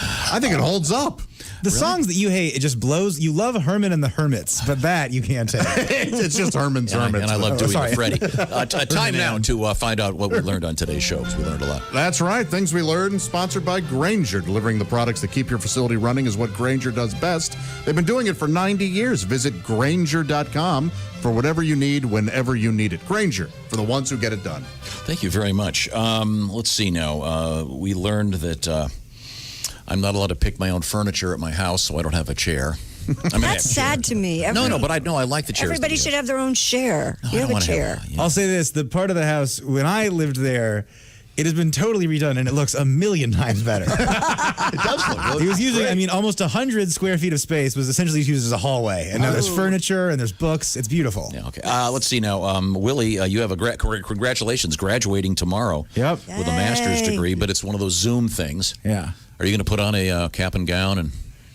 I think it holds up. The songs that you hate, it just blows. You love Herman and the Hermits, but that you can't take. It's just Herman's Hermits. And I love Dewey and Freddie. Time now to find out what we learned on today's show, because we learned a lot. That's right. Things we learned, sponsored by Grainger. Delivering the products that keep your facility running is what Grainger does best. They've been doing it for 90 years. Visit Grainger.com for whatever you need, whenever you need it. Grainger, for the ones who get it done. Thank you very much. Let's see now. We learned that I'm not allowed to pick my own furniture at my house, so I don't have a chair. That's sad to me. I like the chairs. Everybody should have their own chair. No, you have a chair. I'll say this: the part of the house when I lived there, it has been totally redone, and it looks a million times better. It does look good. He was using, almost 100 square feet of space was essentially used as a hallway, and now there's furniture and there's books. It's beautiful. Yeah, okay. Let's see now. Willie, you have congratulations, graduating tomorrow. Yep. With a master's degree, but it's one of those Zoom things. Yeah. Are you going to put on a cap and gown and?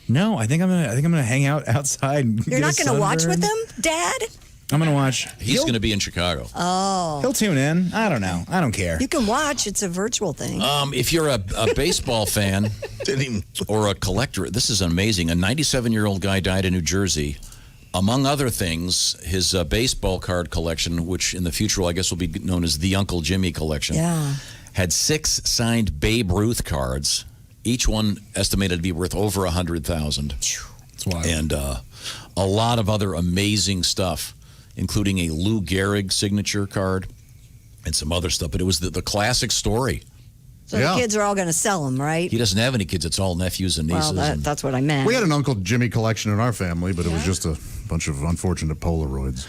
No, I think I'm gonna hang out outside. And You're not going to watch with them, Dad? I'm going to watch. He's going to be in Chicago. Oh. He'll tune in. I don't know. I don't care. You can watch. It's a virtual thing. If you're a baseball fan or a collector, this is amazing. A 97-year-old guy died in New Jersey. Among other things, his baseball card collection, which in the future I guess will be known as the Uncle Jimmy collection, had 6 signed Babe Ruth cards. Each one estimated to be worth over $100,000. That's wild. And a lot of other amazing stuff, including a Lou Gehrig signature card and some other stuff. But it was the classic story. So the kids are all going to sell them, right? He doesn't have any kids. It's all nephews and nieces. Well, that's what I meant. We had an Uncle Jimmy collection in our family, but it was just a bunch of unfortunate Polaroids.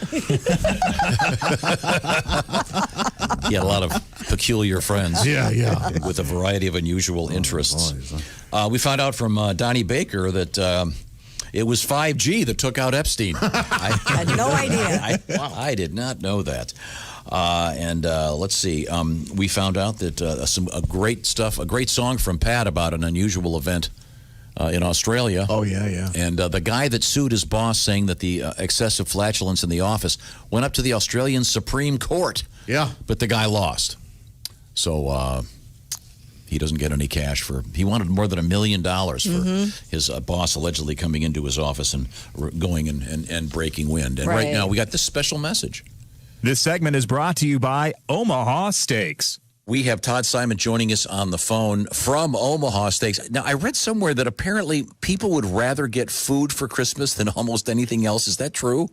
He had a lot of peculiar friends. Yeah. With a variety of unusual interests. We found out from Donnie Baker that it was 5G that took out Epstein. I had no idea. I did not know that. Let's see. We found out that a great song from Pat about an unusual event in Australia. Oh, yeah. And the guy that sued his boss, saying that the excessive flatulence in the office, went up to the Australian Supreme Court. Yeah. But the guy lost. So he doesn't get any cash he wanted more than $1 million for his boss allegedly coming into his office and going and breaking wind. And right now we got this special message. This segment is brought to you by Omaha Steaks. We have Todd Simon joining us on the phone from Omaha Steaks. Now, I read somewhere that apparently people would rather get food for Christmas than almost anything else. Is that true?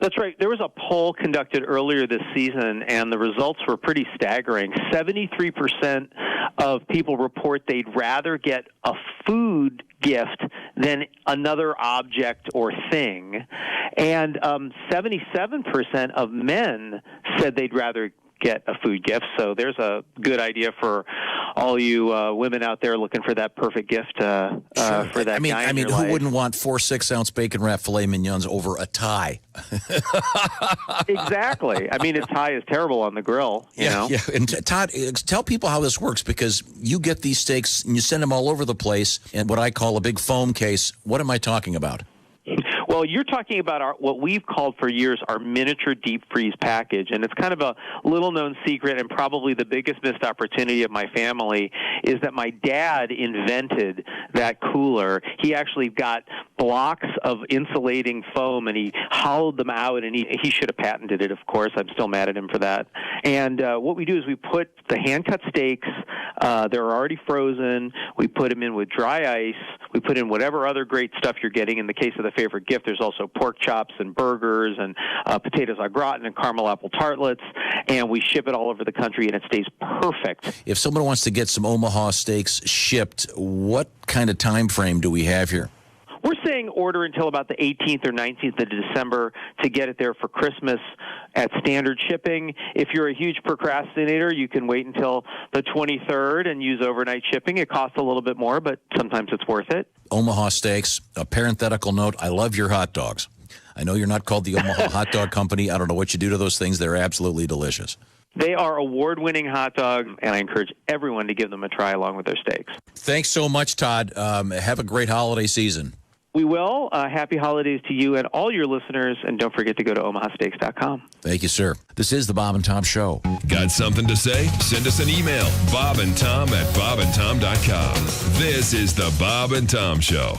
That's right. There was a poll conducted earlier this season, and the results were pretty staggering. 73% of people report they'd rather get a food gift than another object or thing. And 77% of men said they'd rather get a food gift. So there's a good idea for all you women out there looking for that perfect gift for that guy. I mean, in your who life. wouldn't want 4 6-ounce bacon wrap filet mignons over a tie? Exactly. I mean, a tie is terrible on the grill. You know? Yeah. And Todd, tell people how this works, because you get these steaks and you send them all over the place in what I call a big foam case. What am I talking about? Well, you're talking about what we've called for years our miniature deep freeze package, and it's kind of a little-known secret, and probably the biggest missed opportunity of my family is that my dad invented that cooler. He actually got blocks of insulating foam, and he hollowed them out, and he should have patented it, of course. I'm still mad at him for that. And what we do is we put the hand-cut steaks, they're already frozen. We put them in with dry ice. We put in whatever other great stuff you're getting. In the case of the favorite gift, there's also pork chops and burgers and potatoes au gratin and caramel apple tartlets, and we ship it all over the country, and it stays perfect. If someone wants to get some Omaha steaks shipped, what kind of time frame do we have here? We're saying order until about the 18th or 19th of December to get it there for Christmas at standard shipping. If you're a huge procrastinator, you can wait until the 23rd and use overnight shipping. It costs a little bit more, but sometimes it's worth it. Omaha Steaks, a parenthetical note, I love your hot dogs. I know you're not called the Omaha Hot Dog Company. I don't know what you do to those things. They're absolutely delicious. They are award-winning hot dogs, and I encourage everyone to give them a try along with their steaks. Thanks so much, Todd. Have a great holiday season. We will. Happy holidays to you and all your listeners, and don't forget to go to omahasteaks.com. Thank you, sir. This is the Bob and Tom Show. Got something to say? Send us an email, bobandtom@bobandtom.com. This is the Bob and Tom Show.